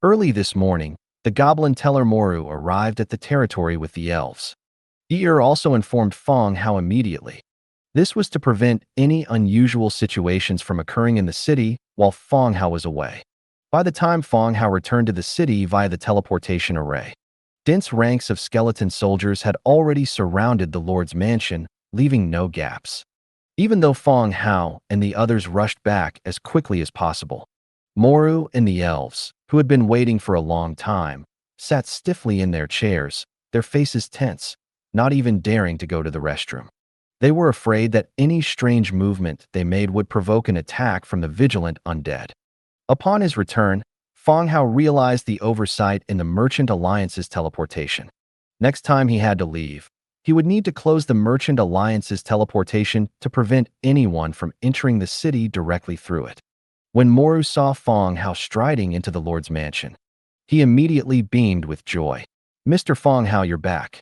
Early this morning, the goblin teller Moru arrived at the territory with the elves. Ear also informed Fang Hao immediately. This was to prevent any unusual situations from occurring in the city while Fang Hao was away. By the time Fang Hao returned to the city via the teleportation array, dense ranks of skeleton soldiers had already surrounded the Lord's mansion, leaving no gaps. Even though Fang Hao and the others rushed back as quickly as possible, Moru and the elves, who had been waiting for a long time, sat stiffly in their chairs, their faces tense, not even daring to go to the restroom. They were afraid that any strange movement they made would provoke an attack from the vigilant undead. Upon his return, Fang Hao realized the oversight in the Merchant Alliance's teleportation. Next time he had to leave, he would need to close the Merchant Alliance's teleportation to prevent anyone from entering the city directly through it. When Moru saw Fang Hao striding into the Lord's mansion, he immediately beamed with joy. "Mr. Fang Hao, you're back."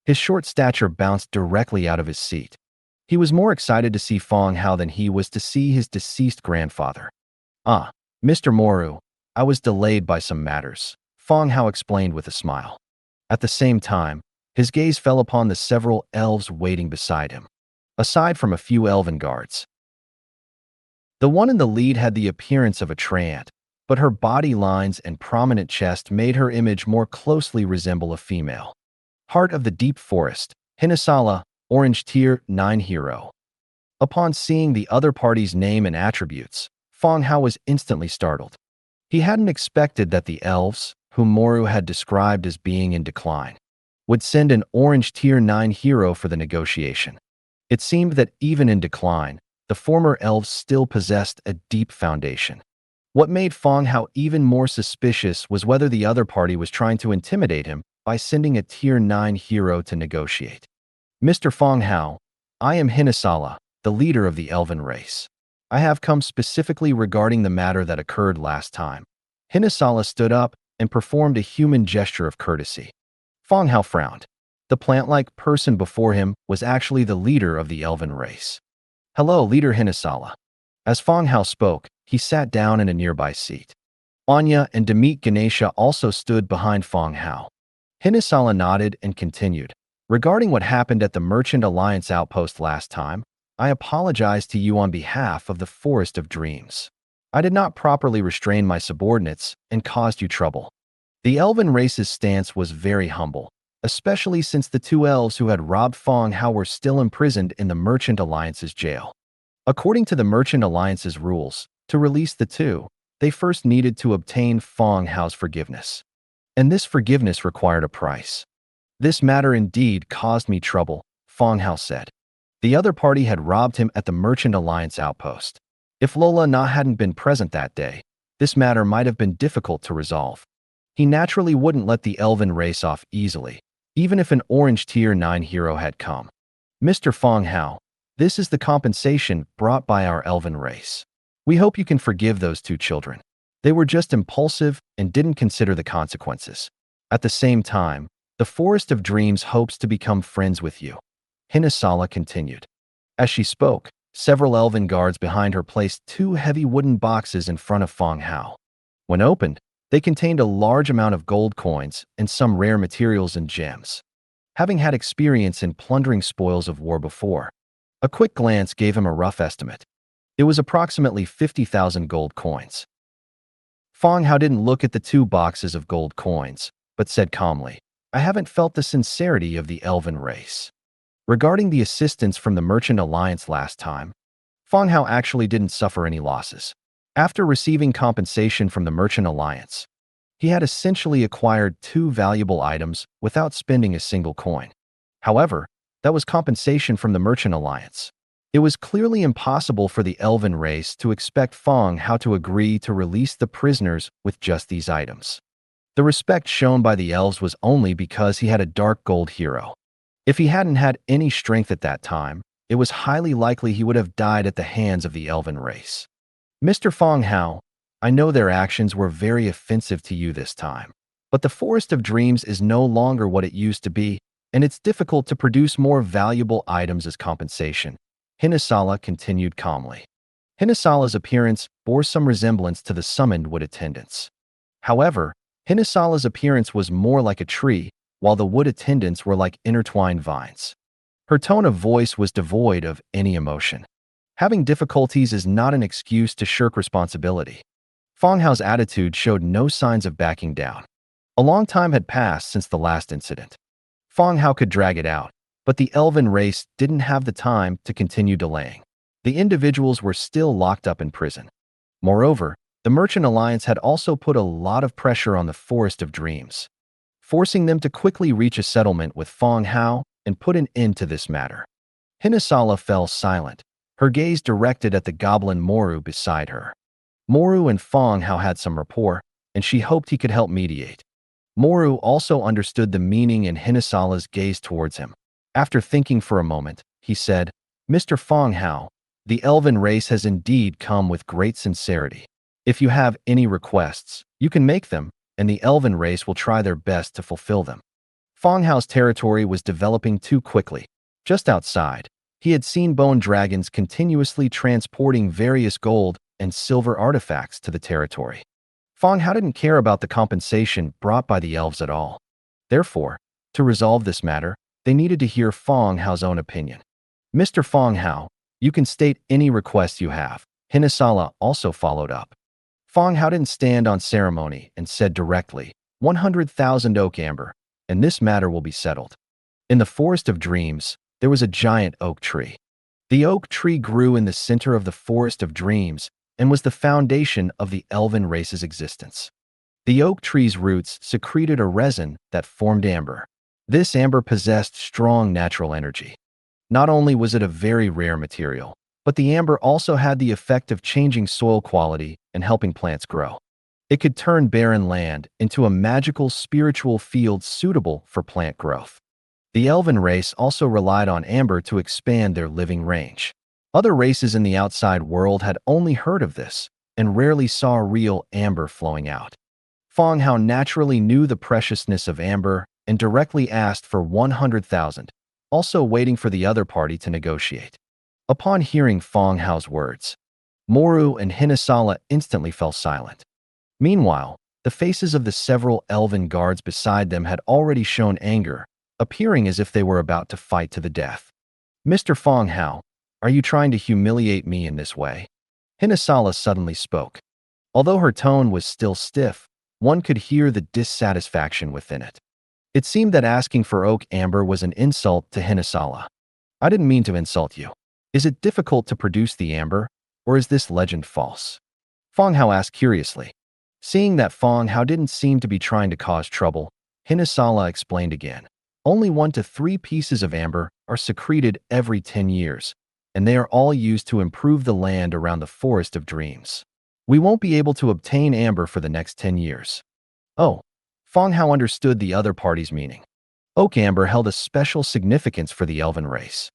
His short stature bounced directly out of his seat. He was more excited to see Fang Hao than he was to see his deceased grandfather. "Ah, Mr. Moru, I was delayed by some matters," Fang Hao explained with a smile. At the same time, his gaze fell upon the several elves waiting beside him. Aside from a few elven guards, the one in the lead had the appearance of a treant, but her body lines and prominent chest made her image more closely resemble a female. Heart of the Deep Forest, Hinasala, Orange Tier 9 Hero. Upon seeing the other party's name and attributes, Fang Hao was instantly startled. He hadn't expected that the elves, whom Moru had described as being in decline, would send an Orange Tier 9 hero for the negotiation. It seemed that even in decline, the former elves still possessed a deep foundation. What made Fang Hao even more suspicious was whether the other party was trying to intimidate him by sending a Tier 9 hero to negotiate. "Mr. Fang Hao, I am Hinasala, the leader of the elven race. I have come specifically regarding the matter that occurred last time." Hinasala stood up and performed a human gesture of courtesy. Fang Hao frowned. The plant-like person before him was actually the leader of the elven race. "Hello, Leader Hinasala." As Fang Hao spoke, he sat down in a nearby seat. Anya and Demit Ganesha also stood behind Fang Hao. Hinasala nodded and continued. "Regarding what happened at the Merchant Alliance outpost last time, I apologize to you on behalf of the Forest of Dreams. I did not properly restrain my subordinates and caused you trouble." The elven race's stance was very humble, especially since the two elves who had robbed Fang Hao were still imprisoned in the Merchant Alliance's jail. According to the Merchant Alliance's rules, to release the two, they first needed to obtain Fang Hao's forgiveness. And this forgiveness required a price. "This matter indeed caused me trouble," Fang Hao said. The other party had robbed him at the Merchant Alliance outpost. If Lola Na hadn't been present that day, this matter might have been difficult to resolve. He naturally wouldn't let the elven race off easily, even if an Orange Tier 9 hero had come. "Mr. Fang Hao, this is the compensation brought by our elven race. We hope you can forgive those two children. They were just impulsive and didn't consider the consequences. At the same time, the Forest of Dreams hopes to become friends with you," Hinasala continued. As she spoke, several elven guards behind her placed two heavy wooden boxes in front of Fang Hao. When opened, they contained a large amount of gold coins and some rare materials and gems. Having had experience in plundering spoils of war before, a quick glance gave him a rough estimate. It was approximately 50,000 gold coins. Fang Hao didn't look at the two boxes of gold coins, but said calmly, "I haven't felt the sincerity of the elven race." Regarding the assistance from the Merchant Alliance last time, Fang Hao actually didn't suffer any losses. After receiving compensation from the Merchant Alliance, he had essentially acquired two valuable items without spending a single coin. However, that was compensation from the Merchant Alliance. It was clearly impossible for the elven race to expect Fang Hao to agree to release the prisoners with just these items. The respect shown by the elves was only because he had a dark gold hero. If he hadn't had any strength at that time, it was highly likely he would have died at the hands of the elven race. "Mr. Fang Hao, I know their actions were very offensive to you this time, but the Forest of Dreams is no longer what it used to be, and it's difficult to produce more valuable items as compensation," Hinasala continued calmly. Hinasala's appearance bore some resemblance to the summoned wood attendants. However, Hinasala's appearance was more like a tree, while the wood attendants were like intertwined vines. Her tone of voice was devoid of any emotion. Having difficulties is not an excuse to shirk responsibility. Fang Hao's attitude showed no signs of backing down. A long time had passed since the last incident. Fang Hao could drag it out, but the elven race didn't have the time to continue delaying. The individuals were still locked up in prison. Moreover, the Merchant Alliance had also put a lot of pressure on the Forest of Dreams, forcing them to quickly reach a settlement with Fang Hao and put an end to this matter. Hinasala fell silent, her gaze directed at the goblin Moru beside her. Moru and Fang Hao had some rapport, and she hoped he could help mediate. Moru also understood the meaning in Hinasala's gaze towards him. After thinking for a moment, he said, "Mr. Fang Hao, the elven race has indeed come with great sincerity. If you have any requests, you can make them, and the elven race will try their best to fulfill them." Fang Hao's territory was developing too quickly. Just outside, he had seen bone dragons continuously transporting various gold and silver artifacts to the territory. Fang Hao didn't care about the compensation brought by the elves at all. Therefore, to resolve this matter, they needed to hear Fang Hao's own opinion. "Mr. Fang Hao, you can state any request you have." Hinasala also followed up. Fang Hao didn't stand on ceremony and said directly, 100,000 oak amber, and this matter will be settled. In the Forest of Dreams, there was a giant oak tree. The oak tree grew in the center of the Forest of Dreams and was the foundation of the elven race's existence. The oak tree's roots secreted a resin that formed amber. This amber possessed strong natural energy. Not only was it a very rare material, but the amber also had the effect of changing soil quality and helping plants grow. It could turn barren land into a magical spiritual field suitable for plant growth. The elven race also relied on amber to expand their living range. Other races in the outside world had only heard of this and rarely saw real amber flowing out. Fang Hao naturally knew the preciousness of amber and directly asked for 100,000, also waiting for the other party to negotiate. Upon hearing Fang Hao's words, Moru and Hinasala instantly fell silent. Meanwhile, the faces of the several elven guards beside them had already shown anger, appearing as if they were about to fight to the death. "Mr. Fang Hao, are you trying to humiliate me in this way?" Hinasala suddenly spoke. Although her tone was still stiff, one could hear the dissatisfaction within it. It seemed that asking for oak amber was an insult to Hinasala. "I didn't mean to insult you. Is it difficult to produce the amber, or is this legend false?" Fang Hao asked curiously. Seeing that Fang Hao didn't seem to be trying to cause trouble, Hinasala explained again. "Only 1 to 3 pieces of amber are secreted every 10 years, and they are all used to improve the land around the Forest of Dreams. We won't be able to obtain amber for the next 10 years. Oh, Fang Hao understood the other party's meaning. Oak amber held a special significance for the elven race.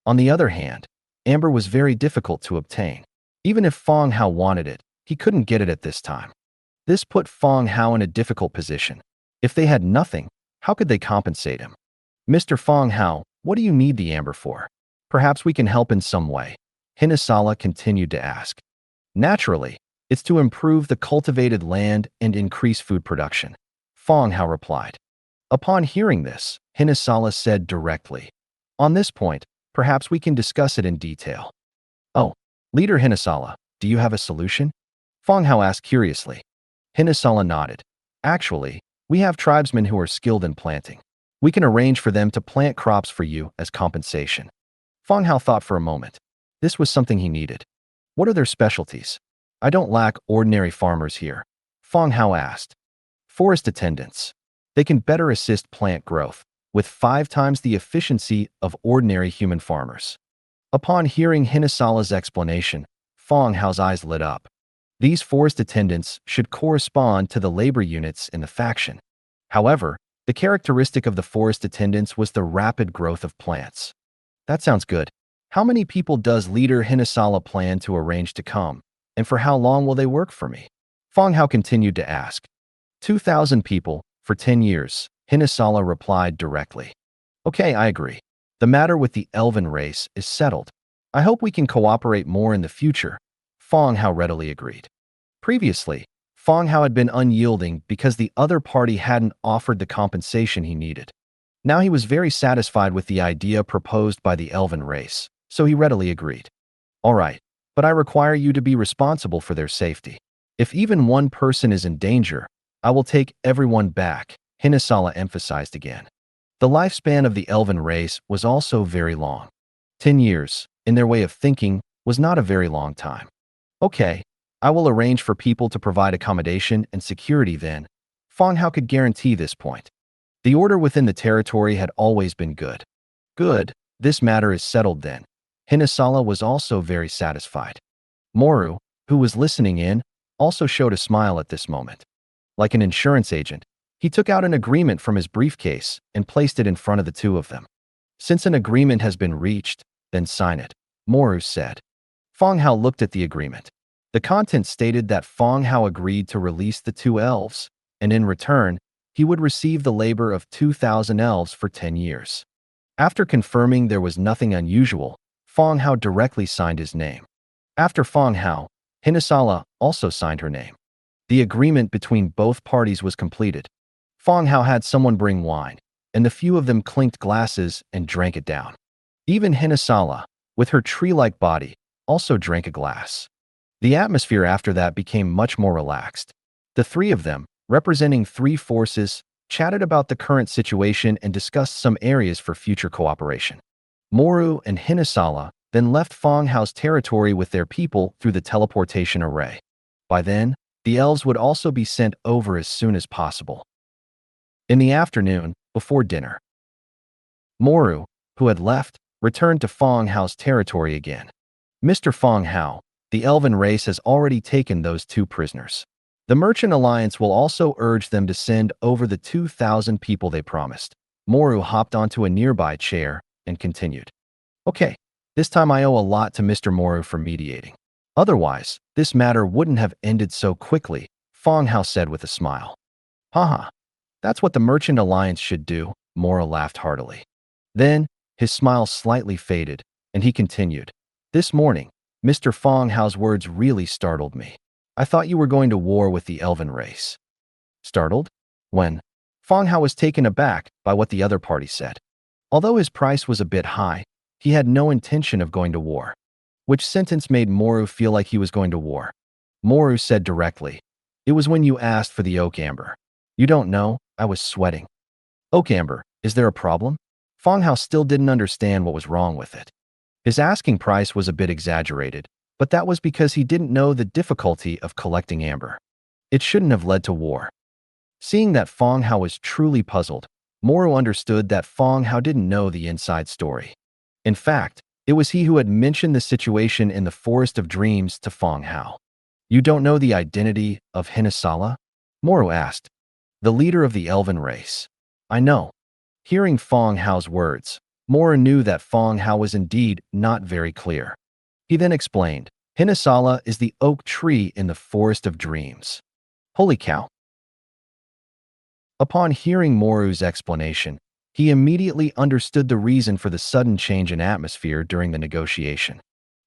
On the other hand, amber was very difficult to obtain. Even if Fang Hao wanted it, he couldn't get it at this time. This put Fang Hao in a difficult position. If they had nothing, how could they compensate him? "Mr. Fang Hao, what do you need the amber for? Perhaps we can help in some way," Hinasala continued to ask. "Naturally, it's to improve the cultivated land and increase food production," Fang Hao replied. Upon hearing this, Hinasala said directly, "On this point, perhaps we can discuss it in detail." "Oh, Leader Hinasala, do you have a solution?" Fang Hao asked curiously. Hinasala nodded. "Actually, we have tribesmen who are skilled in planting. We can arrange for them to plant crops for you as compensation." Fang Hao thought for a moment. This was something he needed. "What are their specialties?" "I don't lack ordinary farmers here," Fang Hao asked. "Forest attendants. They can better assist plant growth, with 5 times the efficiency of ordinary human farmers." Upon hearing Hinasala's explanation, Fang Hao's eyes lit up. These forest attendants should correspond to the labor units in the faction. However, the characteristic of the forest attendants was the rapid growth of plants. "That sounds good. How many people does Leader Hinasala plan to arrange to come, and for how long will they work for me?" Fang Hao continued to ask. 2,000 people, for 10 years, Hinasala replied directly. "Okay, I agree. The matter with the elven race is settled. I hope we can cooperate more in the future," Fang Hao readily agreed. Previously, Fang Hao had been unyielding because the other party hadn't offered the compensation he needed. Now he was very satisfied with the idea proposed by the elven race, so he readily agreed. All right, but I require you to be responsible for their safety. If even one person is in danger, I will take everyone back, Hinasala emphasized again. The lifespan of the elven race was also very long. 10 years, in their way of thinking, was not a very long time. Okay, I will arrange for people to provide accommodation and security then. Fang Hao could guarantee this point. The order within the territory had always been good. Good, this matter is settled then. Hinasala was also very satisfied. Moru, who was listening in, also showed a smile at this moment. Like an insurance agent, he took out an agreement from his briefcase and placed it in front of the two of them. Since an agreement has been reached, then sign it, Moru said. Fang Hao looked at the agreement. The content stated that Fang Hao agreed to release the two elves, and in return, he would receive the labor of 2,000 elves for 10 years. After confirming there was nothing unusual, Fang Hao directly signed his name. After Fang Hao, Hinasala also signed her name. The agreement between both parties was completed. Fang Hao had someone bring wine, and the few of them clinked glasses and drank it down. Even Hinasala, with her tree-like body, also drank a glass. The atmosphere after that became much more relaxed. The three of them, representing three forces, chatted about the current situation and discussed some areas for future cooperation. Moru and Hinasala then left Fang Hao's territory with their people through the teleportation array. By then, the elves would also be sent over as soon as possible. In the afternoon, before dinner, Moru, who had left, returned to Fang Hao's territory again. Mr. Fang Hao, the elven race has already taken those two prisoners. The Merchant Alliance will also urge them to send over the 2,000 people they promised. Moru hopped onto a nearby chair and continued. Okay, this time I owe a lot to Mr. Moru for mediating. Otherwise, this matter wouldn't have ended so quickly, Fang Hao said with a smile. Haha, that's what the Merchant Alliance should do, Moru laughed heartily. Then, his smile slightly faded, and he continued. This morning, Mr. Fang Hao's words really startled me. I thought you were going to war with the elven race. Startled? When? Fang Hao was taken aback by what the other party said. Although his price was a bit high, he had no intention of going to war. Which sentence made Moru feel like he was going to war? Moru said directly, it was when you asked for the oak amber. You don't know, I was sweating. Oak amber, is there a problem? Fang Hao still didn't understand what was wrong with it. His asking price was a bit exaggerated, but that was because he didn't know the difficulty of collecting amber. It shouldn't have led to war. Seeing that Fang Hao was truly puzzled, Moru understood that Fang Hao didn't know the inside story. In fact, it was he who had mentioned the situation in the Forest of Dreams to Fang Hao. You don't know the identity of Hinasala? Moru asked. The leader of the elven race. I know. Hearing Fang Hao's words, Moru knew that Fang Hao was indeed not very clear. He then explained, Hinasala is the oak tree in the Forest of Dreams. Holy cow! Upon hearing Moru's explanation, he immediately understood the reason for the sudden change in atmosphere during the negotiation.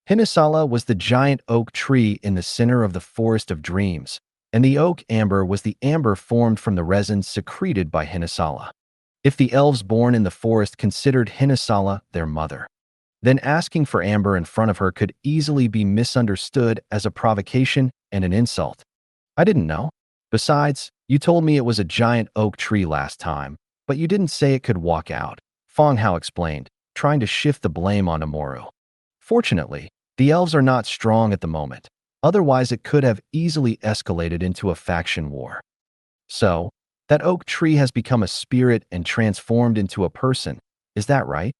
Hinasala was the giant oak tree in the center of the Forest of Dreams, and the oak amber was the amber formed from the resins secreted by Hinasala. If the elves born in the forest considered Hinasala their mother, then asking for amber in front of her could easily be misunderstood as a provocation and an insult. I didn't know. Besides, you told me it was a giant oak tree last time, but you didn't say it could walk out, Fang Hao explained, trying to shift the blame onto Moru. Fortunately, the elves are not strong at the moment, otherwise it could have easily escalated into a faction war. So, that oak tree has become a spirit and transformed into a person, is that right?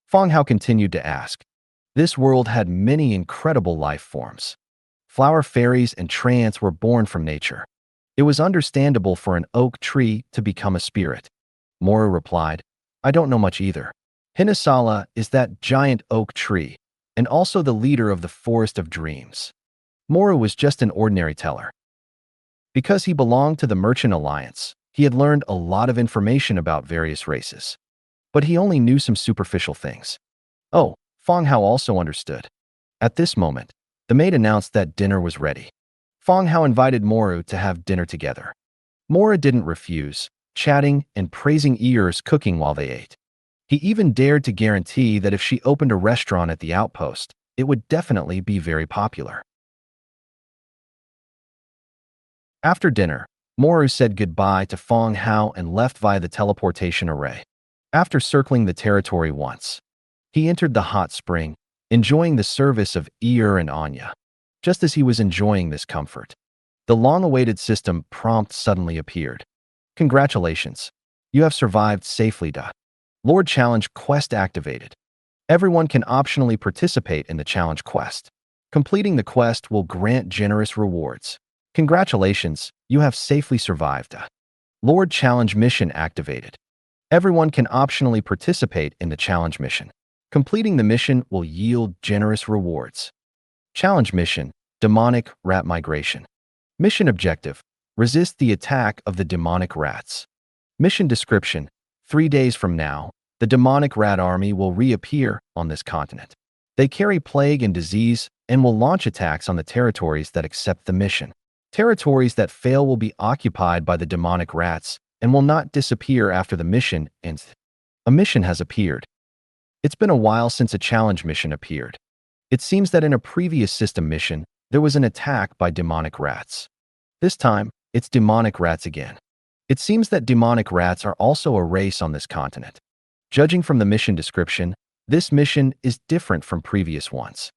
Fang Hao continued to ask. This world had many incredible life forms. Flower fairies and treants were born from nature. It was understandable for an oak tree to become a spirit. Moru replied, I don't know much either. Hinasala is that giant oak tree, and also the leader of the Forest of Dreams. Moru was just an ordinary teller. Because he belonged to the Merchant Alliance, he had learned a lot of information about various races. But he only knew some superficial things. Oh, Fang Hao also understood. At this moment, the maid announced that dinner was ready. Fang Hao invited Moru to have dinner together. Mora didn't refuse, chatting and praising Ear's cooking while they ate. He even dared to guarantee that if she opened a restaurant at the outpost, it would definitely be very popular. After dinner, Moru said goodbye to Fang Hao and left via the teleportation array. After circling the territory once, he entered the hot spring, enjoying the service of Ear and Anya. Just as he was enjoying this comfort, the long-awaited system prompt suddenly appeared. Congratulations. You have survived safely. Lord Challenge Quest activated. Everyone can optionally participate in the challenge quest. Completing the quest will grant generous rewards. Congratulations, you have safely survived. Lord Challenge mission activated. Everyone can optionally participate in the challenge mission. Completing the mission will yield generous rewards. Challenge mission, Demonic Rat Migration. Mission objective, resist the attack of the demonic rats. Mission description, 3 days from now, the demonic rat army will reappear on this continent. They carry plague and disease and will launch attacks on the territories that accept the mission. Territories that fail will be occupied by the demonic rats and will not disappear after the mission ends. A mission has appeared. It's been a while since a challenge mission appeared. It seems that in a previous system mission, there was an attack by demonic rats. This time, it's demonic rats again. It seems that demonic rats are also a race on this continent. Judging from the mission description, this mission is different from previous ones.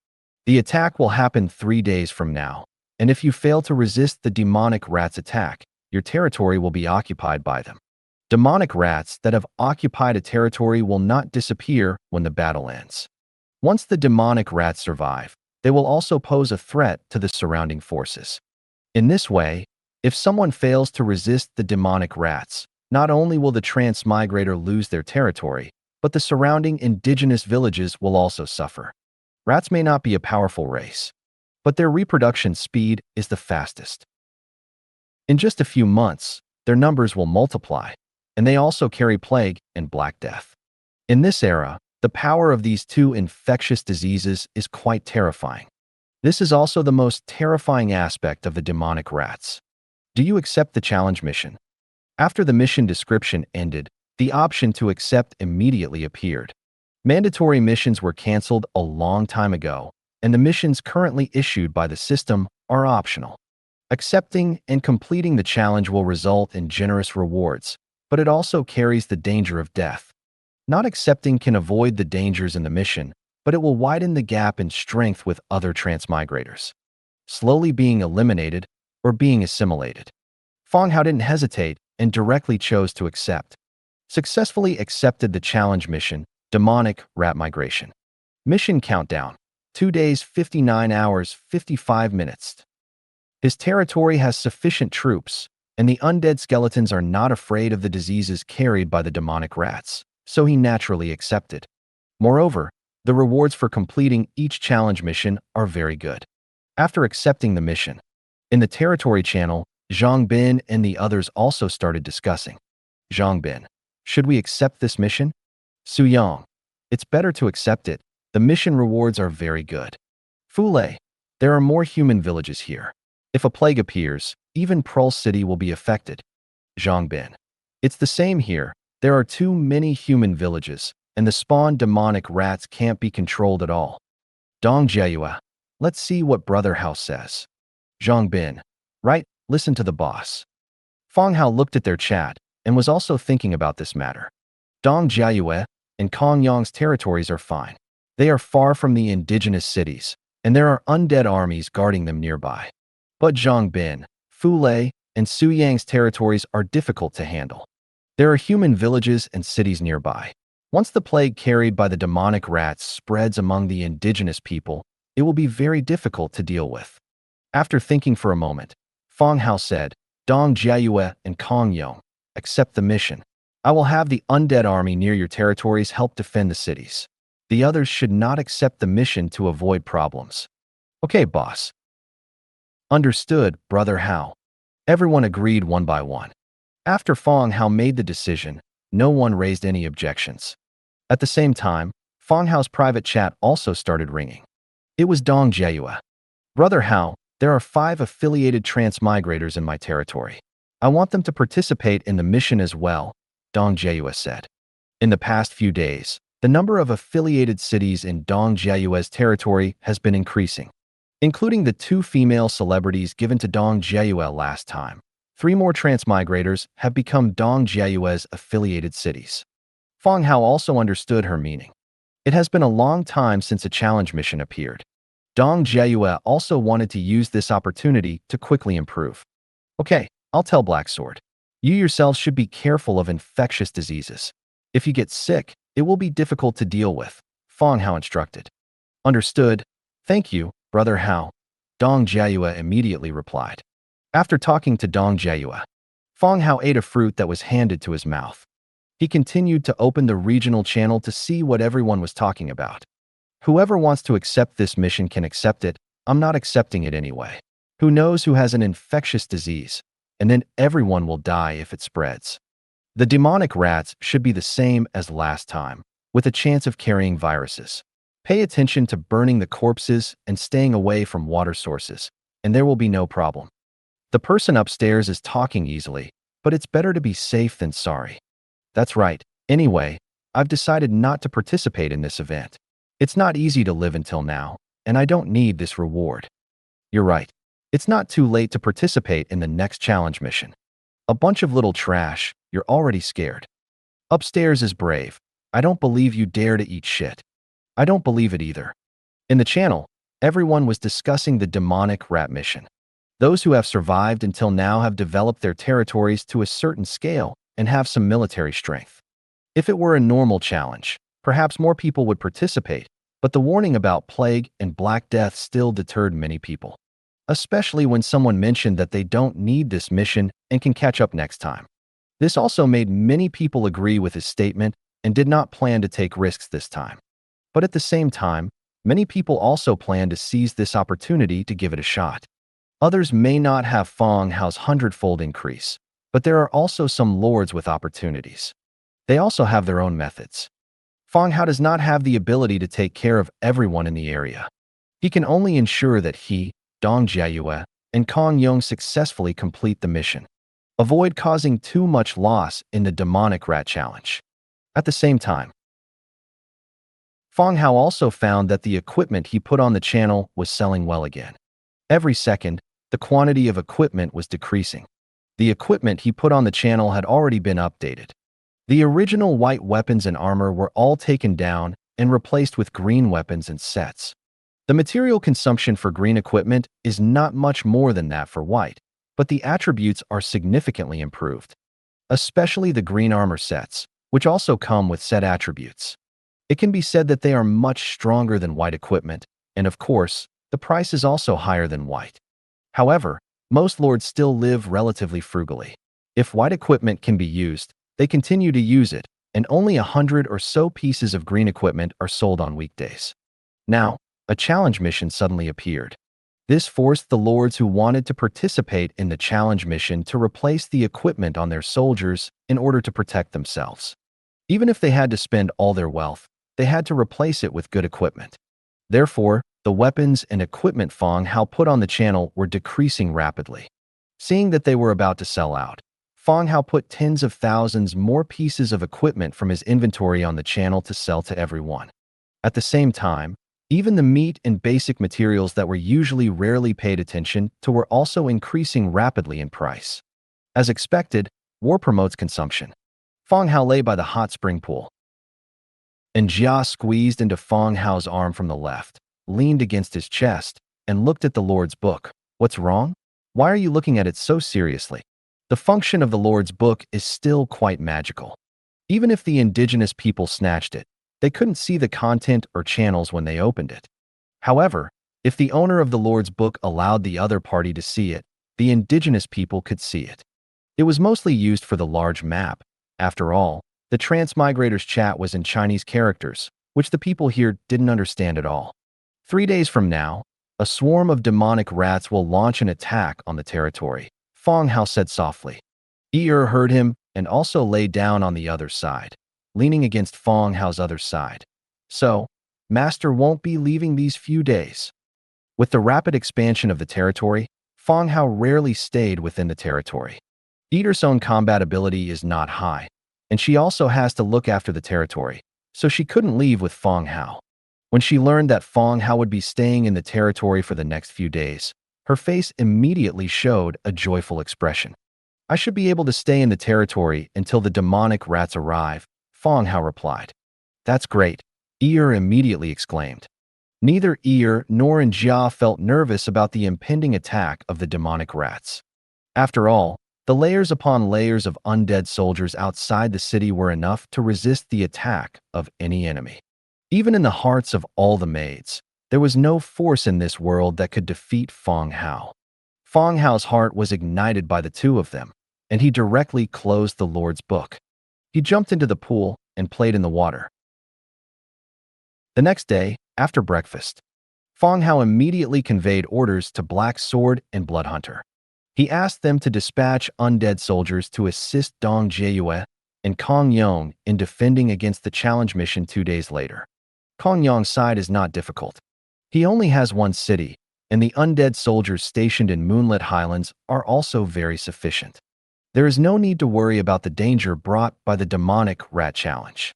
The attack will happen 3 days from now, and if you fail to resist the demonic rats' attack, your territory will be occupied by them. Demonic rats that have occupied a territory will not disappear when the battle ends. Once the demonic rats survive, they will also pose a threat to the surrounding forces. In this way, if someone fails to resist the demonic rats, not only will the transmigrator lose their territory, but the surrounding indigenous villages will also suffer. Rats may not be a powerful race, but their reproduction speed is the fastest. In just a few months, their numbers will multiply, and they also carry plague and black death. In this era, the power of these two infectious diseases is quite terrifying. This is also the most terrifying aspect of the demonic rats. Do you accept the challenge mission? After the mission description ended, the option to accept immediately appeared. Mandatory missions were canceled a long time ago, and the missions currently issued by the system are optional. Accepting and completing the challenge will result in generous rewards, but it also carries the danger of death. Not accepting can avoid the dangers in the mission, but it will widen the gap in strength with other transmigrators. Slowly being eliminated or being assimilated. Fang Hao didn't hesitate and directly chose to accept. Successfully accepted the challenge mission, Demonic Rat Migration. Mission countdown, 2 days, 59 hours, 55 minutes. His territory has sufficient troops, and the undead skeletons are not afraid of the diseases carried by the demonic rats, so he naturally accepted. Moreover, the rewards for completing each challenge mission are very good. After accepting the mission, in the territory channel, Zhang Bin and the others also started discussing. Zhang Bin, should we accept this mission? Su Yang, it's better to accept it. The mission rewards are very good. Fu Lei, there are more human villages here. If a plague appears, even Pearl City will be affected. Zhang Bin, it's the same here. There are too many human villages, and the spawn demonic rats can't be controlled at all. Dong Jiayue, let's see what Brother Hao says. Zhang Bin, right, listen to the boss. Fang Hao looked at their chat and was also thinking about this matter. Dong Jiayue and Kong Yang's territories are fine. They are far from the indigenous cities, and there are undead armies guarding them nearby. But Zhang Bin, Fu Lei, and Su Yang's territories are difficult to handle. There are human villages and cities nearby. Once the plague carried by the demonic rats spreads among the indigenous people, it will be very difficult to deal with. After thinking for a moment, Fang Hao said, Dong Jiayue and Kong Yang, accept the mission. I will have the undead army near your territories help defend the cities. The others should not accept the mission to avoid problems. Okay, boss. Understood, Brother Hao. Everyone agreed one by one. After Fang Hao made the decision, no one raised any objections. At the same time, Fang Hao's private chat also started ringing. It was Dong Jiayue. Brother Hao, There are 5 affiliated transmigrators in my territory. I want them to participate in the mission as well, Dong Jiayue said. In the past few days, the number of affiliated cities in Dong Jiayue's territory has been increasing, including the 2 female celebrities given to Dong Jiayue last time. 3 more transmigrators have become Dong Jiayue's affiliated cities. Fang Hao also understood her meaning. It has been a long time since a challenge mission appeared. Dong Jiayue also wanted to use this opportunity to quickly improve. Okay, I'll tell Black Sword. You yourselves should be careful of infectious diseases. If you get sick, it will be difficult to deal with, Fang Hao instructed. Understood. Thank you, Brother Hao, Dong Jiayue immediately replied. After talking to Dong Jiayue, Fang Hao ate a fruit that was handed to his mouth. He continued to open the regional channel to see what everyone was talking about. Whoever wants to accept this mission can accept it. I'm not accepting it anyway. Who knows who has an infectious disease? And then everyone will die if it spreads. The demonic rats should be the same as last time, with a chance of carrying viruses. Pay attention to burning the corpses and staying away from water sources, and there will be no problem. The person upstairs is talking easily, but it's better to be safe than sorry. That's right. Anyway, I've decided not to participate in this event. It's not easy to live until now, and I don't need this reward. You're right. It's not too late to participate in the next challenge mission. A bunch of little trash, you're already scared. Upstairs is brave. I don't believe you dare to eat shit. I don't believe it either. In the channel, everyone was discussing the demonic rat mission. Those who have survived until now have developed their territories to a certain scale and have some military strength. If it were a normal challenge, perhaps more people would participate, but the warning about plague and Black Death still deterred many people, especially when someone mentioned that they don't need this mission and can catch up next time. This also made many people agree with his statement and did not plan to take risks this time. But at the same time, many people also plan to seize this opportunity to give it a shot. Others may not have Fang Hao's hundredfold increase, but there are also some lords with opportunities. They also have their own methods. Fang Hao does not have the ability to take care of everyone in the area. He can only ensure that he, Dong Jiayue, and Kong Yong successfully complete the mission. Avoid causing too much loss in the demonic rat challenge. At the same time, Fang Hao also found that the equipment he put on the channel was selling well again. Every second, the quantity of equipment was decreasing. The equipment he put on the channel had already been updated. The original white weapons and armor were all taken down and replaced with green weapons and sets. The material consumption for green equipment is not much more than that for white, but the attributes are significantly improved, especially the green armor sets, which also come with set attributes. It can be said that they are much stronger than white equipment, and of course, the price is also higher than white. However, most lords still live relatively frugally. If white equipment can be used, they continue to use it, and only 100 or so pieces of green equipment are sold on weekdays. Now, a challenge mission suddenly appeared. This forced the lords who wanted to participate in the challenge mission to replace the equipment on their soldiers in order to protect themselves. Even if they had to spend all their wealth, they had to replace it with good equipment. Therefore, the weapons and equipment Fang Hao put on the channel were decreasing rapidly. Seeing that they were about to sell out, Fang Hao put tens of thousands more pieces of equipment from his inventory on the channel to sell to everyone. At the same time, even the meat and basic materials that were usually rarely paid attention to were also increasing rapidly in price. As expected, war promotes consumption. Fang Hao lay by the hot spring pool, and Jia squeezed into Fang Hao's arm from the left, leaned against his chest, and looked at the Lord's book. What's wrong? Why are you looking at it so seriously? The function of the Lord's book is still quite magical. Even if the indigenous people snatched it, they couldn't see the content or channels when they opened it. However, if the owner of the Lord's book allowed the other party to see it, the indigenous people could see it. It was mostly used for the large map. After all, the transmigrator's chat was in Chinese characters, which the people here didn't understand at all. 3 days from now, a swarm of demonic rats will launch an attack on the territory, Fang Hao said softly. Yi-Er heard him and also lay down on the other side, leaning against Fang Hao's other side. So, Master won't be leaving these few days. With the rapid expansion of the territory, Fang Hao rarely stayed within the territory. Eater's own combat ability is not high, and she also has to look after the territory, so she couldn't leave with Fang Hao. When she learned that Fang Hao would be staying in the territory for the next few days, her face immediately showed a joyful expression. I should be able to stay in the territory until the demonic rats arrive, Fang Hao replied. That's great, Ear immediately exclaimed. Neither Ear nor Jia felt nervous about the impending attack of the demonic rats. After all, the layers upon layers of undead soldiers outside the city were enough to resist the attack of any enemy. Even in the hearts of all the maids, there was no force in this world that could defeat Fang Hao. Fang Hao's heart was ignited by the two of them, and he directly closed the Lord's book. He jumped into the pool and played in the water. The next day, after breakfast, Fang Hao immediately conveyed orders to Black Sword and Bloodhunter. He asked them to dispatch undead soldiers to assist Dong Jieyue and Kong Yong in defending against the challenge mission 2 days later. Kong Yong's side is not difficult. He only has one city, and the undead soldiers stationed in Moonlit Highlands are also very sufficient. There is no need to worry about the danger brought by the demonic rat challenge.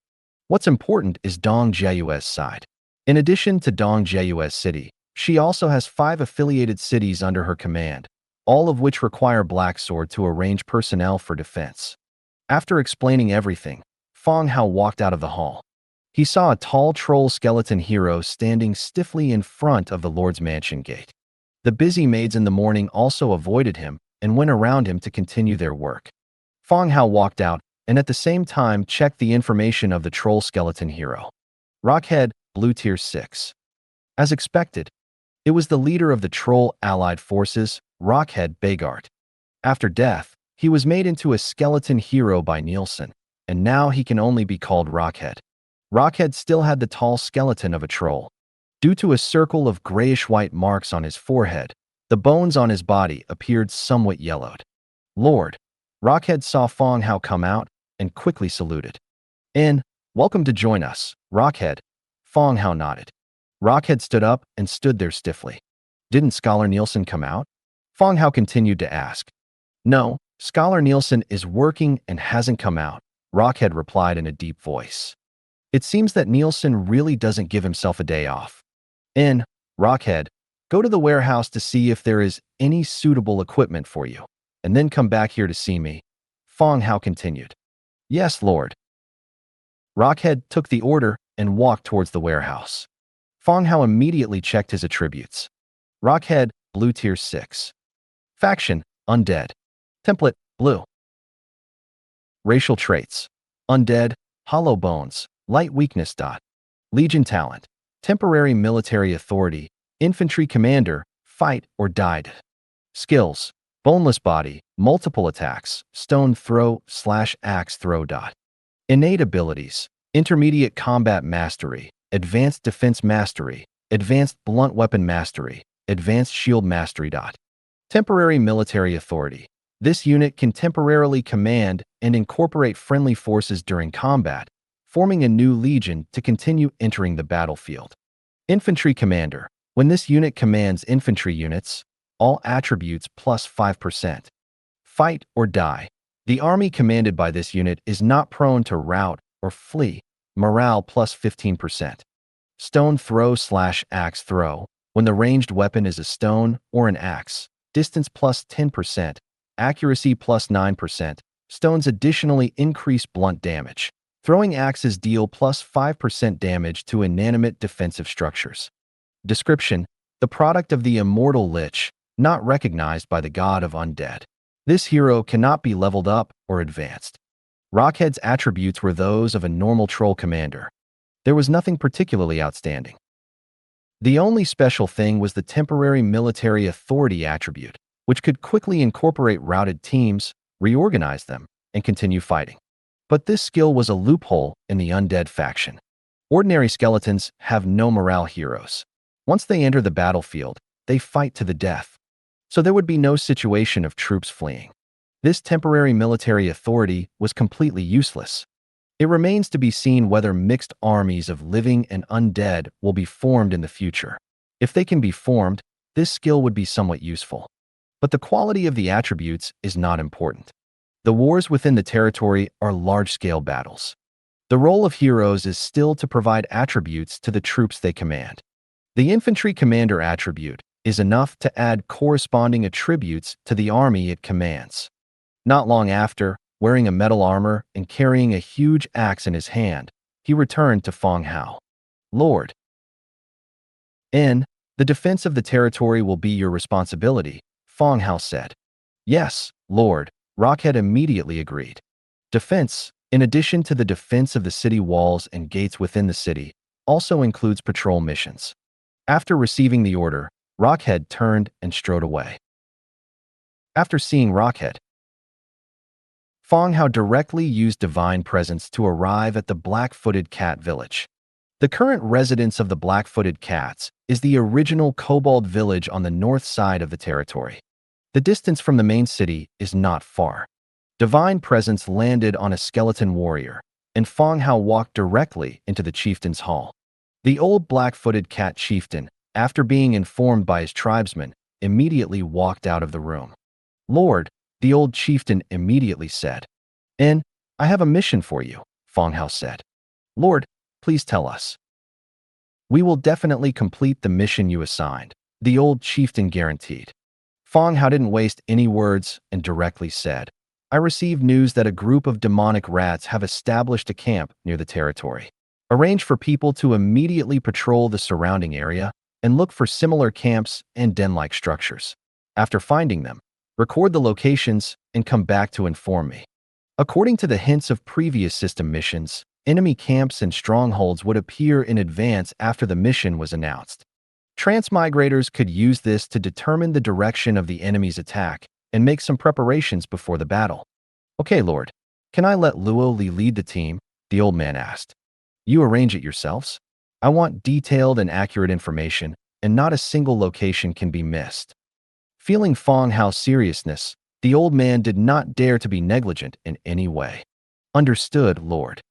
What's important is Dong Jieyue's side. In addition to Dong Jieyue's city, she also has 5 affiliated cities under her command, all of which require Black Sword to arrange personnel for defense. After explaining everything, Fang Hao walked out of the hall. He saw a tall troll skeleton hero standing stiffly in front of the Lord's mansion gate. The busy maids in the morning also avoided him and went around him to continue their work. Fang Hao walked out and at the same time checked the information of the troll skeleton hero. Rockhead, Blue Tier 6. As expected, it was the leader of the troll allied forces, Rockhead Bagart. After death, he was made into a skeleton hero by Nielsen, and now he can only be called Rockhead. Rockhead still had the tall skeleton of a troll. Due to a circle of grayish-white marks on his forehead, the bones on his body appeared somewhat yellowed. Lord, Rockhead saw Fang Hao come out and quickly saluted. Welcome to join us, Rockhead. Fang Hao nodded. Rockhead stood up and stood there stiffly. Didn't Scholar Nielsen come out? Fang Hao continued to ask. No, Scholar Nielsen is working and hasn't come out, Rockhead replied in a deep voice. It seems that Nielsen really doesn't give himself a day off. Rockhead, go to the warehouse to see if there is any suitable equipment for you, and then come back here to see me, Fang Hao continued. Yes, Lord. Rockhead took the order and walked towards the warehouse. Fang Hao immediately checked his attributes. Rockhead, Blue Tier 6. Faction, Undead. Template, Blue. Racial traits, Undead, Hollow Bones, Light Weakness. Legion Talent, Temporary Military Authority, Infantry Commander, Fight or Died. Skills, Boneless Body, Multiple Attacks, Stone Throw / Axe Throw. Innate Abilities, Intermediate Combat Mastery, Advanced Defense Mastery, Advanced Blunt Weapon Mastery, Advanced Shield Mastery. Temporary Military Authority. This unit can temporarily command and incorporate friendly forces during combat, forming a new legion to continue entering the battlefield. Infantry Commander. When this unit commands infantry units, all attributes plus 5%. Fight or Die. The army commanded by this unit is not prone to rout or flee, morale plus 15%. Stone Throw / Axe Throw. When the ranged weapon is a stone or an axe, distance plus 10%, accuracy plus 9%. Stones additionally increase blunt damage. Throwing axes deal plus 5% damage to inanimate defensive structures. Description: the product of the immortal Lich, not recognized by the god of Undead. This hero cannot be leveled up or advanced. Rockhead's attributes were those of a normal troll commander. There was nothing particularly outstanding. The only special thing was the temporary military authority attribute, which could quickly incorporate routed teams, reorganize them, and continue fighting. But this skill was a loophole in the Undead faction. Ordinary skeletons have no morale heroes. Once they enter the battlefield, they fight to the death. So there would be no situation of troops fleeing. This temporary military authority was completely useless. It remains to be seen whether mixed armies of living and undead will be formed in the future. If they can be formed, this skill would be somewhat useful. But the quality of the attributes is not important. The wars within the territory are large-scale battles. The role of heroes is still to provide attributes to the troops they command. The infantry commander attribute is enough to add corresponding attributes to the army it commands. Not long after, wearing a metal armor and carrying a huge axe in his hand, he returned to Fang Hao. Lord, the defense of the territory will be your responsibility, Fang Hao said. Yes, Lord, Rockhead immediately agreed. Defense, in addition to the defense of the city walls and gates within the city, also includes patrol missions. After receiving the order, Rockhead turned and strode away. After seeing Rockhead, Fang Hao directly used Divine Presence to arrive at the Black-Footed Cat village. The current residence of the Black-Footed Cats is the original Kobold village on the north side of the territory. The distance from the main city is not far. Divine Presence landed on a skeleton warrior, and Fang Hao walked directly into the chieftain's hall. The old Black-Footed Cat chieftain, after being informed by his tribesmen, immediately walked out of the room. Lord, the old chieftain immediately said. I have a mission for you, Fang Hao said. Lord, please tell us. We will definitely complete the mission you assigned, the old chieftain guaranteed. Fang Hao didn't waste any words and directly said, I received news that a group of demonic rats have established a camp near the territory. Arrange for people to immediately patrol the surrounding area and look for similar camps and den-like structures. After finding them, record the locations and come back to inform me. According to the hints of previous system missions, enemy camps and strongholds would appear in advance after the mission was announced. Transmigrators could use this to determine the direction of the enemy's attack and make some preparations before the battle. Okay, Lord, can I let Luo Li lead the team? The old man asked. You arrange it yourselves? I want detailed and accurate information, and not a single location can be missed. Feeling Fang Hao's seriousness, the old man did not dare to be negligent in any way. Understood, Lord.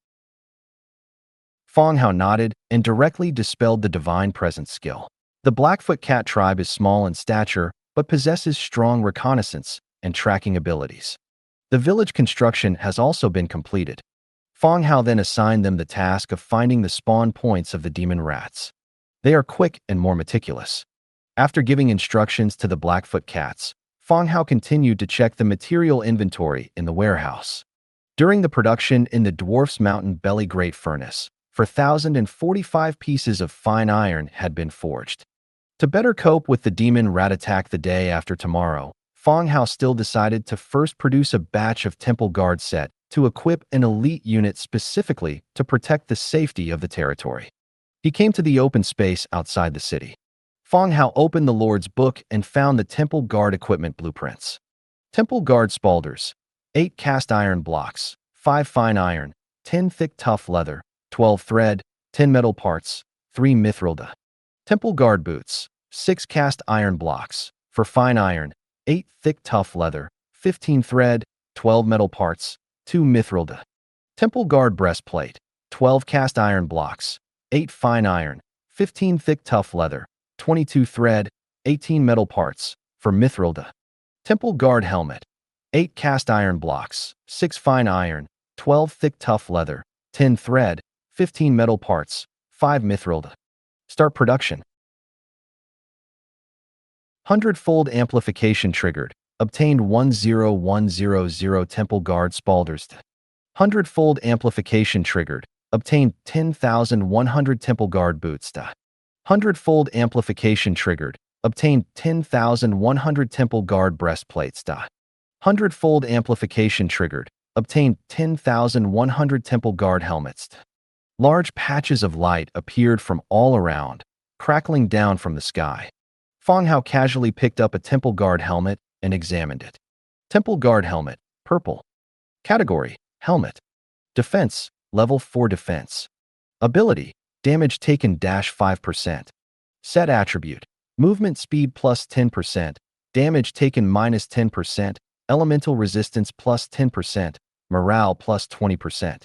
Fang Hao nodded and directly dispelled the Divine Presence skill. The Blackfoot Cat tribe is small in stature, but possesses strong reconnaissance and tracking abilities. The village construction has also been completed. Fang Hao then assigned them the task of finding the spawn points of the demon rats. They are quick and more meticulous. After giving instructions to the Blackfoot Cats, Fang Hao continued to check the material inventory in the warehouse. During the production in the Dwarf's Mountain Belly Great Furnace, 4,045 pieces of fine iron had been forged. To better cope with the demon rat attack the day after tomorrow, Fang Hao still decided to first produce a batch of Temple Guard set to equip an elite unit specifically to protect the safety of the territory. He came to the open space outside the city. Fang Hao opened the Lord's book and found the Temple Guard equipment blueprints. Temple Guard spaulders, 8 cast iron blocks, 5 fine iron, 10 thick tough leather, 12 thread, 10 metal parts, 3 mithrilda. Temple Guard boots, 6 cast iron blocks, for fine iron, 8 thick tough leather, 15 thread, 12 metal parts, 2 mithrilda. Temple Guard breastplate, 12 cast iron blocks, 8 fine iron, 15 thick tough leather, 22 thread, 18 metal parts, for mithrilda. Temple Guard helmet, 8 cast iron blocks, 6 fine iron, 12 thick tough leather, 10 thread, 15 metal parts, 5 mithrilda. Start production. Hundredfold amplification triggered. Obtained 10100 Temple Guard spaulders. Hundredfold amplification triggered. Obtained 10,100 Temple Guard boots. Hundredfold amplification triggered. Obtained 10,100 Temple Guard breastplates. Hundredfold amplification triggered. Obtained 10,100 Temple Guard helmets. Large patches of light appeared from all around, crackling down from the sky. Fang Hao casually picked up a Temple Guard helmet and examined it. Temple Guard helmet, purple. Category, helmet. Defense, level 4 defense. Ability, damage taken -5%. Set attribute, movement speed plus 10%, damage taken -10%, elemental resistance plus 10%, morale plus 20%.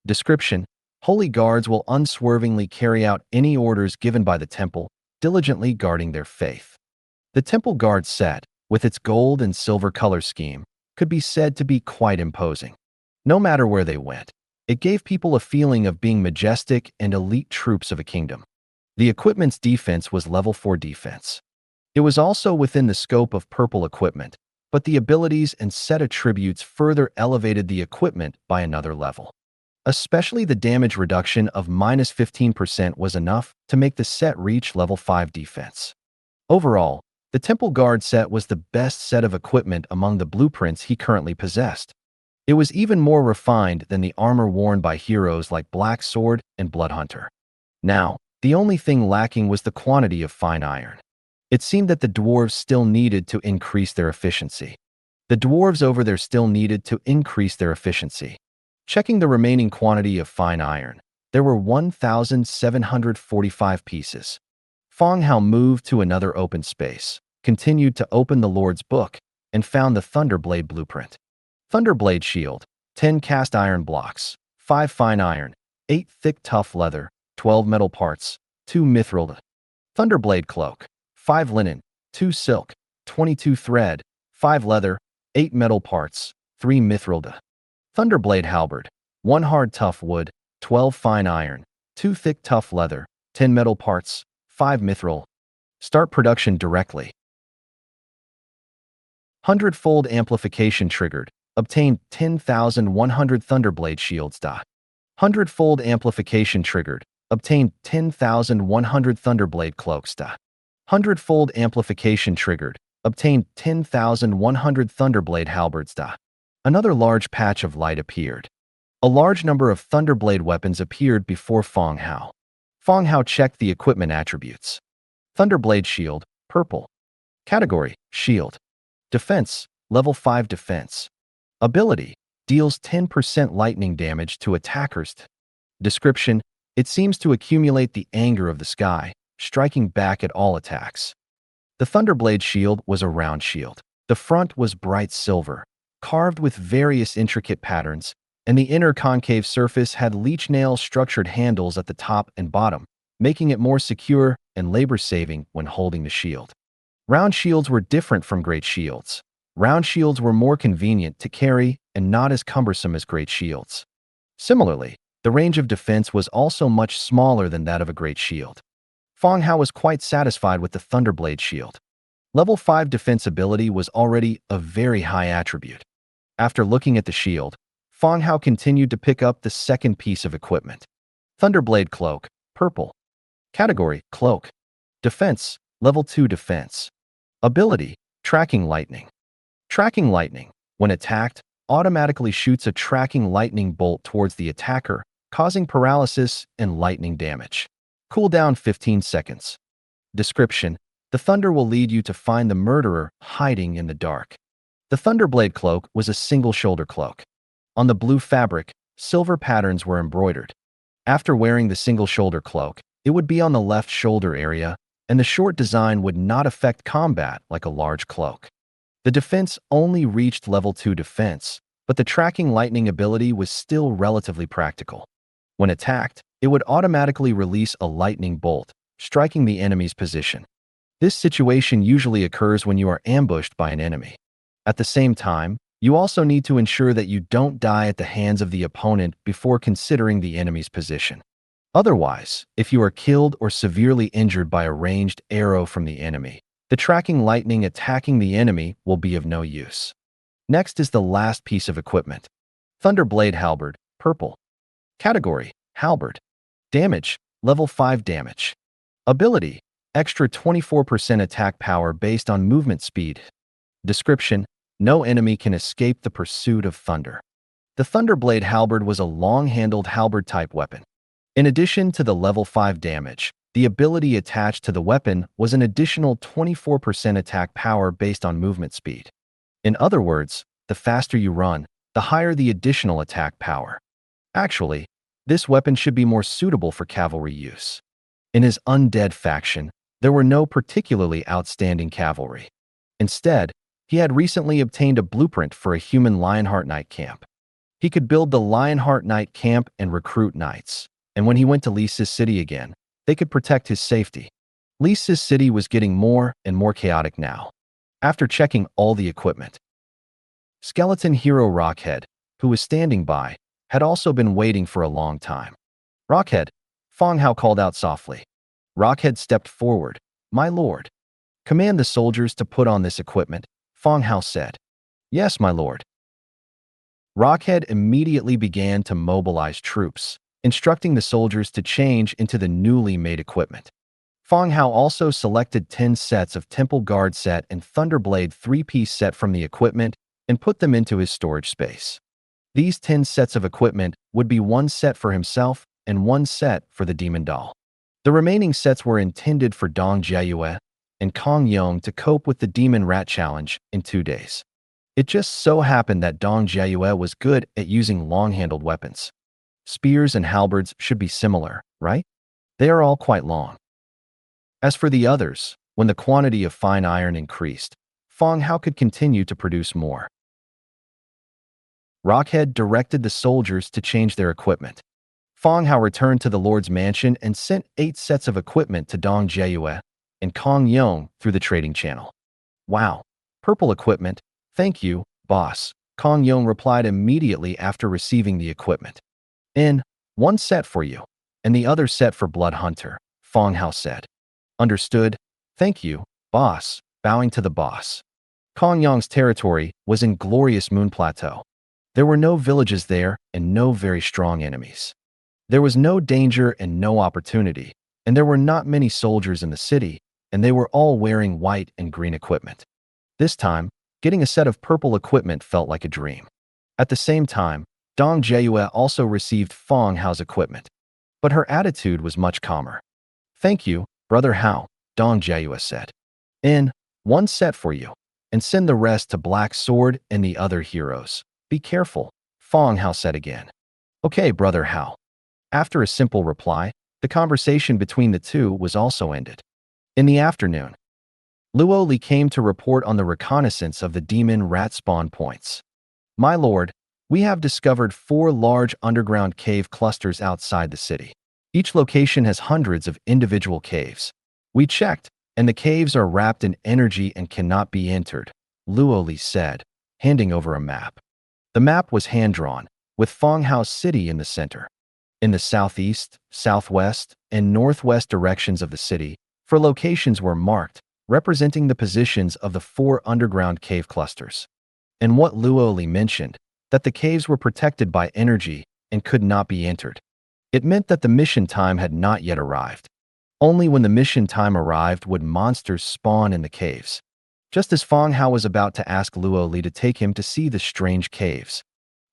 Description, Holy Guards will unswervingly carry out any orders given by the temple, diligently guarding their faith. The Temple Guard set, with its gold and silver color scheme, could be said to be quite imposing. No matter where they went, it gave people a feeling of being majestic and elite troops of a kingdom. The equipment's defense was level 4 defense. It was also within the scope of purple equipment, but the abilities and set attributes further elevated the equipment by another level. Especially the damage reduction of -15% was enough to make the set reach level 5 defense. Overall, the Temple Guard set was the best set of equipment among the blueprints he currently possessed. It was even more refined than the armor worn by heroes like Black Sword and Bloodhunter. Now, the only thing lacking was the quantity of fine iron. It seemed that the dwarves still needed to increase their efficiency. The dwarves over there still needed to increase their efficiency. Checking the remaining quantity of fine iron, there were 1,745 pieces. Fang Hao moved to another open space, continued to open the Lord's Book, and found the Thunderblade blueprint. Thunderblade shield, 10 cast iron blocks, 5 fine iron, 8 thick tough leather, 12 metal parts, 2 mithril. Thunderblade cloak, 5 linen, 2 silk, 22 thread, 5 leather, 8 metal parts, 3 mithril. Thunderblade halberd, 1 hard tough wood, 12 fine iron, 2 thick tough leather, 10 metal parts, 5 mithril. Start production directly. Hundredfold amplification triggered. Obtained 10,100 Thunderblade shields. Hundredfold amplification triggered. Obtained 10,100 Thunderblade cloaks. Hundredfold amplification triggered. Obtained 10,100 Thunderblade halberds. Another large patch of light appeared. A large number of Thunderblade weapons appeared before Fang Hao. Fang Hao checked the equipment attributes. Thunderblade shield, purple. Category, shield. Defense, level 5 defense. Ability, deals 10% lightning damage to attackers. Description, it seems to accumulate the anger of the sky, striking back at all attacks. The Thunderblade shield was a round shield. The front was bright silver, carved with various intricate patterns, and the inner concave surface had leech nail-structured handles at the top and bottom, making it more secure and labor-saving when holding the shield. Round shields were different from great shields. Round shields were more convenient to carry and not as cumbersome as great shields. Similarly, the range of defense was also much smaller than that of a great shield. Fang Hao was quite satisfied with the Thunderblade shield. Level 5 defense ability was already a very high attribute. After looking at the shield, Fang Hao continued to pick up the second piece of equipment. Thunderblade cloak, purple. Category, cloak. Defense, level 2 defense. Ability, tracking lightning. Tracking lightning, when attacked, automatically shoots a tracking lightning bolt towards the attacker, causing paralysis and lightning damage. Cooldown 15 seconds. Description, the thunder will lead you to find the murderer hiding in the dark. The Thunderblade cloak was a single shoulder cloak. On the blue fabric, silver patterns were embroidered. After wearing the single shoulder cloak, it would be on the left shoulder area, and the short design would not affect combat like a large cloak. The defense only reached level 2 defense, but the tracking lightning ability was still relatively practical. When attacked, it would automatically release a lightning bolt, striking the enemy's position. This situation usually occurs when you are ambushed by an enemy. At the same time, you also need to ensure that you don't die at the hands of the opponent before considering the enemy's position. Otherwise, if you are killed or severely injured by a ranged arrow from the enemy, the tracking lightning attacking the enemy will be of no use. Next is the last piece of equipment. Thunderblade halberd, purple. Category, halberd. Damage, level 5 damage. Ability, extra 24% attack power based on movement speed. Description, no enemy can escape the pursuit of thunder. The Thunderblade halberd was a long-handled halberd-type weapon. In addition to the level 5 damage, the ability attached to the weapon was an additional 24% attack power based on movement speed. In other words, the faster you run, the higher the additional attack power. Actually, this weapon should be more suitable for cavalry use. In his Undead faction, there were no particularly outstanding cavalry. Instead, he had recently obtained a blueprint for a human Lionheart Knight camp. He could build the Lionheart Knight camp and recruit knights, and when he went to Lisa's city again, they could protect his safety. Lisa's city was getting more and more chaotic now. After checking all the equipment, skeleton hero Rockhead, who was standing by, had also been waiting for a long time. Rockhead, Fang Hao called out softly. Rockhead stepped forward. My lord. Command the soldiers to put on this equipment, Fang Hao said. Yes, my lord. Rockhead immediately began to mobilize troops, instructing the soldiers to change into the newly made equipment. Fang Hao also selected 10 sets of Temple Guard set and Thunderblade 3-piece set from the equipment and put them into his storage space. These 10 sets of equipment would be 1 set for himself and 1 set for the Demon Doll. The remaining sets were intended for Dong Jiayue and Kong Yong to cope with the Demon Rat Challenge in 2 days. It just so happened that Dong Jiayue was good at using long-handled weapons. Spears and halberds should be similar, right? They are all quite long. As for the others, when the quantity of fine iron increased, Fang Hao could continue to produce more. Rockhead directed the soldiers to change their equipment. Fang Hao returned to the Lord's mansion and sent 8 sets of equipment to Dong Jiayue and Kong Yong through the trading channel. Wow, purple equipment, thank you, boss, Kong Yong replied immediately after receiving the equipment. In, 1 set for you, and the other set for Blood Hunter, Fang Hao said. Understood, thank you, boss, bowing to the boss. Kong Yong's territory was in glorious Moon Plateau. There were no villages there and no very strong enemies. There was no danger and no opportunity, and there were not many soldiers in the city, and they were all wearing white and green equipment. This time, getting a set of purple equipment felt like a dream. At the same time, Dong Jiayue also received Fang Hao's equipment, but her attitude was much calmer. Thank you, Brother Hao, Dong Jiayue said. In, 1 set for you, and send the rest to Black Sword and the other heroes. Be careful, Fang Hao said again. Okay, Brother Hao. After a simple reply, the conversation between the two was also ended. In the afternoon, Luo Li came to report on the reconnaissance of the demon rat spawn points. My lord, we have discovered 4 large underground cave clusters outside the city. Each location has hundreds of individual caves. We checked, and the caves are wrapped in energy and cannot be entered, Luo Li said, handing over a map. The map was hand-drawn, with Fang Hao's city in the center. In the southeast, southwest, and northwest directions of the city, 4 locations were marked, representing the positions of the 4 underground cave clusters. And what Luo Li mentioned, that the caves were protected by energy and could not be entered. It meant that the mission time had not yet arrived. Only when the mission time arrived would monsters spawn in the caves. Just as Fang Hao was about to ask Luo Li to take him to see the strange caves,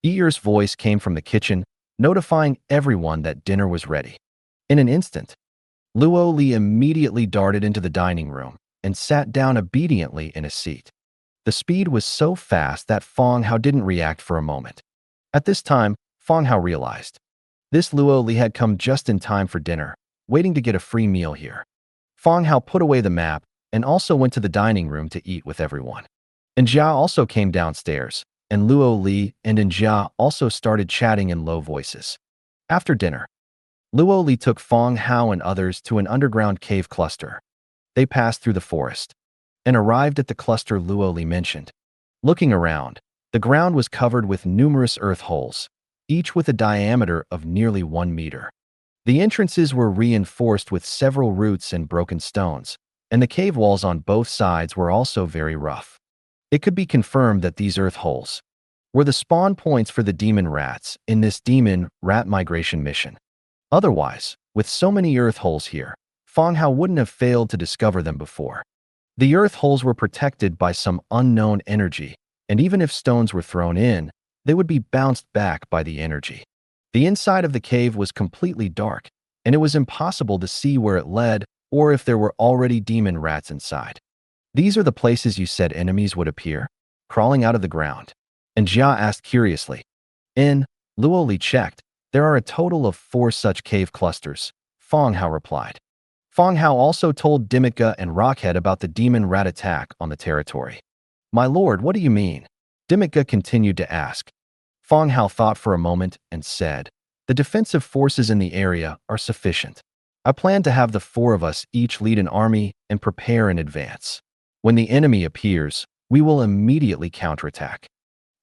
Yi'er's voice came from the kitchen, notifying everyone that dinner was ready. In an instant, Luo Li immediately darted into the dining room and sat down obediently in a seat. The speed was so fast that Fang Hao didn't react for a moment. At this time, Fang Hao realized this Luo Li had come just in time for dinner, waiting to get a free meal here. Fang Hao put away the map and also went to the dining room to eat with everyone. Jia also came downstairs, and Luo Li and Jia also started chatting in low voices. After dinner, Luo Li took Fang Hao and others to an underground cave cluster. They passed through the forest and arrived at the cluster Luo Li mentioned. Looking around, the ground was covered with numerous earth holes, each with a diameter of nearly 1 meter. The entrances were reinforced with several roots and broken stones, and the cave walls on both sides were also very rough. It could be confirmed that these earth holes were the spawn points for the demon rats in this demon rat migration mission. Otherwise, with so many earth holes here, Fang Hao wouldn't have failed to discover them before. The earth holes were protected by some unknown energy, and even if stones were thrown in, they would be bounced back by the energy. The inside of the cave was completely dark, and it was impossible to see where it led or if there were already demon rats inside. These are the places you said enemies would appear, crawling out of the ground. And Jia asked curiously. Luo Li checked. There are a total of 4 such cave clusters, Fang Hao replied. Fang Hao also told Dimika and Rockhead about the demon rat attack on the territory. My lord, what do you mean? Dimika continued to ask. Fang Hao thought for a moment and said, the defensive forces in the area are sufficient. I plan to have the four of us each lead an army and prepare in advance. When the enemy appears, we will immediately counterattack.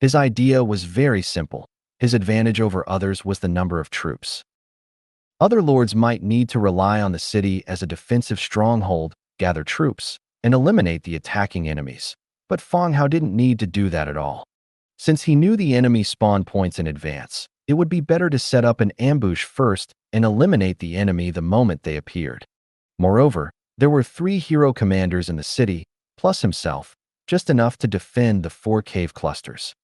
His idea was very simple. His advantage over others was the number of troops. Other lords might need to rely on the city as a defensive stronghold, gather troops, and eliminate the attacking enemies. But Fang Hao didn't need to do that at all. Since he knew the enemy spawn points in advance, it would be better to set up an ambush first and eliminate the enemy the moment they appeared. Moreover, there were 3 hero commanders in the city, plus himself, just enough to defend the 4 cave clusters.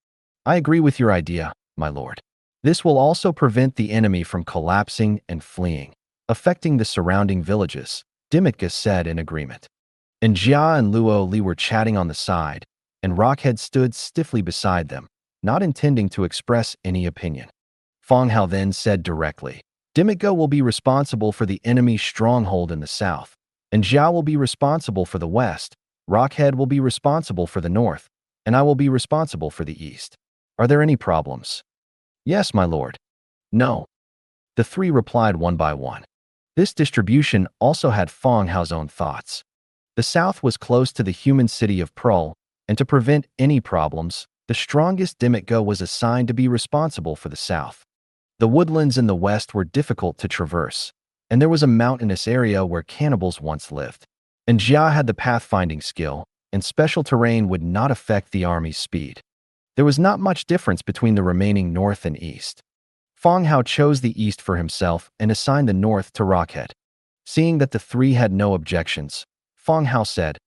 I agree with your idea, my lord. This will also prevent the enemy from collapsing and fleeing, affecting the surrounding villages, Dimitka said in agreement. And Jia and Luo Li were chatting on the side, and Rockhead stood stiffly beside them, not intending to express any opinion. Fang Hao then said directly, Dimitka will be responsible for the enemy's stronghold in the south, and Jia will be responsible for the west, Rockhead will be responsible for the north, and I will be responsible for the east. Are there any problems? Yes, my lord. No. The 3 replied one by one. This distribution also had Fang Hao's own thoughts. The south was close to the human city of Prul, and to prevent any problems, the strongest Dimitka was assigned to be responsible for the south. The woodlands in the west were difficult to traverse, and there was a mountainous area where cannibals once lived. And Jia had the pathfinding skill, and special terrain would not affect the army's speed. There was not much difference between the remaining north and east. Fang Hao chose the east for himself and assigned the north to Rockhead. Seeing that the 3 had no objections, Fang Hao said,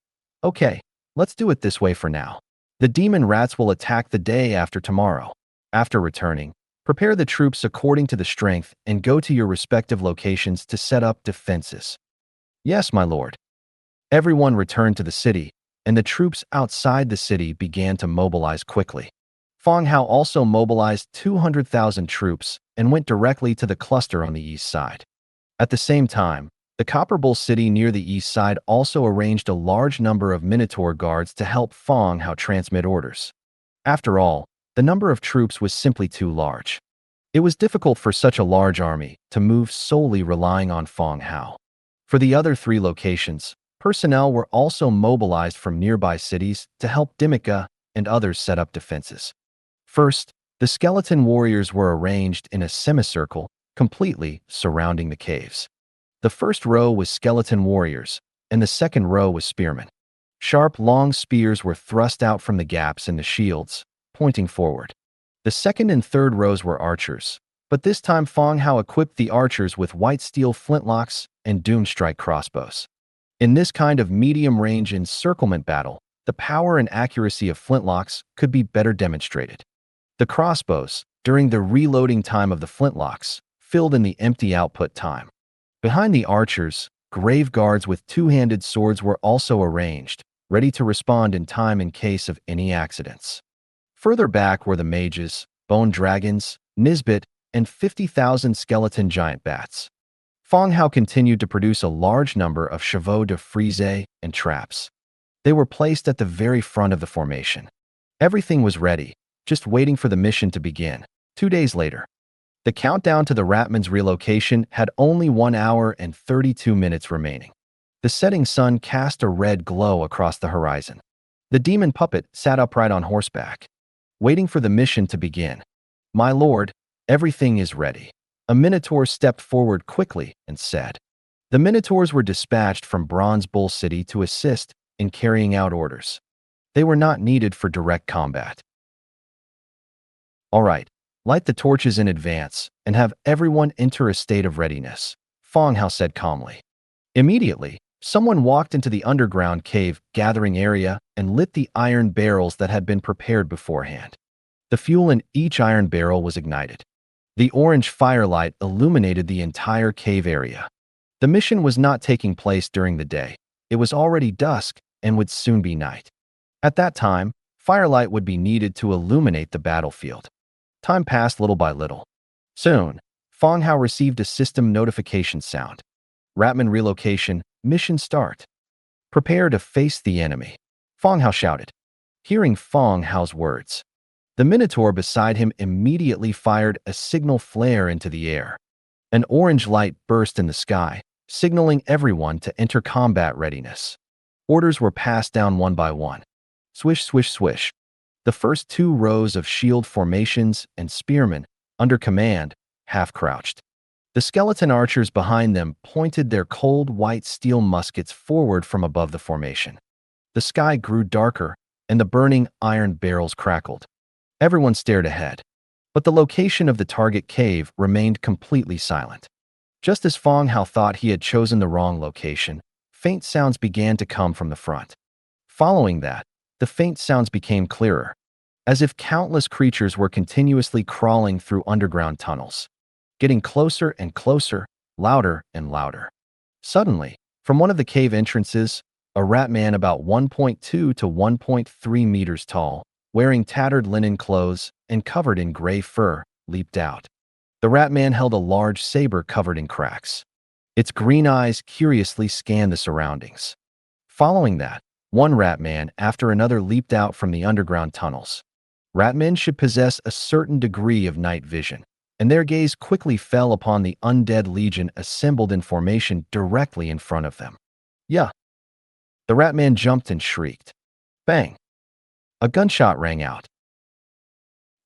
Okay, let's do it this way for now. The demon rats will attack the day after tomorrow. After returning, prepare the troops according to the strength and go to your respective locations to set up defenses. Yes, my lord. Everyone returned to the city, and the troops outside the city began to mobilize quickly. Fang Hao also mobilized 200,000 troops and went directly to the cluster on the east side. At the same time, the Copper Bull city near the east side also arranged a large number of Minotaur guards to help Fang Hao transmit orders. After all, the number of troops was simply too large. It was difficult for such a large army to move solely relying on Fang Hao. For the other 3 locations, personnel were also mobilized from nearby cities to help Dimitka and others set up defenses. First, the skeleton warriors were arranged in a semicircle, completely surrounding the caves. The first row was skeleton warriors, and the second row was spearmen. Sharp, long spears were thrust out from the gaps in the shields, pointing forward. The second and third rows were archers, but this time Fang Hao equipped the archers with white steel flintlocks and doomstrike crossbows. In this kind of medium-range encirclement battle, the power and accuracy of flintlocks could be better demonstrated. The crossbows, during the reloading time of the flintlocks, filled in the empty output time. Behind the archers, grave guards with 2-handed swords were also arranged, ready to respond in time in case of any accidents. Further back were the mages, bone dragons, Nisbet, and 50,000 skeleton giant bats. Fang Hao continued to produce a large number of chevaux de frise and traps. They were placed at the very front of the formation. Everything was ready, just waiting for the mission to begin. 2 days later, the countdown to the Ratman's relocation had only 1 hour and 32 minutes remaining. The setting sun cast a red glow across the horizon. The demon puppet sat upright on horseback, waiting for the mission to begin. My lord, everything is ready. A Minotaur stepped forward quickly and said. The Minotaurs were dispatched from Bronze Bull City to assist in carrying out orders. They were not needed for direct combat. All right, light the torches in advance and have everyone enter a state of readiness, Fang Hao said calmly. Immediately, someone walked into the underground cave gathering area and lit the iron barrels that had been prepared beforehand. The fuel in each iron barrel was ignited. The orange firelight illuminated the entire cave area. The mission was not taking place during the day. It was already dusk and would soon be night. At that time, firelight would be needed to illuminate the battlefield. Time passed little by little. Soon, Fang Hao received a system notification sound. Ratman relocation, mission start. Prepare to face the enemy, Fang Hao shouted. Hearing Fang Hao's words, the Minotaur beside him immediately fired a signal flare into the air. An orange light burst in the sky, signaling everyone to enter combat readiness. Orders were passed down one by one. Swish, swish, swish. The first two rows of shield formations and spearmen, under command, half-crouched. The skeleton archers behind them pointed their cold white steel muskets forward from above the formation. The sky grew darker, and the burning iron barrels crackled. Everyone stared ahead. But the location of the target cave remained completely silent. Just as Fang Hao thought he had chosen the wrong location, faint sounds began to come from the front. Following that, the faint sounds became clearer, as if countless creatures were continuously crawling through underground tunnels, getting closer and closer, louder and louder. Suddenly, from one of the cave entrances, a rat man about 1.2 to 1.3 meters tall, wearing tattered linen clothes and covered in gray fur, leaped out. The rat man held a large saber covered in cracks. Its green eyes curiously scanned the surroundings. Following that, one rat man after another leaped out from the underground tunnels. Ratmen should possess a certain degree of night vision, and their gaze quickly fell upon the undead legion assembled in formation directly in front of them. Yeah! The rat man jumped and shrieked. Bang! A gunshot rang out.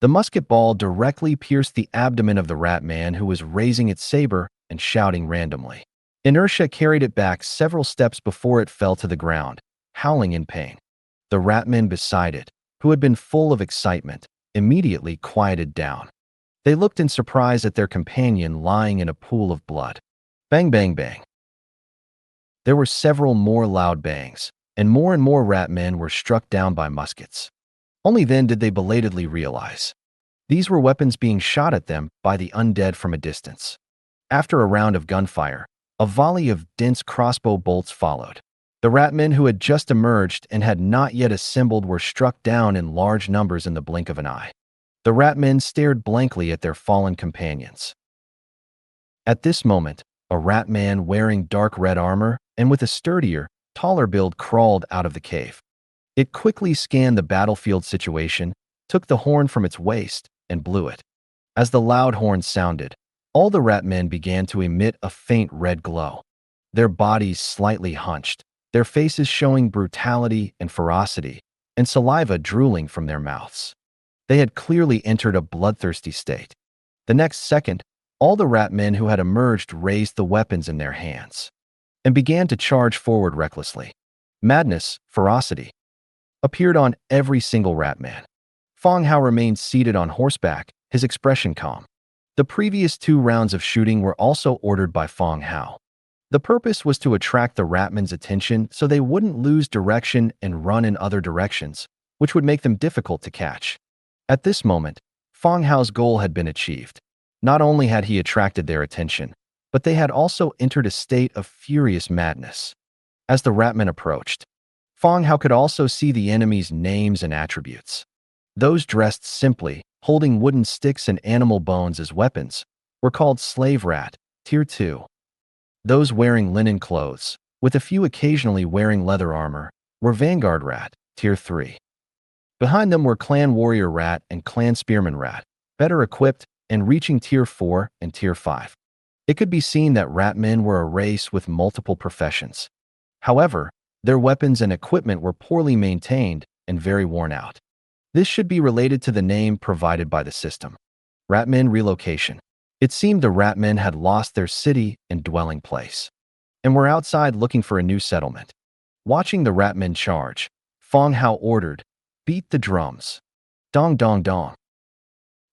The musket ball directly pierced the abdomen of the rat man, who was raising its saber and shouting randomly. Inertia carried it back several steps before it fell to the ground, howling in pain. The ratmen beside it, who had been full of excitement, immediately quieted down. They looked in surprise at their companion lying in a pool of blood. Bang, bang, bang. There were several more loud bangs, and more ratmen were struck down by muskets. Only then did they belatedly realize. These were weapons being shot at them by the undead from a distance. After a round of gunfire, a volley of dense crossbow bolts followed. The ratmen who had just emerged and had not yet assembled were struck down in large numbers in the blink of an eye. The ratmen stared blankly at their fallen companions. At this moment, a rat man wearing dark red armor and with a sturdier, taller build crawled out of the cave. It quickly scanned the battlefield situation, took the horn from its waist, and blew it. As the loud horn sounded, all the rat men began to emit a faint red glow. Their bodies slightly hunched, their faces showing brutality and ferocity, and saliva drooling from their mouths. They had clearly entered a bloodthirsty state. The next second, all the rat men who had emerged raised the weapons in their hands and began to charge forward recklessly. Madness, ferocity, appeared on every single rat man. Fang Hao remained seated on horseback, his expression calm. The previous 2 rounds of shooting were also ordered by Fang Hao. The purpose was to attract the ratmen's attention so they wouldn't lose direction and run in other directions, which would make them difficult to catch. At this moment, Fang Hao's goal had been achieved. Not only had he attracted their attention, but they had also entered a state of furious madness. As the ratmen approached, Fang Hao could also see the enemy's names and attributes. Those dressed simply, holding wooden sticks and animal bones as weapons, were called slave rat, tier 2. Those wearing linen clothes, with a few occasionally wearing leather armor, were vanguard rat, tier 3. Behind them were clan warrior rat and clan spearman rat, better equipped and reaching tier 4 and tier 5. It could be seen that rat men were a race with multiple professions. However, their weapons and equipment were poorly maintained and very worn out. This should be related to the name provided by the system. Ratmen relocation. It seemed the ratmen had lost their city and dwelling place, and were outside looking for a new settlement. Watching the ratmen charge, Fang Hao ordered, "Beat the drums." Dong dong dong.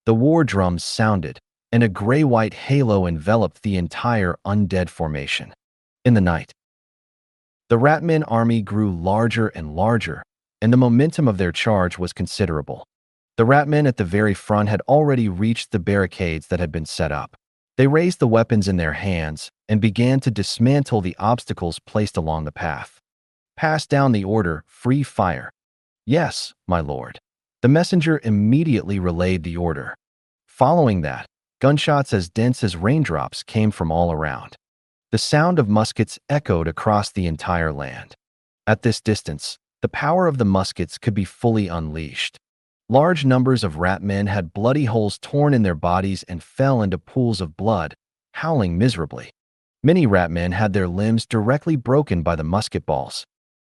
The war drums sounded, and a gray-white halo enveloped the entire undead formation. In the night, the ratmen army grew larger and larger, and the momentum of their charge was considerable. The ratmen at the very front had already reached the barricades that had been set up. They raised the weapons in their hands and began to dismantle the obstacles placed along the path. Pass down the order, free fire. Yes, my lord. The messenger immediately relayed the order. Following that, gunshots as dense as raindrops came from all around. The sound of muskets echoed across the entire land. At this distance, the power of the muskets could be fully unleashed. Large numbers of rat men had bloody holes torn in their bodies and fell into pools of blood, howling miserably. Many ratmen had their limbs directly broken by the musket balls.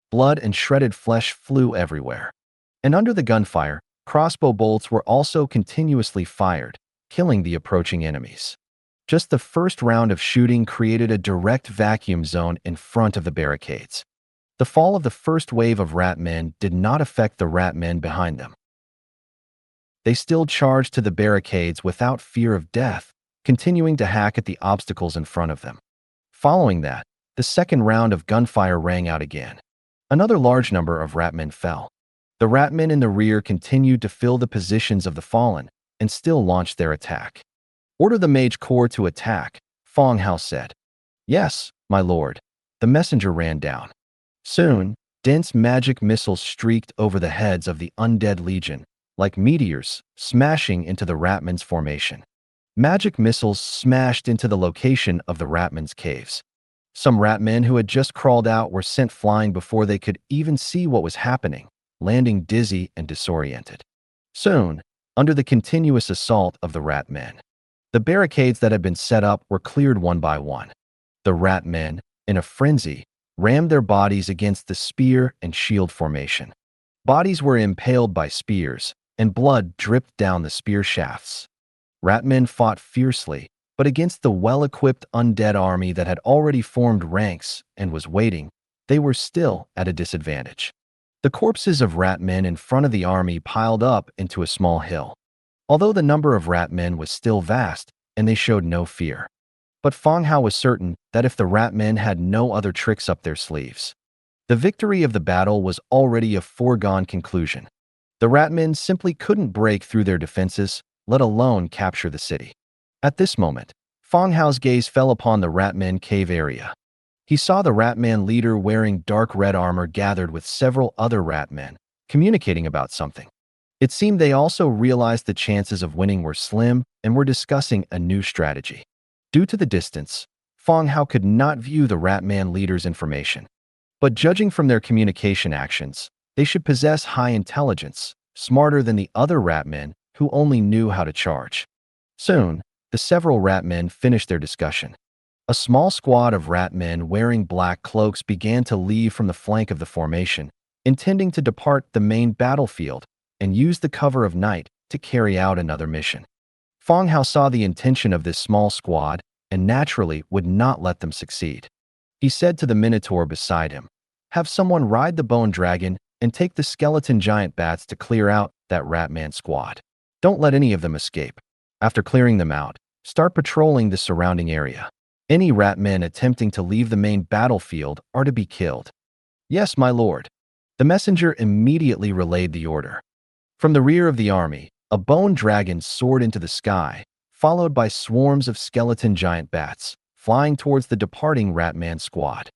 Blood and shredded flesh flew everywhere. And under the gunfire, crossbow bolts were also continuously fired, killing the approaching enemies. Just the first round of shooting created a direct vacuum zone in front of the barricades. The fall of the first wave of ratmen did not affect the ratmen behind them. They still charged to the barricades without fear of death, continuing to hack at the obstacles in front of them. Following that, the second round of gunfire rang out again. Another large number of ratmen fell. The ratmen in the rear continued to fill the positions of the fallen and still launched their attack. "Order the mage corps to attack," Fang Hao said. "Yes, my lord." The messenger ran down. Soon, dense magic missiles streaked over the heads of the undead legion, like meteors, smashing into the ratmen's formation. Magic missiles smashed into the location of the ratmen's caves. Some ratmen who had just crawled out were sent flying before they could even see what was happening, landing dizzy and disoriented. Soon, under the continuous assault of the ratmen, the barricades that had been set up were cleared one by one. The ratmen, in a frenzy, rammed their bodies against the spear and shield formation. Bodies were impaled by spears, and blood dripped down the spear shafts. Ratmen fought fiercely, but against the well-equipped undead army that had already formed ranks and was waiting, they were still at a disadvantage. The corpses of ratmen in front of the army piled up into a small hill. Although the number of ratmen was still vast, and they showed no fear. But Fang Hao was certain that if the ratmen had no other tricks up their sleeves, the victory of the battle was already a foregone conclusion. The ratmen simply couldn't break through their defenses, let alone capture the city. At this moment, Fang Hao's gaze fell upon the ratmen cave area. He saw the ratman leader wearing dark red armor gathered with several other ratmen, communicating about something. It seemed they also realized the chances of winning were slim and were discussing a new strategy. Due to the distance, Fang Hao could not view the ratman leader's information. But judging from their communication actions, they should possess high intelligence, smarter than the other ratmen who only knew how to charge. Soon, the several ratmen finished their discussion. A small squad of ratmen wearing black cloaks began to leave from the flank of the formation, intending to depart the main battlefield and use the cover of night to carry out another mission. Fang Hao saw the intention of this small squad and naturally would not let them succeed. He said to the minotaur beside him, "Have someone ride the bone dragon and take the skeleton giant bats to clear out that ratman squad. Don't let any of them escape. After clearing them out, start patrolling the surrounding area. Any ratmen attempting to leave the main battlefield are to be killed." "Yes, my lord." The messenger immediately relayed the order. From the rear of the army, a bone dragon soared into the sky, followed by swarms of skeleton giant bats, flying towards the departing ratman squad.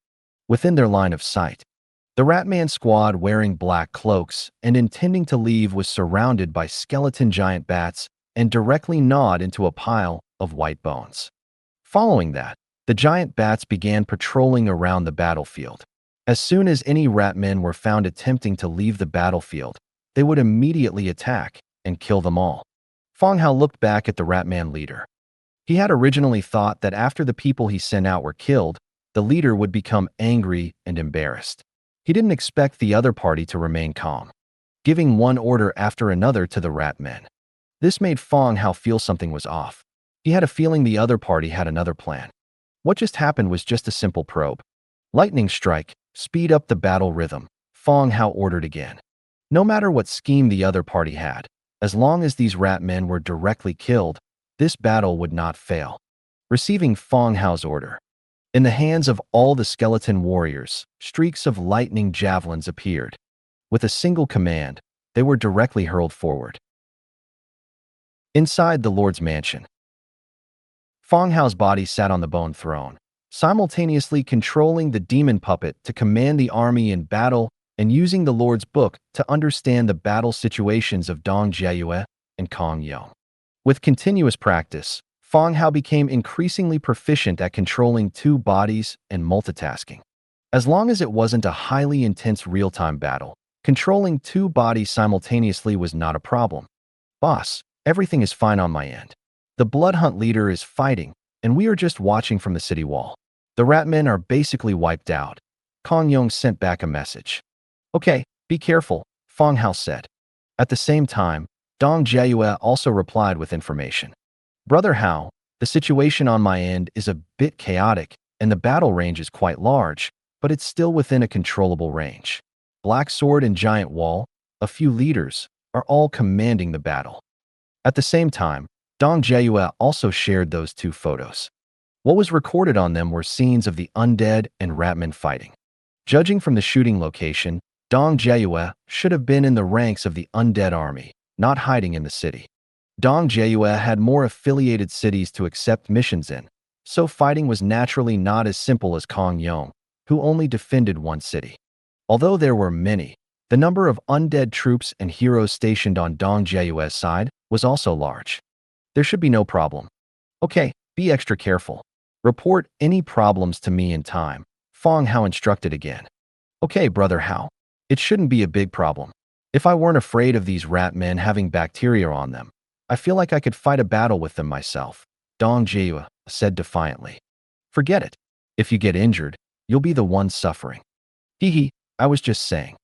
Within their line of sight, the ratman squad wearing black cloaks and intending to leave was surrounded by skeleton giant bats and directly gnawed into a pile of white bones. Following that, the giant bats began patrolling around the battlefield. As soon as any ratmen were found attempting to leave the battlefield, they would immediately attack and kill them all. Fang Hao looked back at the ratman leader. He had originally thought that after the people he sent out were killed, the leader would become angry and embarrassed. He didn't expect the other party to remain calm, giving one order after another to the ratmen. This made Fang Hao feel something was off. He had a feeling the other party had another plan. What just happened was just a simple probe. "Lightning strike, speed up the battle rhythm," Fang Hao ordered again. No matter what scheme the other party had, as long as these ratmen were directly killed, this battle would not fail. Receiving Fang Hao's order, in the hands of all the skeleton warriors, streaks of lightning javelins appeared. With a single command, they were directly hurled forward. Inside the Lord's mansion, Fang Hao's body sat on the bone throne, simultaneously controlling the demon puppet to command the army in battle and using the Lord's book to understand the battle situations of Dong Jiayue and Kong Yong. With continuous practice, Fang Hao became increasingly proficient at controlling two bodies and multitasking. As long as it wasn't a highly intense real-time battle, controlling two bodies simultaneously was not a problem. "Boss, everything is fine on my end. The Blood Hunt leader is fighting, and we are just watching from the city wall." The The Ratmen are basically wiped out. Kong Yong sent back a message. Okay, be careful, Fang Hao said. At the same time, Dong Jiayue also replied with information. Brother Hao, the situation on my end is a bit chaotic, and the battle range is quite large, but it's still within a controllable range. Black Sword and Giant Wall, a few leaders, are all commanding the battle. At the same time, Dong Jiayue also shared those two photos. What was recorded on them were scenes of the Undead and Ratmen fighting. Judging from the shooting location, Dong Jiayue should have been in the ranks of the Undead army, not hiding in the city. Dong Jiayue had more affiliated cities to accept missions in, so fighting was naturally not as simple as Kong Yong, who only defended one city. Although there were many, the number of undead troops and heroes stationed on Dong Jiayue's side was also large. There should be no problem. Okay, be extra careful. Report any problems to me in time, Fang Hao instructed again. Okay, Brother Hao. It shouldn't be a big problem. If I weren't afraid of these rat men having bacteria on them, I feel like I could fight a battle with them myself, Dong Jiayue said defiantly. Forget it. If you get injured, you'll be the one suffering. Hee, I was just saying.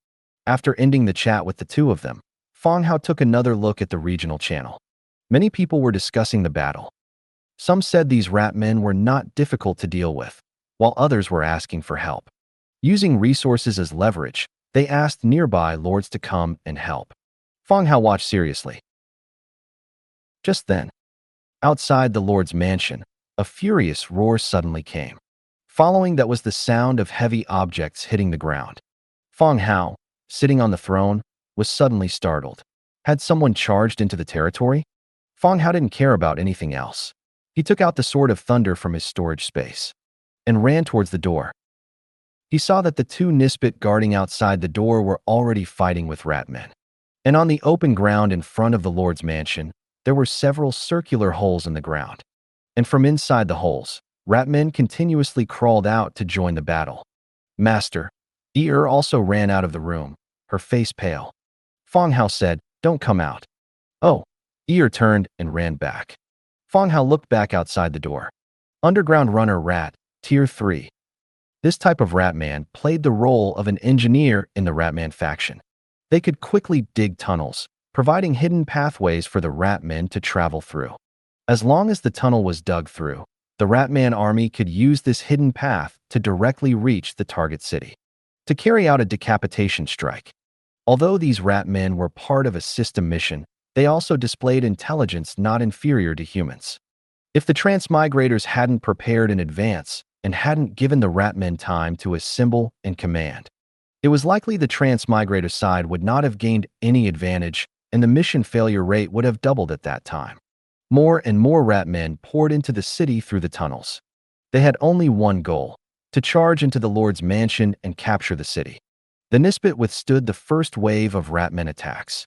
After ending the chat with the two of them, Fang Hao took another look at the regional channel. Many people were discussing the battle. Some said these rat men were not difficult to deal with, while others were asking for help. Using resources as leverage, they asked nearby lords to come and help. Fang Hao watched seriously. Just then, outside the lord's mansion, a furious roar suddenly came. Following that was the sound of heavy objects hitting the ground. Fang Hao, sitting on the throne, was suddenly startled. Had someone charged into the territory? Fang Hao didn't care about anything else. He took out the Sword of Thunder from his storage space and ran towards the door. He saw that the two Nisbet guarding outside the door were already fighting with ratmen. And on the open ground in front of the Lord's mansion, there were several circular holes in the ground. And from inside the holes, ratmen continuously crawled out to join the battle. Master, Yi-Er also ran out of the room, her face pale. Fang Hao said, "Don't come out." Oh, Yi-Er turned and ran back. Fang Hao looked back outside the door. Underground Runner Rat, Tier 3. This type of Ratman played the role of an engineer in the Ratman faction. They could quickly dig tunnels, providing hidden pathways for the Ratmen to travel through. As long as the tunnel was dug through, the Ratman army could use this hidden path to directly reach the target city, to carry out a decapitation strike. Although these Ratmen were part of a system mission, they also displayed intelligence not inferior to humans. If the transmigrators hadn't prepared in advance and hadn't given the Ratmen time to assemble and command, it was likely the transmigrator side would not have gained any advantage and the mission failure rate would have doubled at that time. More and more Ratmen poured into the city through the tunnels. They had only one goal: to charge into the Lord's mansion and capture the city. The Nisbet withstood the first wave of Ratmen attacks.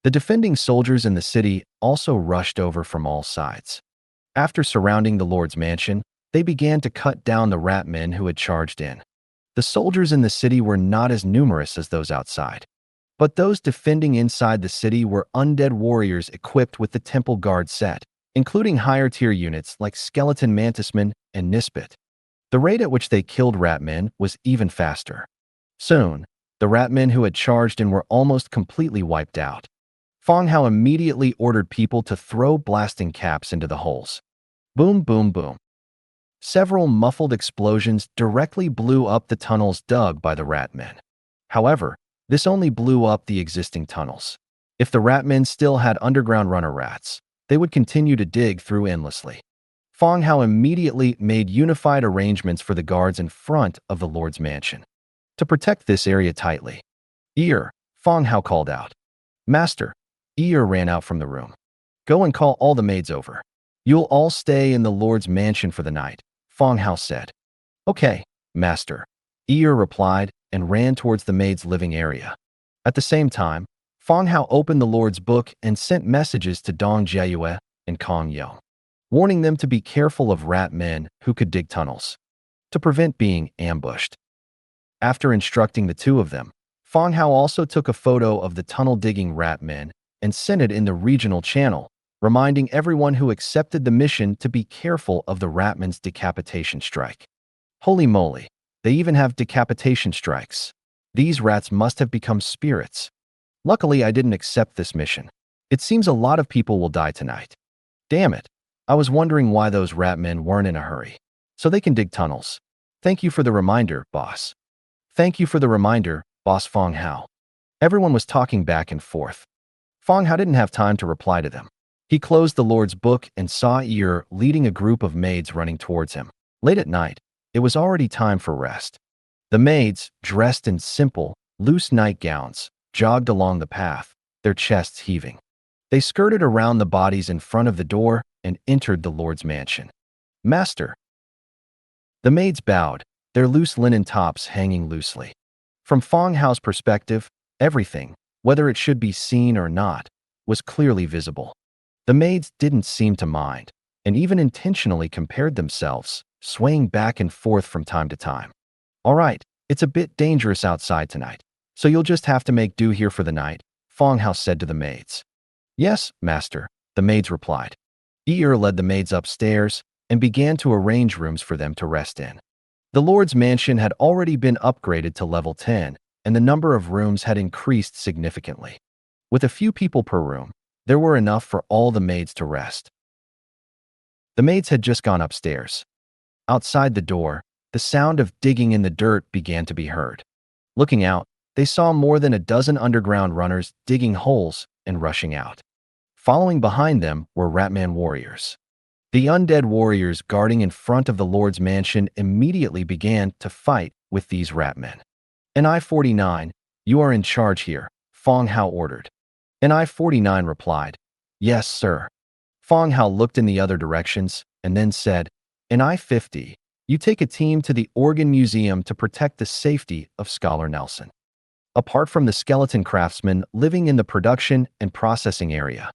The defending soldiers in the city also rushed over from all sides. After surrounding the Lord's mansion, they began to cut down the Ratmen who had charged in. The soldiers in the city were not as numerous as those outside, but those defending inside the city were undead warriors equipped with the Temple Guard set, including higher-tier units like Skeleton Mantismen and Nisbet. The rate at which they killed Ratmen was even faster. Soon, the Ratmen who had charged in were almost completely wiped out. Fang Hao immediately ordered people to throw blasting caps into the holes. Boom, boom, boom. Several muffled explosions directly blew up the tunnels dug by the Ratmen. However, this only blew up the existing tunnels. If the Ratmen still had underground runner rats, they would continue to dig through endlessly. Fang Hao immediately made unified arrangements for the guards in front of the Lord's mansion to protect this area tightly. "Ear," Fang Hao called out. "Master." Ear ran out from the room. "Go and call all the maids over. You'll all stay in the Lord's mansion for the night," Fang Hao said. "Okay, Master," Ear replied and ran towards the maid's living area. At the same time, Fang Hao opened the Lord's book and sent messages to Dong Jiayue and Kong Yong, warning them to be careful of rat men who could dig tunnels, to prevent being ambushed. After instructing the two of them, Fang Hao also took a photo of the tunnel-digging rat men and sent it in the regional channel, reminding everyone who accepted the mission to be careful of the Ratman's decapitation strike. Holy moly, they even have decapitation strikes. These rats must have become spirits. Luckily, I didn't accept this mission. It seems a lot of people will die tonight. Damn it. I was wondering why those rat men weren't in a hurry. So they can dig tunnels. Thank you for the reminder, boss. Thank you for the reminder, boss Fang Hao. Everyone was talking back and forth. Fang Hao didn't have time to reply to them. He closed the Lord's book and saw Yi leading a group of maids running towards him. Late at night, it was already time for rest. The maids, dressed in simple, loose nightgowns, jogged along the path, their chests heaving. They skirted around the bodies in front of the door and entered the Lord's mansion. Master. The maids bowed, their loose linen tops hanging loosely. From Fang Hao's perspective, everything, whether it should be seen or not, was clearly visible. The maids didn't seem to mind, and even intentionally compared themselves, swaying back and forth from time to time. All right, it's a bit dangerous outside tonight, so you'll just have to make do here for the night, Fang Hao said to the maids. Yes, master, the maids replied. Yi led the maids upstairs and began to arrange rooms for them to rest in. The Lord's mansion had already been upgraded to level 10, and the number of rooms had increased significantly. With a few people per room, there were enough for all the maids to rest. The maids had just gone upstairs. Outside the door, the sound of digging in the dirt began to be heard. Looking out, they saw more than a dozen underground runners digging holes and rushing out. Following behind them were Ratman warriors. The undead warriors guarding in front of the Lord's mansion immediately began to fight with these Ratmen. NI-49, you are in charge here, Fang Hao ordered. NI-49 replied, Yes, sir. Fang Hao looked in the other directions and then said, NI-50, you take a team to the Organ Museum to protect the safety of Scholar Nelson. Apart from the skeleton craftsmen living in the production and processing area,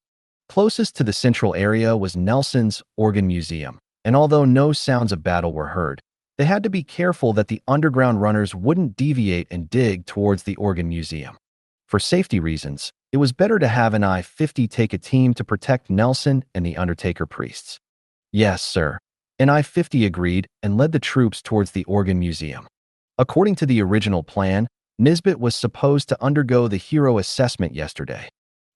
closest to the central area was Nelson's Organ Museum, and although no sounds of battle were heard, they had to be careful that the underground runners wouldn't deviate and dig towards the Organ Museum. For safety reasons, it was better to have an I-50 take a team to protect Nelson and the Undertaker priests. Yes, sir. An I-50 agreed and led the troops towards the Organ Museum. According to the original plan, Nisbet was supposed to undergo the hero assessment yesterday.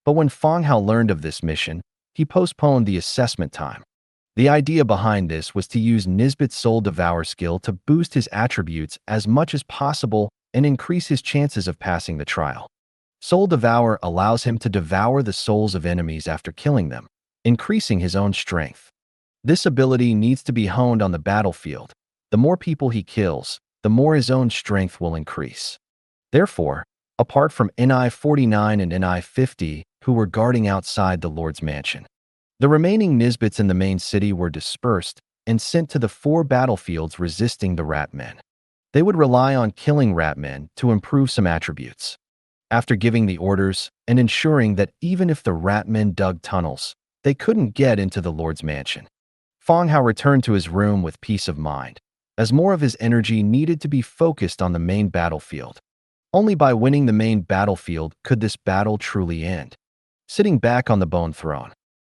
But when Fang Hao learned of this mission, he postponed the assessment time. The idea behind this was to use Nisbet's Soul Devour skill to boost his attributes as much as possible and increase his chances of passing the trial. Soul Devour allows him to devour the souls of enemies after killing them, increasing his own strength. This ability needs to be honed on the battlefield. The more people he kills, the more his own strength will increase. Therefore, apart from NI-49 and NI-50, who were guarding outside the Lord's mansion, the remaining Nisbets in the main city were dispersed and sent to the 4 battlefields resisting the Ratmen. They would rely on killing Ratmen to improve some attributes. After giving the orders and ensuring that even if the Ratmen dug tunnels, they couldn't get into the Lord's mansion, Fang Hao returned to his room with peace of mind, as more of his energy needed to be focused on the main battlefield. Only by winning the main battlefield could this battle truly end. Sitting back on the bone throne,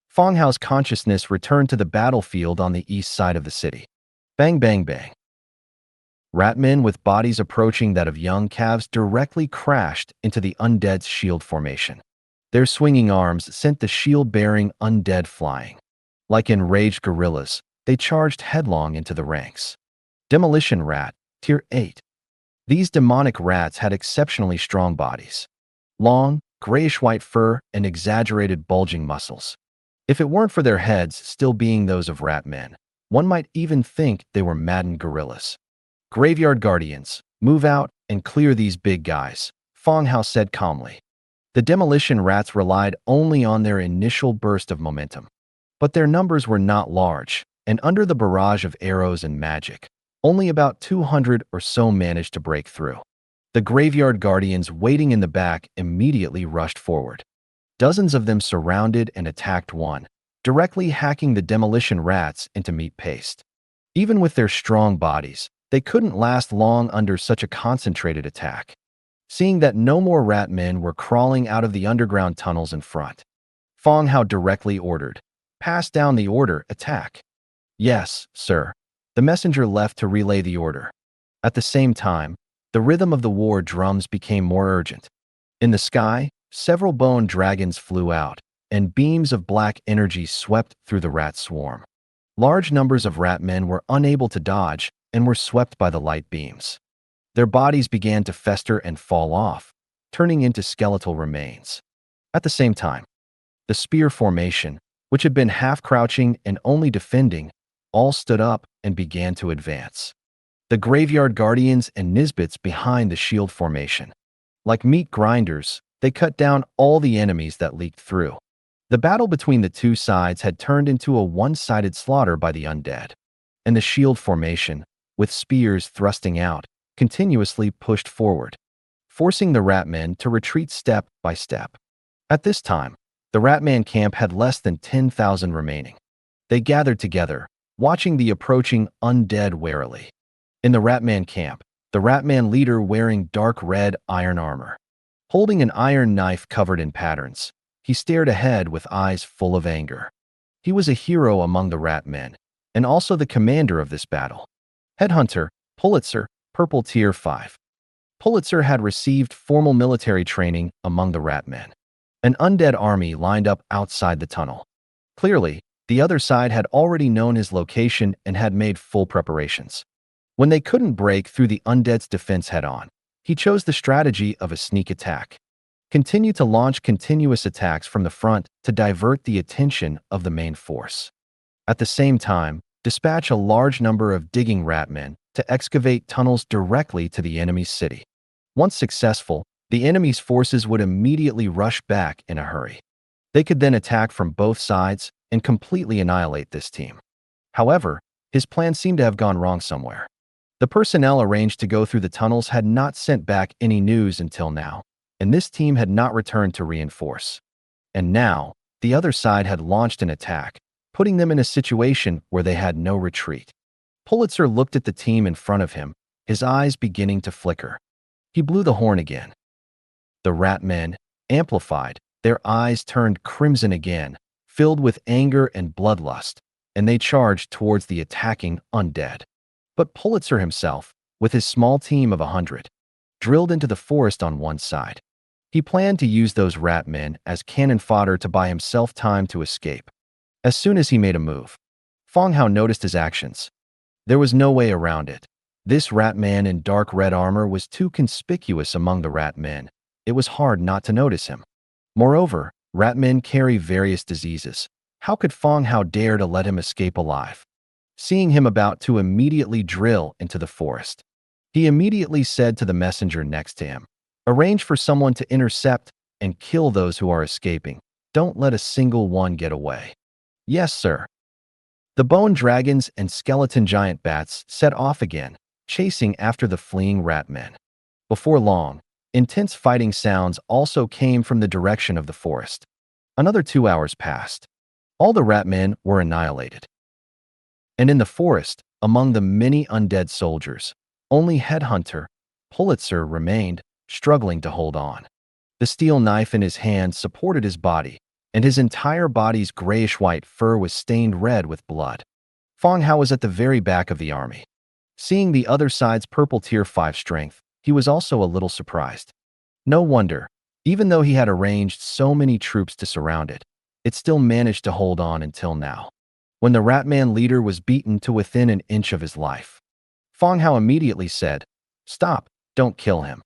Fang Hao's consciousness returned to the battlefield on the east side of the city. Bang, bang, bang. Ratmen with bodies approaching that of young calves directly crashed into the Undead's shield formation. Their swinging arms sent the shield-bearing Undead flying. Like enraged gorillas, they charged headlong into the ranks. Demolition Rat, Tier 8. These demonic rats had exceptionally strong bodies. Long, grayish-white fur and exaggerated bulging muscles. If it weren't for their heads still being those of rat men, one might even think they were maddened gorillas. Graveyard Guardians, move out and clear these big guys, Fang Hao said calmly. The demolition rats relied only on their initial burst of momentum. But their numbers were not large, and under the barrage of arrows and magic, only about 200 or so managed to break through. The Graveyard Guardians waiting in the back immediately rushed forward. Dozens of them surrounded and attacked one, directly hacking the demolition rats into meat paste. Even with their strong bodies, they couldn't last long under such a concentrated attack. Seeing that no more rat men were crawling out of the underground tunnels in front, Fang Hao directly ordered, "Pass down the order, attack." "Yes, sir." The messenger left to relay the order. At the same time, the rhythm of the war drums became more urgent. In the sky, several bone dragons flew out, and beams of black energy swept through the rat swarm. Large numbers of rat men were unable to dodge and were swept by the light beams. Their bodies began to fester and fall off, turning into skeletal remains. At the same time, the spear formation, which had been half crouching and only defending, all stood up and began to advance. The graveyard guardians and Nisbets behind the shield formation. Like meat grinders, they cut down all the enemies that leaked through. The battle between the two sides had turned into a one-sided slaughter by the undead, and the shield formation, with spears thrusting out, continuously pushed forward, forcing the Ratmen to retreat step by step. At this time, the Ratman camp had less than 10,000 remaining. They gathered together, watching the approaching undead warily. In the Ratman camp, the Ratman leader wearing dark red iron armor, holding an iron knife covered in patterns, he stared ahead with eyes full of anger. He was a hero among the Ratmen, and also the commander of this battle. Headhunter, Pulitzer, Purple Tier 5. Pulitzer had received formal military training among the Ratmen. An undead army lined up outside the tunnel. Clearly, the other side had already known his location and had made full preparations. When they couldn't break through the undead's defense head-on, he chose the strategy of a sneak attack. Continue to launch continuous attacks from the front to divert the attention of the main force. At the same time, dispatch a large number of digging ratmen to excavate tunnels directly to the enemy's city. Once successful, the enemy's forces would immediately rush back in a hurry. They could then attack from both sides and completely annihilate this team. However, his plan seemed to have gone wrong somewhere. The personnel arranged to go through the tunnels had not sent back any news until now, and this team had not returned to reinforce. And now, the other side had launched an attack, putting them in a situation where they had no retreat. Pulitzer looked at the team in front of him, his eyes beginning to flicker. He blew the horn again. The Ratmen, amplified, their eyes turned crimson again, filled with anger and bloodlust, and they charged towards the attacking undead. But Pulitzer himself, with his small team of 100, drilled into the forest on one side. He planned to use those Ratmen as cannon fodder to buy himself time to escape. As soon as he made a move, Fang Hao noticed his actions. There was no way around it. This Ratman in dark red armor was too conspicuous among the Ratmen. It was hard not to notice him. Moreover, Ratmen carry various diseases. How could Fang Hao dare to let him escape alive? Seeing him about to immediately drill into the forest, he immediately said to the messenger next to him, "Arrange for someone to intercept and kill those who are escaping. Don't let a single one get away." "Yes, sir." The bone dragons and skeleton giant bats set off again, chasing after the fleeing Ratmen. Before long, intense fighting sounds also came from the direction of the forest. Another 2 hours passed. All the Ratmen were annihilated. And in the forest, among the many undead soldiers, only Headhunter, Pulitzer remained, struggling to hold on. The steel knife in his hand supported his body, and his entire body's grayish-white fur was stained red with blood. Fang Hao was at the very back of the army. Seeing the other side's purple tier 5 strength, he was also a little surprised. No wonder, even though he had arranged so many troops to surround it, it still managed to hold on until now. When the Ratman leader was beaten to within an inch of his life, Fang Hao immediately said, "Stop, don't kill him."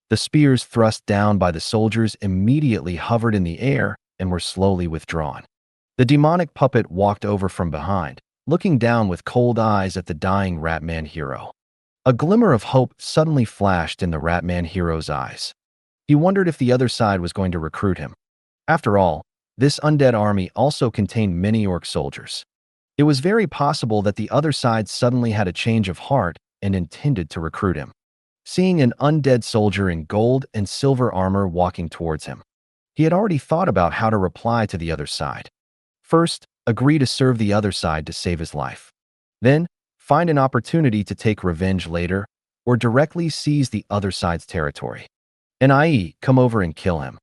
The spears thrust down by the soldiers immediately hovered in the air and were slowly withdrawn. The demonic puppet walked over from behind, looking down with cold eyes at the dying Ratman hero. A glimmer of hope suddenly flashed in the Ratman hero's eyes. He wondered if the other side was going to recruit him. After all, this undead army also contained many orc soldiers. It was very possible that the other side suddenly had a change of heart and intended to recruit him. Seeing an undead soldier in gold and silver armor walking towards him, he had already thought about how to reply to the other side. First, agree to serve the other side to save his life. Then, find an opportunity to take revenge later, or directly seize the other side's territory. And i.e., come over and kill him.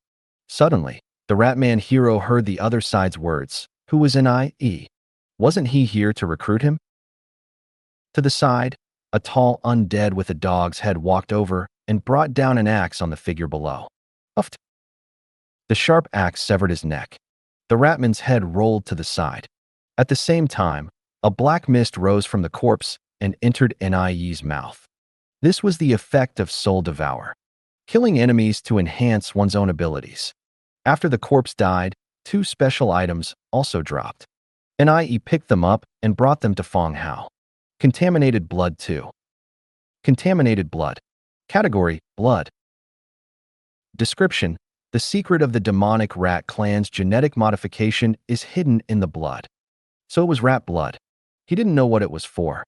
Suddenly, the Ratman hero heard the other side's words. Who was in i.e.? Wasn't he here to recruit him? To the side, a tall undead with a dog's head walked over and brought down an axe on the figure below. Uffed. The sharp axe severed his neck. The ratman's head rolled to the side. At the same time, a black mist rose from the corpse and entered Nie's mouth. This was the effect of Soul Devour, killing enemies to enhance one's own abilities. After the corpse died, 2 special items also dropped. Nie picked them up and brought them to Fang Hao. Contaminated blood 2. Contaminated blood. Category: blood. Description: the secret of the demonic rat clan's genetic modification is hidden in the blood. So it was rat blood. He didn't know what it was for.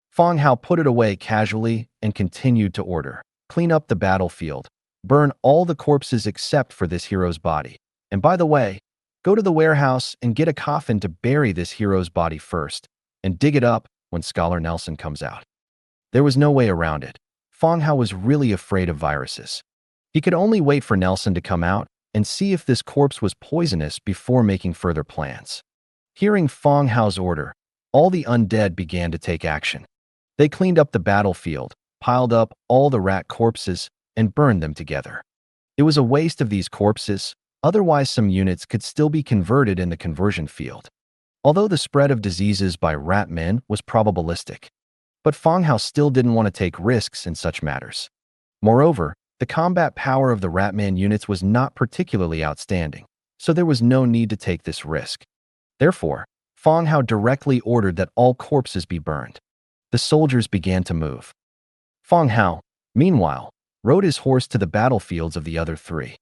Fang Hao put it away casually and continued to order: clean up the battlefield. Burn all the corpses except for this hero's body. And by the way, go to the warehouse and get a coffin to bury this hero's body first, and dig it up when Scholar Nelson comes out. There was no way around it. Fang Hao was really afraid of viruses. He could only wait for Nelson to come out and see if this corpse was poisonous before making further plans. Hearing Fang Hao's order, all the undead began to take action. They cleaned up the battlefield, piled up all the rat corpses, and burned them together. It was a waste of these corpses, otherwise some units could still be converted in the conversion field. Although the spread of diseases by rat men was probabilistic, but Fang Hao still didn't want to take risks in such matters. Moreover, the combat power of the Ratman units was not particularly outstanding, so there was no need to take this risk. Therefore, Fang Hao directly ordered that all corpses be burned. The soldiers began to move. Fang Hao, meanwhile, rode his horse to the battlefields of the other 3.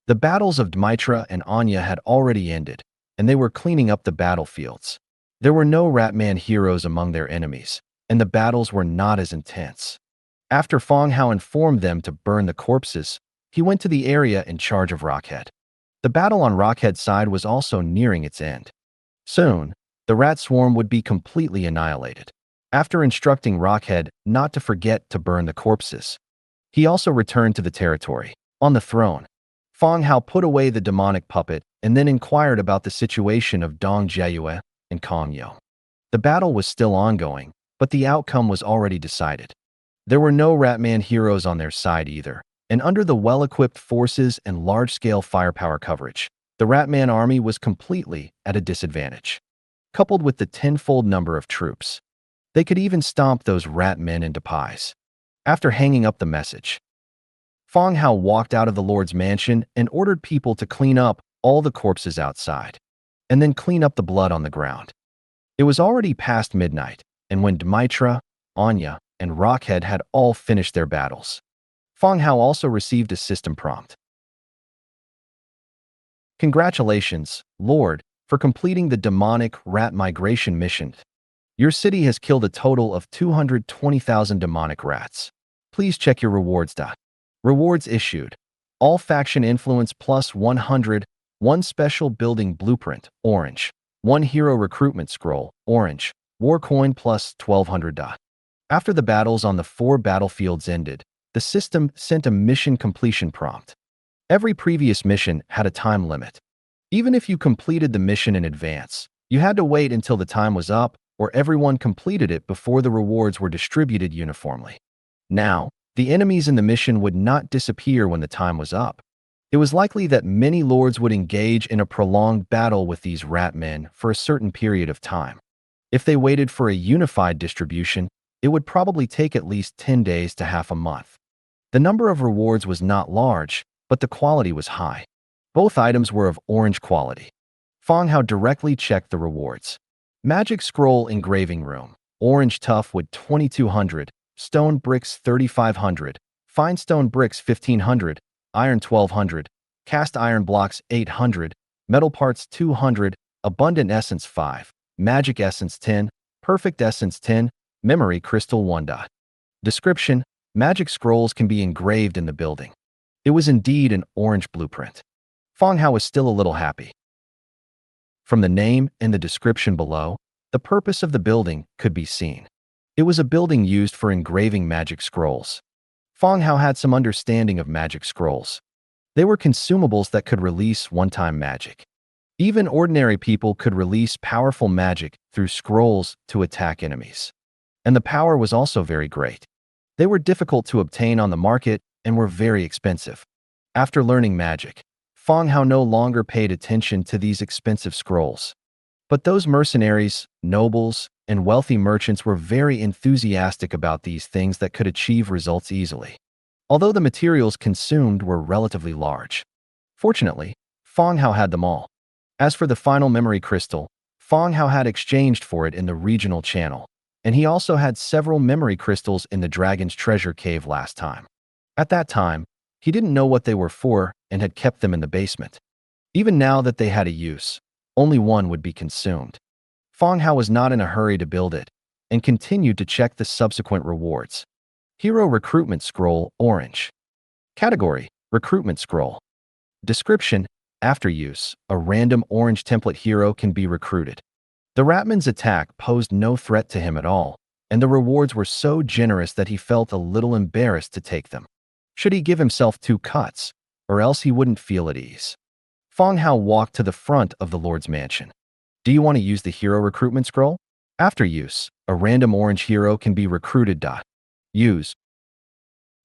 The battles of Dmytra and Anya had already ended, and they were cleaning up the battlefields. There were no Ratman heroes among their enemies, and the battles were not as intense. After Fang Hao informed them to burn the corpses, he went to the area in charge of Rockhead. The battle on Rockhead's side was also nearing its end. Soon, the rat swarm would be completely annihilated. After instructing Rockhead not to forget to burn the corpses, he also returned to the territory. On the throne, Fang Hao put away the demonic puppet and then inquired about the situation of Dong Jiayue and Kong Yo. The battle was still ongoing, but the outcome was already decided. There were no Ratman heroes on their side either, and under the well-equipped forces and large-scale firepower coverage, the Ratman army was completely at a disadvantage. Coupled with the tenfold number of troops, they could even stomp those rat men into pies. After hanging up the message, Fang Hao walked out of the Lord's mansion and ordered people to clean up all the corpses outside, and then clean up the blood on the ground. It was already past midnight, and when Dmytra, Anya, and Rockhead had all finished their battles, Fang Hao also received a system prompt. Congratulations, Lord, for completing the demonic rat migration mission. Your city has killed a total of 220,000 demonic rats. Please check your rewards. Rewards issued: all faction influence plus 100, 1 special building blueprint, orange, 1 hero recruitment scroll, orange, war coin plus 1200. After the battles on the 4 battlefields ended, the system sent a mission completion prompt. Every previous mission had a time limit. Even if you completed the mission in advance, you had to wait until the time was up, or everyone completed it before the rewards were distributed uniformly. Now, the enemies in the mission would not disappear when the time was up. It was likely that many lords would engage in a prolonged battle with these rat men for a certain period of time. If they waited for a unified distribution, it would probably take at least 10 days to half a month. The number of rewards was not large, but the quality was high. Both items were of orange quality. Fang Hao directly checked the rewards. Magic Scroll Engraving Room, orange tough wood 2200, stone bricks 3500, fine stone bricks 1500, iron 1200, cast iron blocks 800, metal parts 200, abundant essence 5, magic essence 10, perfect essence 10, memory crystal 1. Description: magic scrolls can be engraved in the building. It was indeed an orange blueprint. Fang Hao was still a little happy. From the name and the description below, the purpose of the building could be seen. It was a building used for engraving magic scrolls. Fang Hao had some understanding of magic scrolls. They were consumables that could release one-time magic. Even ordinary people could release powerful magic through scrolls to attack enemies. and the power was also very great. They were difficult to obtain on the market and were very expensive. After learning magic, Fang Hao no longer paid attention to these expensive scrolls. But those mercenaries, nobles, and wealthy merchants were very enthusiastic about these things that could achieve results easily, although the materials consumed were relatively large. Fortunately, Fang Hao had them all. As for the final memory crystal, Fang Hao had exchanged for it in the regional channel, and he also had several memory crystals in the dragon's treasure cave last time. At that time, he didn't know what they were for and had kept them in the basement. Even now that they had a use, only one would be consumed. Fang Hao was not in a hurry to build it, and continued to check the subsequent rewards. Hero Recruitment Scroll, Orange. Category, Recruitment Scroll. Description, after use, a random orange template hero can be recruited. The Ratman's attack posed no threat to him at all, and the rewards were so generous that he felt a little embarrassed to take them. Should he give himself 2 cuts, or else he wouldn't feel at ease? Fang Hao walked to the front of the Lord's mansion. Do you want to use the hero recruitment scroll? After use, a random orange hero can be recruited. Use.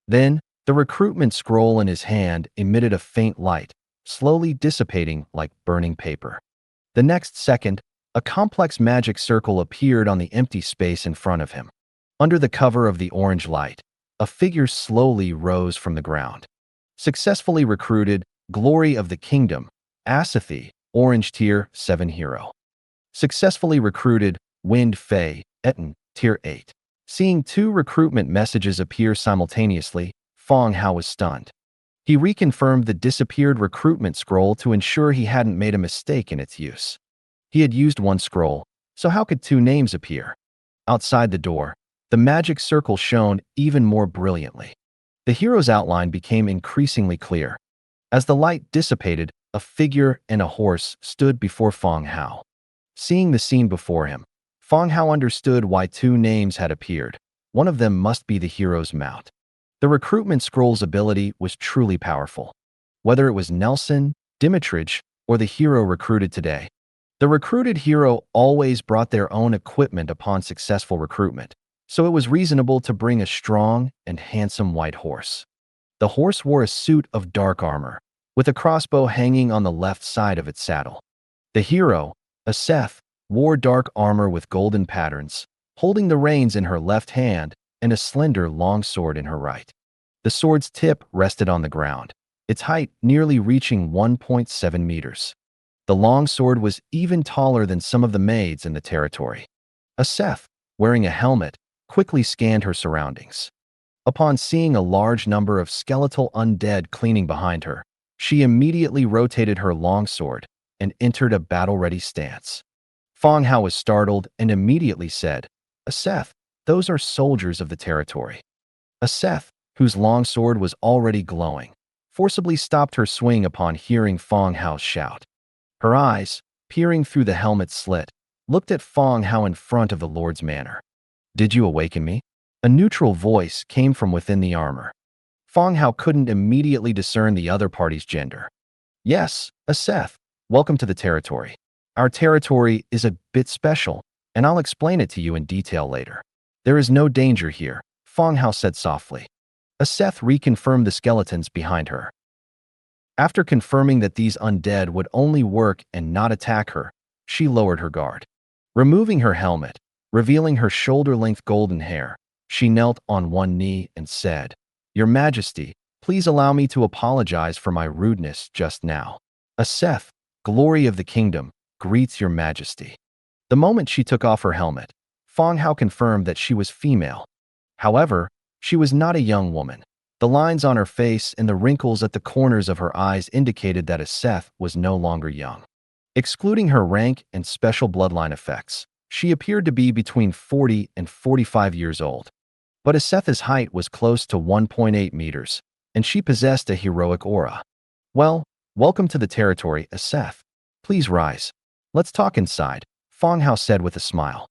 Then, the recruitment scroll in his hand emitted a faint light, slowly dissipating like burning paper. The next second, a complex magic circle appeared on the empty space in front of him. Under the cover of the orange light, a figure slowly rose from the ground. Successfully recruited, Glory of the Kingdom, Asathi, Orange Tier 7 Hero. Successfully recruited, Wind Fei, Etten, Tier 8. Seeing 2 recruitment messages appear simultaneously, Fang Hao was stunned. He reconfirmed the disappeared recruitment scroll to ensure he hadn't made a mistake in its use. He had used 1 scroll, so how could 2 names appear? Outside the door, the magic circle shone even more brilliantly. The hero's outline became increasingly clear. As the light dissipated, a figure and a horse stood before Fang Hao. Seeing the scene before him, Fang Hao understood why 2 names had appeared. One of them must be the hero's mount. The recruitment scroll's ability was truly powerful. Whether it was Nelson, Dimitrij, or the hero recruited today, the recruited hero always brought their own equipment upon successful recruitment, so it was reasonable to bring a strong and handsome white horse. The horse wore a suit of dark armor, with a crossbow hanging on the left side of its saddle. The hero, Seth, wore dark armor with golden patterns, holding the reins in her left hand and a slender long sword in her right. The sword's tip rested on the ground, its height nearly reaching 1.7 meters. The long sword was even taller than some of the maids in the territory. Seth, wearing a helmet, quickly scanned her surroundings. Upon seeing a large number of skeletal undead cleaning behind her, she immediately rotated her longsword and entered a battle-ready stance. Fang Hao was startled and immediately said, "Seth, those are soldiers of the territory." Seth, whose longsword was already glowing, forcibly stopped her swing upon hearing Fang Hao's shout. Her eyes, peering through the helmet's slit, looked at Fang Hao in front of the Lord's manor. "Did you awaken me?" A neutral voice came from within the armor. Fang Hao couldn't immediately discern the other party's gender. "Yes, Seth, welcome to the territory. Our territory is a bit special, and I'll explain it to you in detail later. There is no danger here," Fang Hao said softly. Seth reconfirmed the skeletons behind her. After confirming that these undead would only work and not attack her, she lowered her guard. Removing her helmet, revealing her shoulder-length golden hair, she knelt on one knee and said, "Your Majesty, please allow me to apologize for my rudeness just now. Seth, Glory of the Kingdom, greets Your Majesty." The moment she took off her helmet, Fang Hao confirmed that she was female. However, she was not a young woman. The lines on her face and the wrinkles at the corners of her eyes indicated that Seth was no longer young. Excluding her rank and special bloodline effects, she appeared to be between 40 and 45 years old. But Seth's height was close to 1.8 meters, and she possessed a heroic aura. "Well, welcome to the territory, Seth. Please rise. Let's talk inside," Fang Hao said with a smile.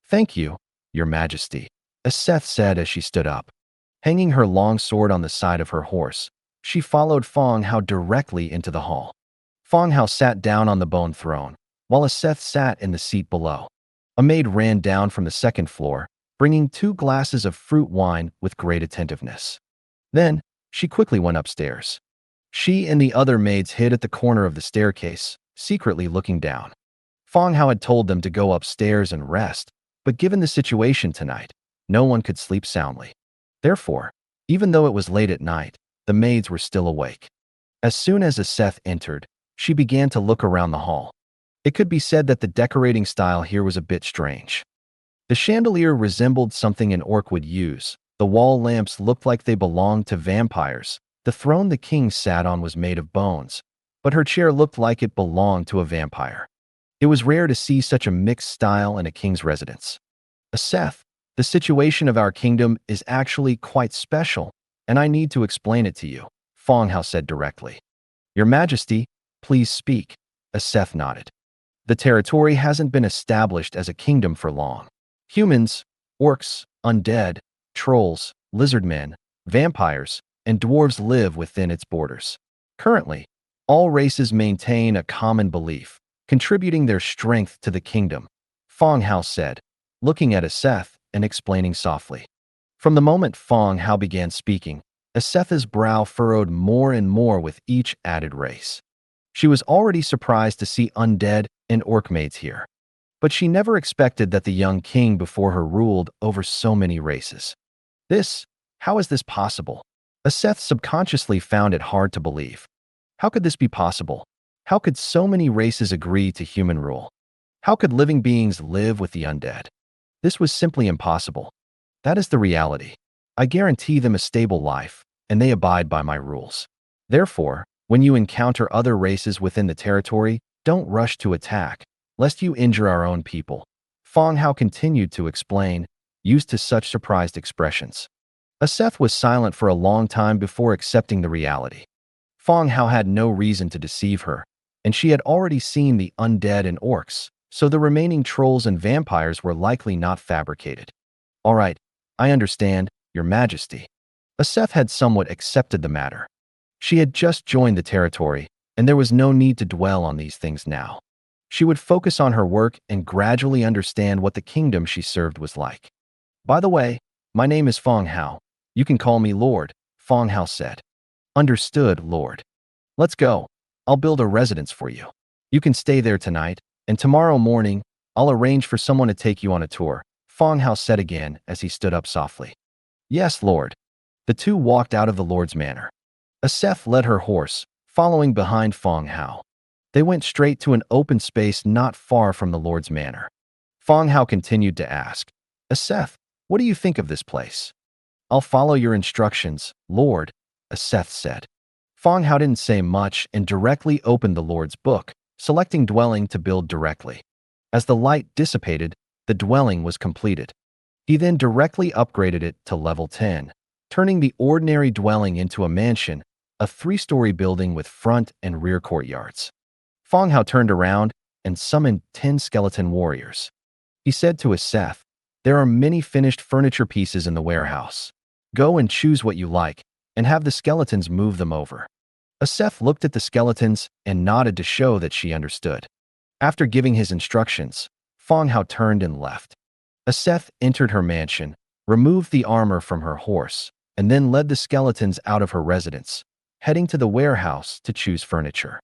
"Thank you, Your Majesty," Seth said as she stood up. Hanging her long sword on the side of her horse, she followed Fang Hao directly into the hall. Fang Hao sat down on the bone throne, while Seth sat in the seat below. A maid ran down from the second floor, bringing 2 glasses of fruit wine with great attentiveness. Then, she quickly went upstairs. She and the other maids hid at the corner of the staircase, secretly looking down. Fang Hao had told them to go upstairs and rest, but given the situation tonight, no one could sleep soundly. Therefore, even though it was late at night, the maids were still awake. As soon as Aseth entered, she began to look around the hall. It could be said that the decorating style here was a bit strange. The chandelier resembled something an orc would use. The wall lamps looked like they belonged to vampires. The throne the king sat on was made of bones, but her chair looked like it belonged to a vampire. It was rare to see such a mixed style in a king's residence. Aseth, the situation of our kingdom is actually quite special, and I need to explain it to you, Fang Hao said directly. Your Majesty, please speak, Aseth nodded. The territory hasn't been established as a kingdom for long. Humans, orcs, undead, trolls, lizardmen, vampires, and dwarves live within its borders. Currently, all races maintain a common belief, contributing their strength to the kingdom, Fang Hao said, looking at Aseth and explaining softly. From the moment Fang Hao began speaking, Aseth's brow furrowed more and more with each added race. She was already surprised to see undead and orc maids here, but she never expected that the young king before her ruled over so many races. How is this possible? Aseth subconsciously found it hard to believe. How could this be possible? How could so many races agree to human rule? How could living beings live with the undead? This was simply impossible. That is the reality. I guarantee them a stable life, and they abide by my rules. Therefore, when you encounter other races within the territory, don't rush to attack, lest you injure our own people. Fang Hao continued to explain, used to such surprised expressions. Aseth was silent for a long time before accepting the reality. Fang Hao had no reason to deceive her, and she had already seen the undead and orcs, so the remaining trolls and vampires were likely not fabricated. All right, I understand, Your Majesty. Aseth had somewhat accepted the matter. She had just joined the territory, and there was no need to dwell on these things now. She would focus on her work and gradually understand what the kingdom she served was like. By the way, my name is Fang Hao. You can call me Lord, Fang Hao said. Understood, Lord. Let's go. I'll build a residence for you. You can stay there tonight, and tomorrow morning, I'll arrange for someone to take you on a tour, Fang Hao said again as he stood up softly. Yes, Lord. The two walked out of the Lord's manor. Aseth led her horse, following behind Fang Hao. They went straight to an open space not far from the Lord's manor. Fang Hao continued to ask, Aseth, what do you think of this place? I'll follow your instructions, Lord, Aseth said. Fang Hao didn't say much and directly opened the Lord's book, selecting dwelling to build directly. As the light dissipated, the dwelling was completed. He then directly upgraded it to level 10, turning the ordinary dwelling into a mansion, a 3-story building with front and rear courtyards. Fang Hao turned around and summoned 10 skeleton warriors. He said to Aseth, there are many finished furniture pieces in the warehouse. Go and choose what you like, and have the skeletons move them over. Aseth looked at the skeletons and nodded to show that she understood. After giving his instructions, Fang Hao turned and left. Aseth entered her mansion, removed the armor from her horse, and then led the skeletons out of her residence, heading to the warehouse to choose furniture.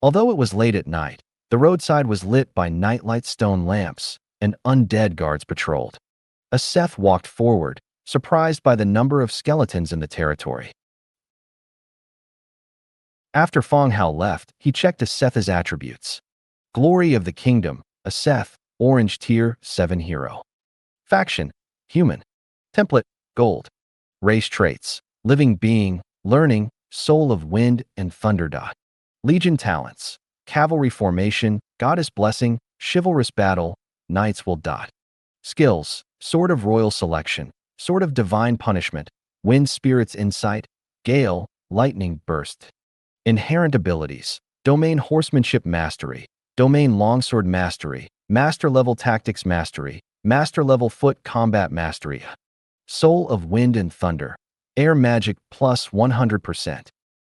Although it was late at night, the roadside was lit by nightlight stone lamps, and undead guards patrolled. Aseth walked forward, surprised by the number of skeletons in the territory. After Fang Hao left, he checked Aseth's attributes. Glory of the Kingdom, Aseth, Orange Tier 7 Hero. Faction, Human. Template, Gold. Race traits, Living Being, Learning, Soul of Wind and Thunder. Legion talents, Cavalry Formation, Goddess Blessing, Chivalrous Battle, Knights will. Skills, Sword of Royal Selection, Sword of Divine Punishment, Wind Spirit's Insight, Gale, Lightning Burst. Inherent abilities, Domain Horsemanship Mastery, Domain Longsword Mastery, Master Level Tactics Mastery, Master Level Foot Combat Mastery. Soul of Wind and Thunder, Air Magic plus 100%.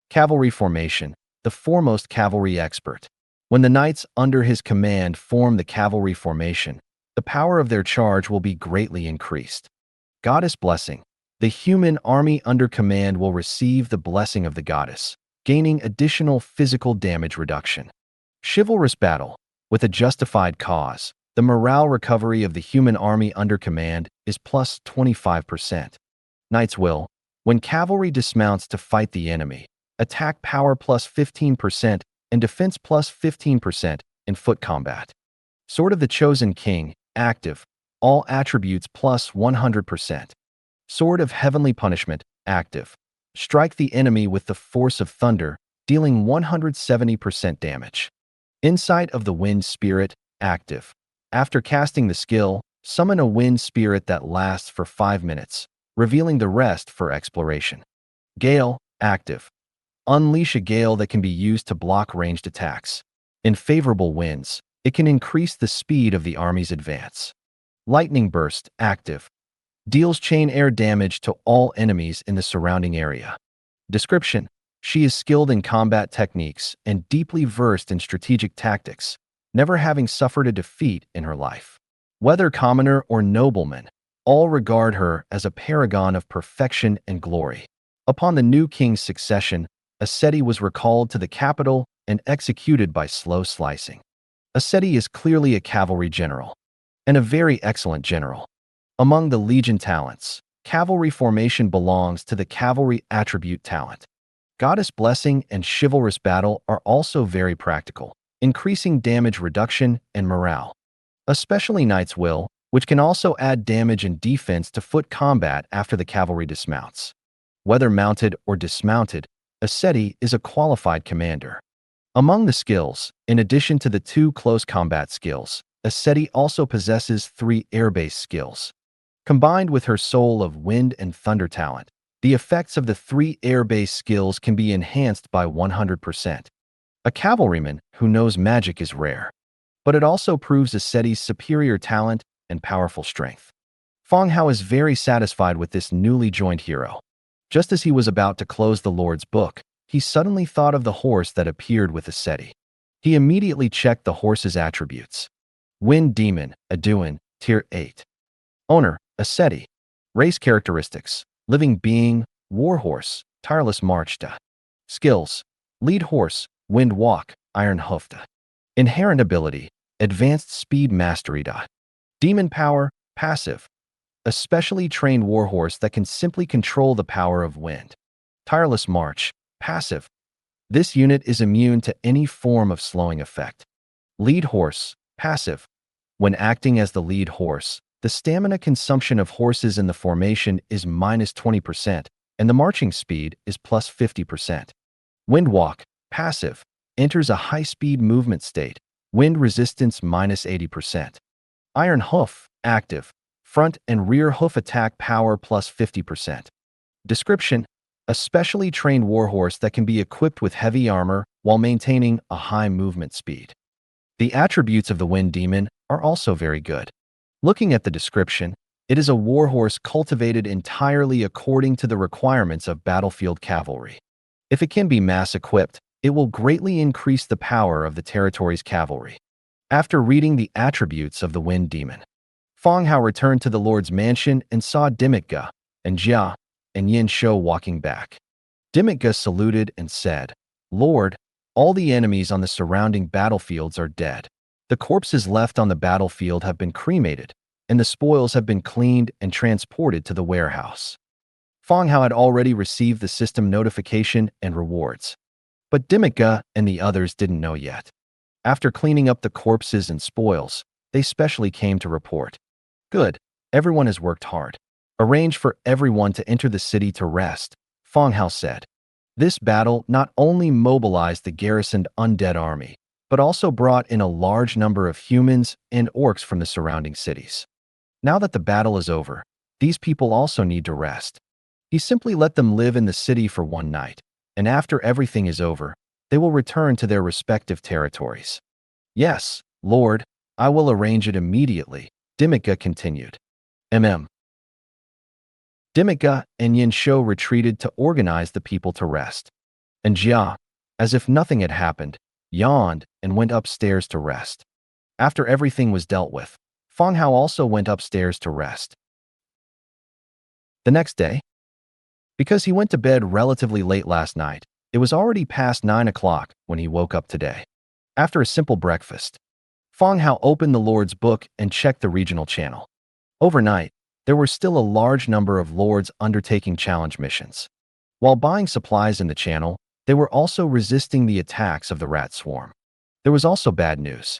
Cavalry Formation, the foremost cavalry expert. When the knights under his command form the cavalry formation, The power of their charge will be greatly increased. Goddess blessing. The human army under command will receive the blessing of the goddess, gaining additional physical damage reduction. Chivalrous battle. With a justified cause, the morale recovery of the human army under command is plus 25%. Knight's will. When cavalry dismounts to fight the enemy, attack power plus 15% and defense plus 15% in foot combat. Sword of the Chosen King, active, all attributes plus 100%. Sword of Heavenly Punishment, active. Strike the enemy with the force of thunder, dealing 170% damage. Insight of the Wind Spirit, active. After casting the skill, summon a wind spirit that lasts for 5 minutes, revealing the rest for exploration. Gale, active. Unleash a gale that can be used to block ranged attacks. In favorable winds, it can increase the speed of the army's advance. Lightning Burst, active. Deals chain air damage to all enemies in the surrounding area. Description: she is skilled in combat techniques and deeply versed in strategic tactics, never having suffered a defeat in her life. Whether commoner or nobleman, all regard her as a paragon of perfection and glory. Upon the new king's succession, Aseti was recalled to the capital and executed by slow slicing. Aseti is clearly a cavalry general, and a very excellent general. Among the legion talents, cavalry formation belongs to the cavalry attribute talent. Goddess blessing and chivalrous battle are also very practical, increasing damage reduction and morale. Especially Knight's Will, which can also add damage and defense to foot combat after the cavalry dismounts. Whether mounted or dismounted, Aseti is a qualified commander. Among the skills, in addition to the 2 close combat skills, Aseti also possesses 3 air-based skills. Combined with her Soul of Wind and Thunder talent, the effects of the 3 air-based skills can be enhanced by 100%. A cavalryman who knows magic is rare, but it also proves Aseti's superior talent and powerful strength. Fang Hao is very satisfied with this newly joined hero. Just as he was about to close the Lord's book, he suddenly thought of the horse that appeared with Aseti. He immediately checked the horse's attributes. Wind Demon, Aduan, Tier 8. Owner, Aseti. Race characteristics: living being, warhorse, tireless march. Skills: lead horse, wind walk, iron hoofed. Inherent ability: advanced speed mastery. Demon power, passive. A specially trained warhorse that can simply control the power of wind. Tireless march, passive. This unit is immune to any form of slowing effect. Lead horse, passive. When acting as the lead horse, the stamina consumption of horses in the formation is minus 20%, and the marching speed is plus 50%. Wind walk, passive. Enters a high-speed movement state. Wind resistance minus 80%. Iron hoof, active. Front and rear hoof attack power plus 50%. Description: a specially trained warhorse that can be equipped with heavy armor while maintaining a high movement speed. The attributes of the Wind Demon are also very good. Looking at the description, it is a warhorse cultivated entirely according to the requirements of battlefield cavalry. If it can be mass-equipped, it will greatly increase the power of the territory's cavalry. After reading the attributes of the Wind Demon, Fang Hao returned to the Lord's mansion and saw Dimika and Jia and Yin Shou walking back. Dimika saluted and said, "Lord, all the enemies on the surrounding battlefields are dead. The corpses left on the battlefield have been cremated, and the spoils have been cleaned and transported to the warehouse." Fang Hao had already received the system notification and rewards, but Dimika and the others didn't know yet. After cleaning up the corpses and spoils, they specially came to report. "Good, everyone has worked hard. Arrange for everyone to enter the city to rest," Fang Hao said. This battle not only mobilized the garrisoned undead army, but also brought in a large number of humans and orcs from the surrounding cities. Now that the battle is over, these people also need to rest. He simply let them live in the city for one night, and after everything is over, they will return to their respective territories. "Yes, Lord, I will arrange it immediately," Dimika continued. Dimika and Yin Shou retreated to organize the people to rest. And Jia, as if nothing had happened, yawned and went upstairs to rest. After everything was dealt with, Fang Hao also went upstairs to rest. The next day, because he went to bed relatively late last night, it was already past 9 o'clock when he woke up today. After a simple breakfast, Fang Hao opened the Lord's book and checked the regional channel. Overnight, there were still a large number of lords undertaking challenge missions. While buying supplies in the channel, they were also resisting the attacks of the rat swarm. There was also bad news.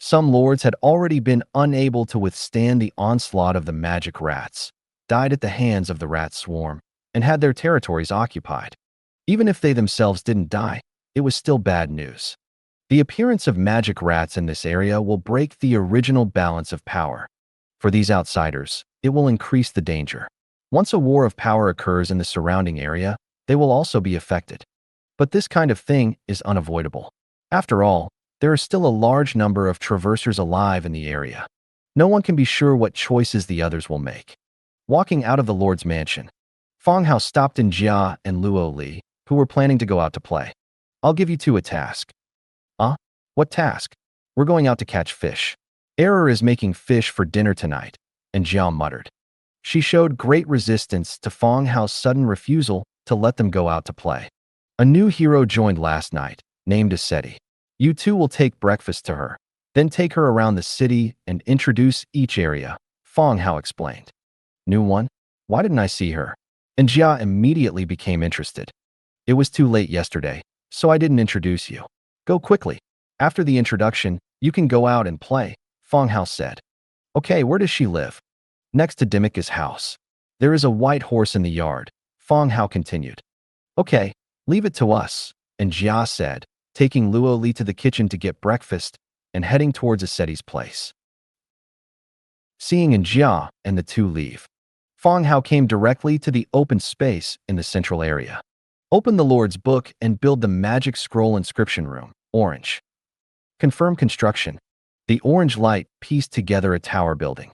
Some lords had already been unable to withstand the onslaught of the magic rats, died at the hands of the rat swarm, and had their territories occupied. Even if they themselves didn't die, it was still bad news. The appearance of magic rats in this area will break the original balance of power. For these outsiders, it will increase the danger. Once a war of power occurs in the surrounding area, they will also be affected. But this kind of thing is unavoidable. After all, there are still a large number of traversers alive in the area. No one can be sure what choices the others will make. Walking out of the Lord's mansion, Fang Hao stopped in Jia and Luo Li, who were planning to go out to play. I'll give you two a task. What task? We're going out to catch fish. Error is making fish for dinner tonight, and Jia muttered. She showed great resistance to Fang Hao's sudden refusal to let them go out to play. A new hero joined last night, named Aseti. You two will take breakfast to her, then take her around the city and introduce each area, Fang Hao explained. New one? Why didn't I see her? And Jia immediately became interested. It was too late yesterday, so I didn't introduce you. Go quickly. After the introduction, you can go out and play, Fang Hao said. Okay, where does she live? Next to Dimika's house. There is a white horse in the yard, Fang Hao continued. Okay, leave it to us, and Jia said, taking Luo Li to the kitchen to get breakfast and heading towards Aseti's place. Seeing in Jia and the two leave, Fang Hao came directly to the open space in the central area. Open the Lord's book and build the magic scroll inscription room, orange. Confirm construction. The orange light pieced together a tower building.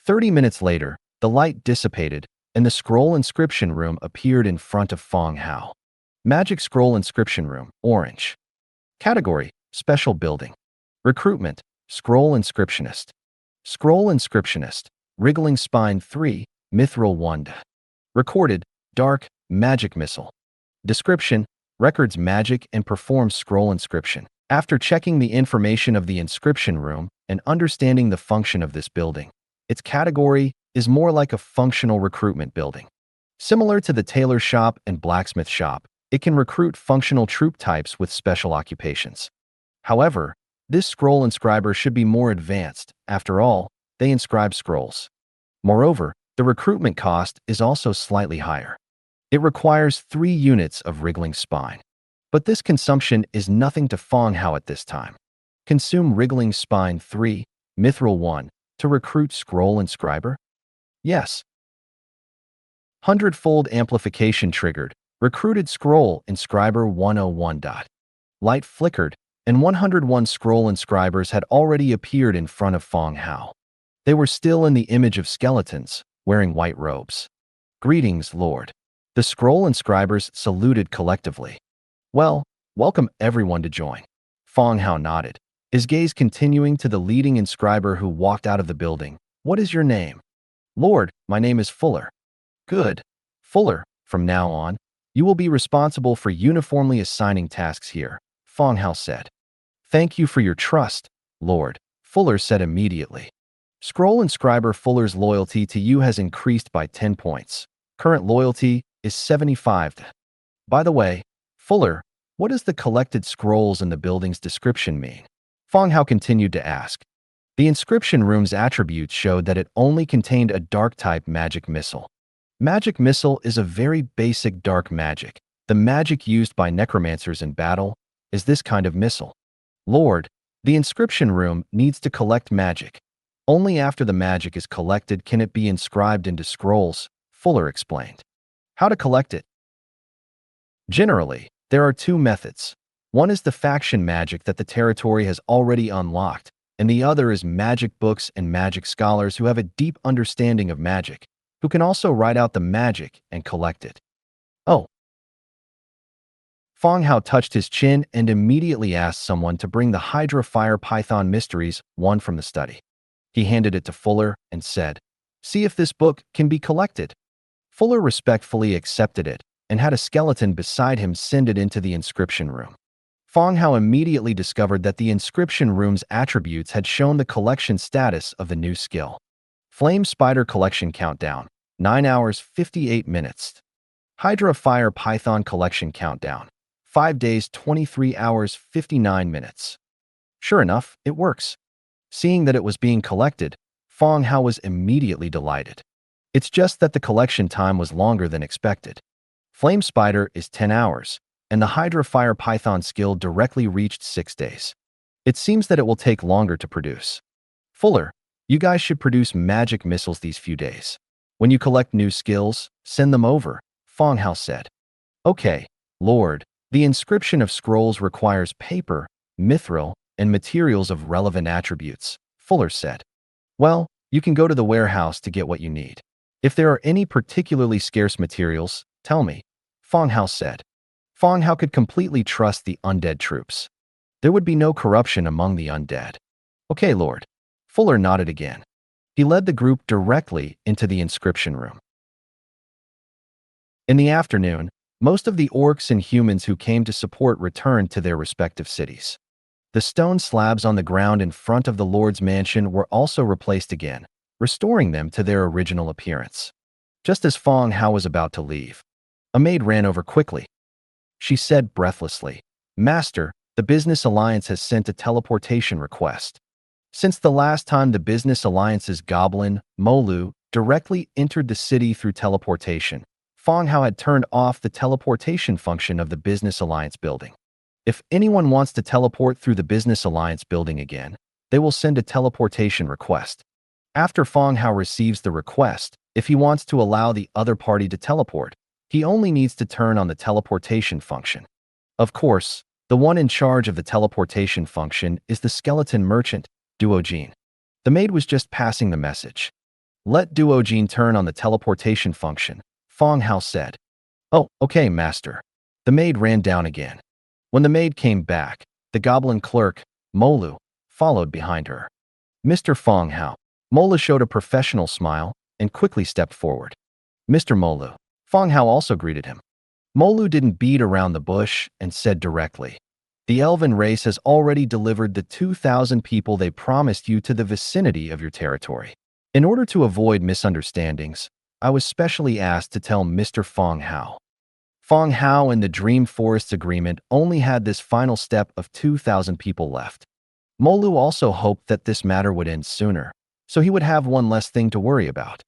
30 minutes later, the light dissipated, and the scroll inscription room appeared in front of Fang Hao. Magic scroll inscription room, orange. Category, special building. Recruitment, scroll inscriptionist. Scroll inscriptionist, wriggling spine 3, mithril 1. Recorded, dark, magic missile. Description, records magic and performs scroll inscription. After checking the information of the inscription room and understanding the function of this building, its category is more like a functional recruitment building. Similar to the tailor shop and blacksmith shop, it can recruit functional troop types with special occupations. However, this scroll inscriber should be more advanced. After all, they inscribe scrolls. Moreover, the recruitment cost is also slightly higher. It requires 3 units of wriggling spine. But this consumption is nothing to Fang Hao at this time. Consume wriggling spine 3, mithril 1, to recruit scroll inscriber? Yes. Hundredfold amplification triggered, recruited scroll inscriber 101. Light flickered, and 101 scroll inscribers had already appeared in front of Fang Hao. They were still in the image of skeletons, wearing white robes. Greetings, Lord. The scroll inscribers saluted collectively. Well, welcome everyone to join. Fang Hao nodded, his gaze continuing to the leading inscriber who walked out of the building. What is your name? Lord, my name is Fuller. Good. Fuller, from now on, you will be responsible for uniformly assigning tasks here, Fang Hao said. Thank you for your trust, Lord, Fuller said immediately. Scroll inscriber Fuller's loyalty to you has increased by 10 points. Current loyalty is 75. By the way, Fuller, what does the collected scrolls in the building's description mean? Fang Hao continued to ask. The inscription room's attributes showed that it only contained a dark-type magic missile. Magic missile is a very basic dark magic. The magic used by necromancers in battle is this kind of missile. Lord, the inscription room needs to collect magic. Only after the magic is collected can it be inscribed into scrolls, Fuller explained. How to collect it? Generally, there are 2 methods. One is the faction magic that the territory has already unlocked, and the other is magic books and magic scholars who have a deep understanding of magic, who can also write out the magic and collect it. Oh. Fang Hao touched his chin and immediately asked someone to bring the Hydra Fire Python Mysteries 1 from the study. He handed it to Fuller and said, "See if this book can be collected." Fuller respectfully accepted it and had a skeleton beside him send it into the inscription room. Fang Hao immediately discovered that the inscription room's attributes had shown the collection status of the new skill. Flame Spider Collection Countdown, 9 hours 58 minutes. Hydra Fire Python Collection Countdown, 5 days 23 hours 59 minutes. Sure enough, it works. Seeing that it was being collected, Fang Hao was immediately delighted. It's just that the collection time was longer than expected. Flame Spider is 10 hours, and the Hydra Fire Python skill directly reached 6 days. It seems that it will take longer to produce. Fuller, you guys should produce magic missiles these few days. When you collect new skills, send them over, Fang Hao said. Okay, Lord, the inscription of scrolls requires paper, mithril, and materials of relevant attributes, Fuller said. Well, you can go to the warehouse to get what you need. If there are any particularly scarce materials, tell me, Fang Hao said. Fang Hao could completely trust the undead troops. There would be no corruption among the undead. Okay, Lord. Fuller nodded again. He led the group directly into the inscription room. In the afternoon, most of the orcs and humans who came to support returned to their respective cities. The stone slabs on the ground in front of the Lord's mansion were also replaced again, restoring them to their original appearance. Just as Fang Hao was about to leave, a maid ran over quickly. She said breathlessly, "Master, the Business Alliance has sent a teleportation request." Since the last time the Business Alliance's goblin, Molu, directly entered the city through teleportation, Fang Hao had turned off the teleportation function of the Business Alliance building. If anyone wants to teleport through the Business Alliance building again, they will send a teleportation request. After Fang Hao receives the request, if he wants to allow the other party to teleport, he only needs to turn on the teleportation function. Of course, the one in charge of the teleportation function is the skeleton merchant, Duojin. The maid was just passing the message. Let Duojin turn on the teleportation function, Fang Hao said. Oh, okay, master. The maid ran down again. When the maid came back, the goblin clerk, Molu, followed behind her. Mr. Fang Hao. Molu showed a professional smile and quickly stepped forward. Mr. Molu. Fang Hao also greeted him. Molu didn't beat around the bush and said directly, "The elven race has already delivered the 2,000 people they promised you to the vicinity of your territory. In order to avoid misunderstandings, I was specially asked to tell Mr. Fang Hao." Fang Hao and the Dream Forest's agreement only had this final step of 2,000 people left. Molu also hoped that this matter would end sooner, so he would have one less thing to worry about.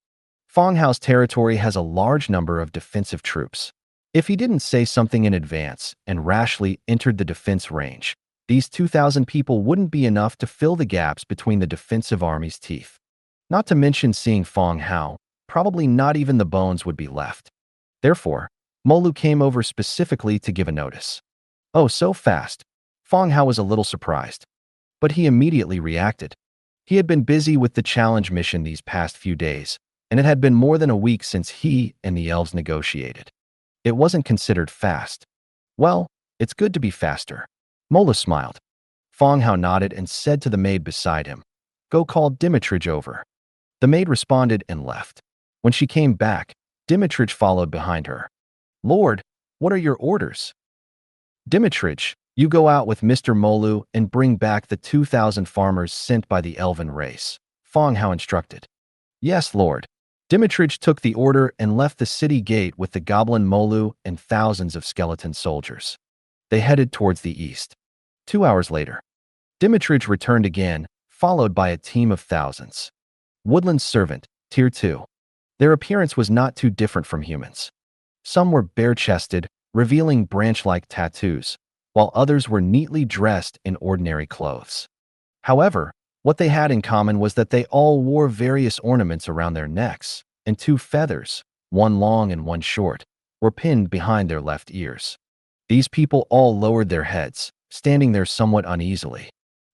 Fang Hao's territory has a large number of defensive troops. If he didn't say something in advance and rashly entered the defense range, these 2,000 people wouldn't be enough to fill the gaps between the defensive army's teeth. Not to mention seeing Fang Hao, probably not even the bones would be left. Therefore, Molu came over specifically to give a notice. Oh, so fast. Fang Hao was a little surprised. But he immediately reacted. He had been busy with the challenge mission these past few days, and it had been more than a week since he and the elves negotiated. It wasn't considered fast. Well, it's good to be faster. Molu smiled. Fang Hao nodded and said to the maid beside him, "Go call Dimitrij over." The maid responded and left. When she came back, Dimitrij followed behind her. "Lord, what are your orders?" "Dimitrij, you go out with Mr. Molu and bring back the 2,000 farmers sent by the elven race," Fang Hao instructed. "Yes, Lord." Dimitrij took the order and left the city gate with the goblin Molu and thousands of skeleton soldiers. They headed towards the east. 2 hours later, Dimitrij returned again, followed by a team of thousands. Woodland Servant, Tier 2. Their appearance was not too different from humans. Some were bare-chested, revealing branch-like tattoos, while others were neatly dressed in ordinary clothes. However, what they had in common was that they all wore various ornaments around their necks, and 2 feathers, one long and one short, were pinned behind their left ears. These people all lowered their heads, standing there somewhat uneasily.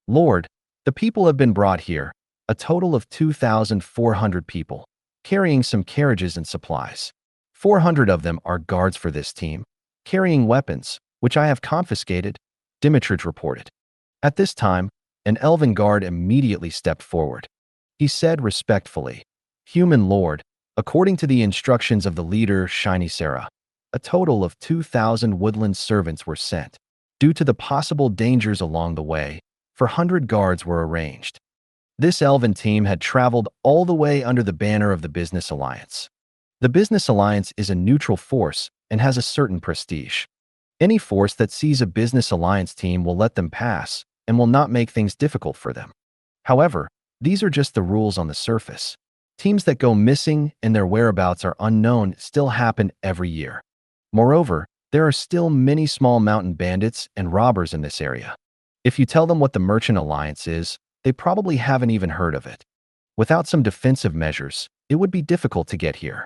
"Lord, the people have been brought here, a total of 2,400 people, carrying some carriages and supplies. 400 of them are guards for this team, carrying weapons, which I have confiscated," Dimitrij reported. At this time, an elven guard immediately stepped forward. He said respectfully, "Human Lord, according to the instructions of the leader Shiny Sarah, a total of 2,000 woodland servants were sent. Due to the possible dangers along the way, 400 guards were arranged." This elven team had traveled all the way under the banner of the Business Alliance. The Business Alliance is a neutral force and has a certain prestige. Any force that sees a Business Alliance team will let them pass and will not make things difficult for them. However, these are just the rules on the surface. Teams that go missing and their whereabouts are unknown still happen every year. Moreover, there are still many small mountain bandits and robbers in this area. If you tell them what the Merchant Alliance is, they probably haven't even heard of it. Without some defensive measures, it would be difficult to get here.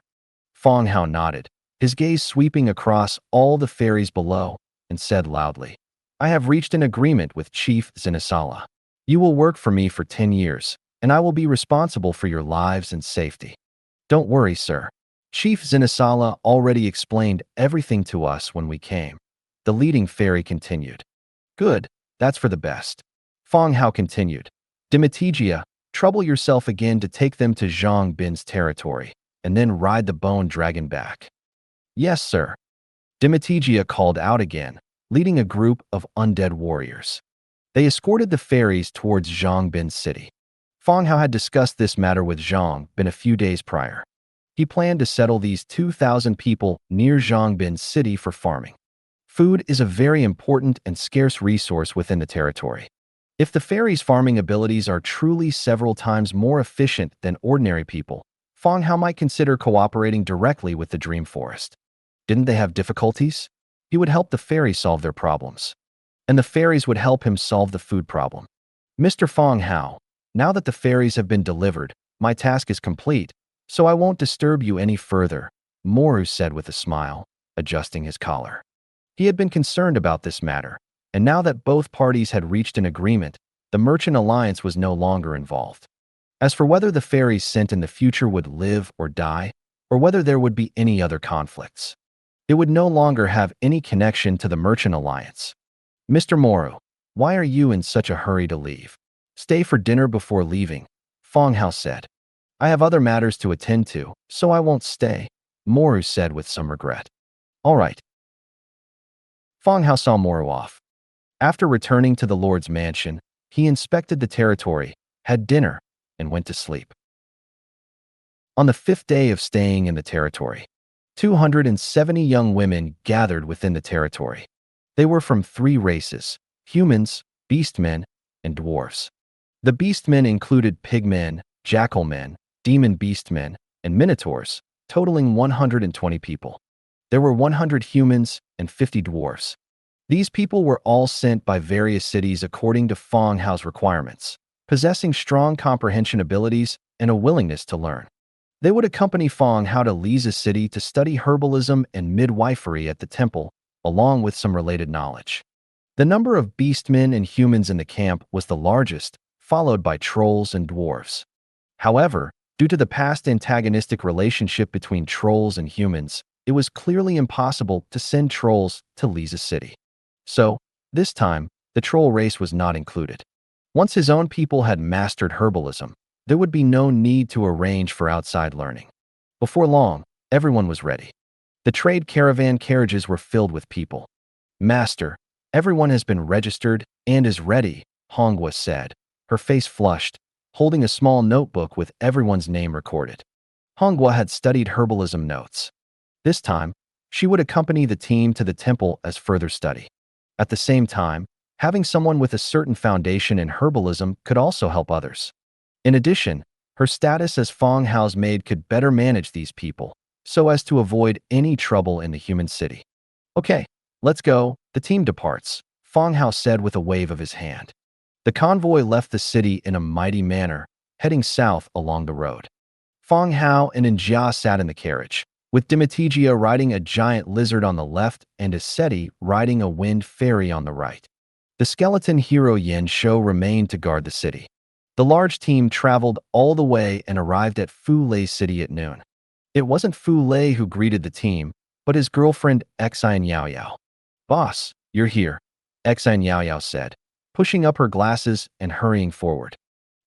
Fang Hao nodded, his gaze sweeping across all the ferries below, and said loudly, "I have reached an agreement with Chief Zinasala. You will work for me for 10 years, and I will be responsible for your lives and safety. Don't worry, sir. Chief Zinasala already explained everything to us when we came." The leading fairy continued. "Good, that's for the best." Fang Hao continued, "Dimitigia, trouble yourself again to take them to Zhang Bin's territory, and then ride the bone dragon back." "Yes, sir." Dimitigia called out again, leading a group of undead warriors. They escorted the ferries towards Zhang Bin's city. Fang Hao had discussed this matter with Zhang Bin a few days prior. He planned to settle these 2,000 people near Zhang Bin's city for farming. Food is a very important and scarce resource within the territory. If the fairies' farming abilities are truly several times more efficient than ordinary people, Fang Hao might consider cooperating directly with the Dream Forest. Didn't they have difficulties? He would help the fairies solve their problems. And the fairies would help him solve the food problem. "Mr. Fang Hao, now that the fairies have been delivered, my task is complete, so I won't disturb you any further," Moru said with a smile, adjusting his collar. He had been concerned about this matter, and now that both parties had reached an agreement, the Merchant Alliance was no longer involved. As for whether the fairies sent in the future would live or die, or whether there would be any other conflicts, it would no longer have any connection to the Merchant Alliance. "Mr. Moru, why are you in such a hurry to leave? Stay for dinner before leaving," Fang Hao said. "I have other matters to attend to, so I won't stay," Moru said with some regret. "All right." Fang Hao saw Moru off. After returning to the Lord's mansion, he inspected the territory, had dinner, and went to sleep. On the 5th day of staying in the territory, 270 young women gathered within the territory. They were from 3 races: humans, beastmen, and dwarves. The beastmen included pigmen, jackalmen, demon beastmen, and minotaurs, totaling 120 people. There were 100 humans and 50 dwarves. These people were all sent by various cities according to Fang Hao's requirements, possessing strong comprehension abilities and a willingness to learn. They would accompany Fang Hao to Li's city to study herbalism and midwifery at the temple, along with some related knowledge. The number of beastmen and humans in the camp was the largest, followed by trolls and dwarves. However, due to the past antagonistic relationship between trolls and humans, it was clearly impossible to send trolls to Li's city. So, this time, the troll race was not included. Once his own people had mastered herbalism, there would be no need to arrange for outside learning. Before long, everyone was ready. The trade caravan carriages were filled with people. "Master, everyone has been registered and is ready," Hongwa said, her face flushed, holding a small notebook with everyone's name recorded. Hongwa had studied herbalism notes. This time, she would accompany the team to the temple as further study. At the same time, having someone with a certain foundation in herbalism could also help others. In addition, her status as Fang Hao's maid could better manage these people, so as to avoid any trouble in the human city. "Okay, let's go." The team departs, Fang Hao said with a wave of his hand. The convoy left the city in a mighty manner, heading south along the road. Fang Hao and Njia sat in the carriage, with Dimitigia riding a giant lizard on the left and Iseti riding a wind fairy on the right. The skeleton hero Yen Shou remained to guard the city. The large team traveled all the way and arrived at Fu Lei's city at noon. It wasn't Fu Lei who greeted the team, but his girlfriend Xian Yao Yao. "Boss, you're here," Xian Yao Yao said, pushing up her glasses and hurrying forward.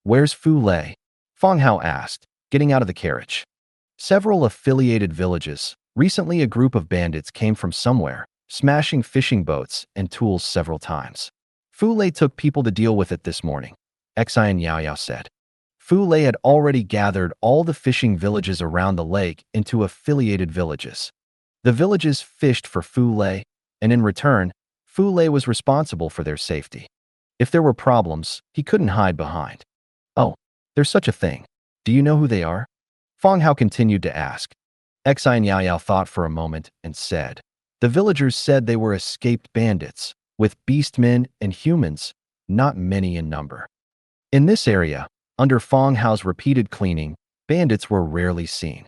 "Where's Fu Lei?" Fang Hao asked, getting out of the carriage. Several affiliated villages. Recently, a group of bandits came from somewhere, smashing fishing boats and tools several times. Fu Lei took people to deal with it this morning, Xian Yao Yao said. Fu Lei had already gathered all the fishing villages around the lake into affiliated villages. The villages fished for Fu Lei, and in return, Fu Lei was responsible for their safety. If there were problems, he couldn't hide behind. Oh, there's such a thing. Do you know who they are? Fang Hao continued to ask. Xian Yao Yao thought for a moment and said, the villagers said they were escaped bandits, with beastmen and humans, not many in number. In this area, under Fang Hao's repeated cleaning, bandits were rarely seen.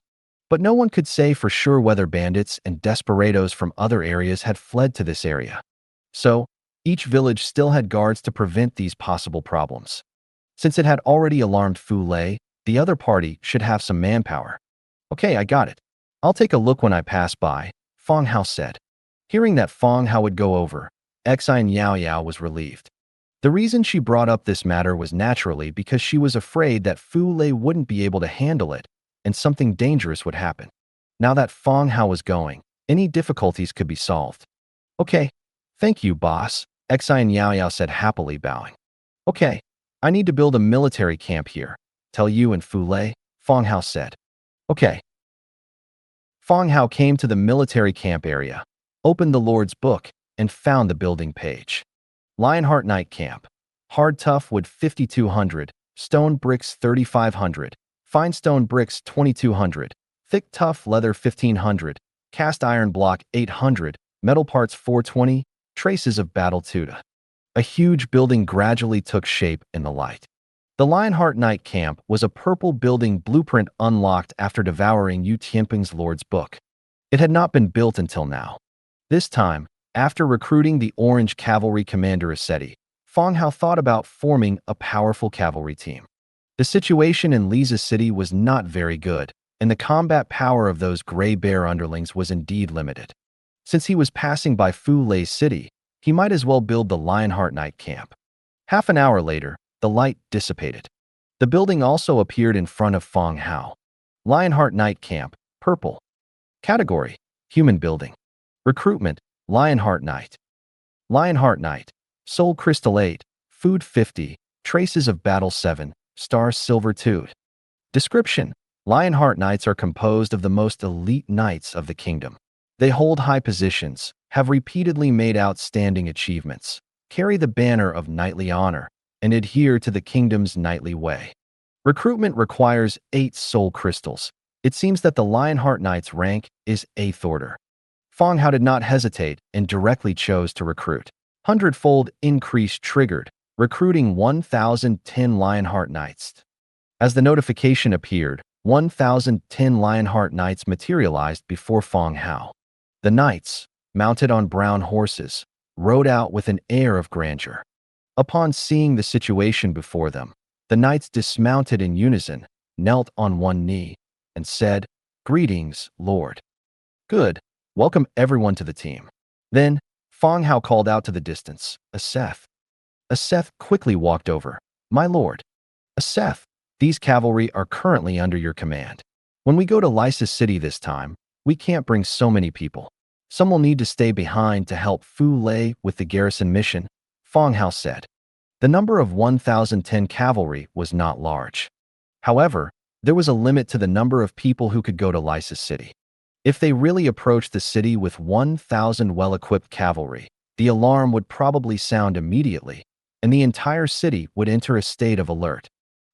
But no one could say for sure whether bandits and desperados from other areas had fled to this area. So, each village still had guards to prevent these possible problems. Since it had already alarmed Fu Lei, the other party should have some manpower. Okay, I got it. I'll take a look when I pass by, Fang Hao said. Hearing that Fang Hao would go over, Xian Yao Yao was relieved. The reason she brought up this matter was naturally because she was afraid that Fu Lei wouldn't be able to handle it and something dangerous would happen. Now that Fang Hao was going, any difficulties could be solved. Okay, thank you, boss, Xian Yao Yao said happily, bowing. Okay, I need to build a military camp here. Tell you and Fu Lei, Fang Hao said. Okay. Fang Hao came to the military camp area, opened the Lord's book, and found the building page. Lionheart Night Camp. Hard tough wood 5,200, stone bricks 3,500, fine stone bricks 2,200, thick tough leather 1,500, cast iron block 800, metal parts 420, traces of battle tuta. A huge building gradually took shape in the light. The Lionheart Night Camp was a purple building blueprint unlocked after devouring Yu Tianping's Lord's book. It had not been built until now. This time, after recruiting the Orange Cavalry Commander Assetti, Fang Hao thought about forming a powerful cavalry team. The situation in Liza City was not very good, and the combat power of those gray bear underlings was indeed limited. Since he was passing by Fu Lei's city, he might as well build the Lionheart Night Camp. Half an hour later, the light dissipated. The building also appeared in front of Fang Hao. Lionheart Night Camp, purple. Category, human building. Recruitment, Lionheart Knight. Lionheart Knight, Soul Crystal 8, Food 50, Traces of Battle 7, Star Silver 2. Description: Lionheart Knights are composed of the most elite knights of the kingdom. They hold high positions, have repeatedly made outstanding achievements, carry the banner of knightly honor, and adhere to the kingdom's knightly way. Recruitment requires 8 soul crystals. It seems that the Lionheart Knight's rank is 8th order. Fang Hao did not hesitate and directly chose to recruit. Hundredfold increase triggered, recruiting 1,010 Lionheart Knights. As the notification appeared, 1,010 Lionheart Knights materialized before Fang Hao. The knights, mounted on brown horses, rode out with an air of grandeur. Upon seeing the situation before them, the knights dismounted in unison, knelt on one knee, and said, "Greetings, Lord." "Good. Welcome everyone to the team." Then, Fang Hao called out to the distance, "Aseth." Aseth quickly walked over. "My lord." "Aseth, these cavalry are currently under your command. When we go to Lysis City this time, we can't bring so many people. Some will need to stay behind to help Fu Lei with the garrison mission," Fang Hao said. The number of 1,010 cavalry was not large. However, there was a limit to the number of people who could go to Lysis City. If they really approached the city with 1,000 well-equipped cavalry, the alarm would probably sound immediately, and the entire city would enter a state of alert.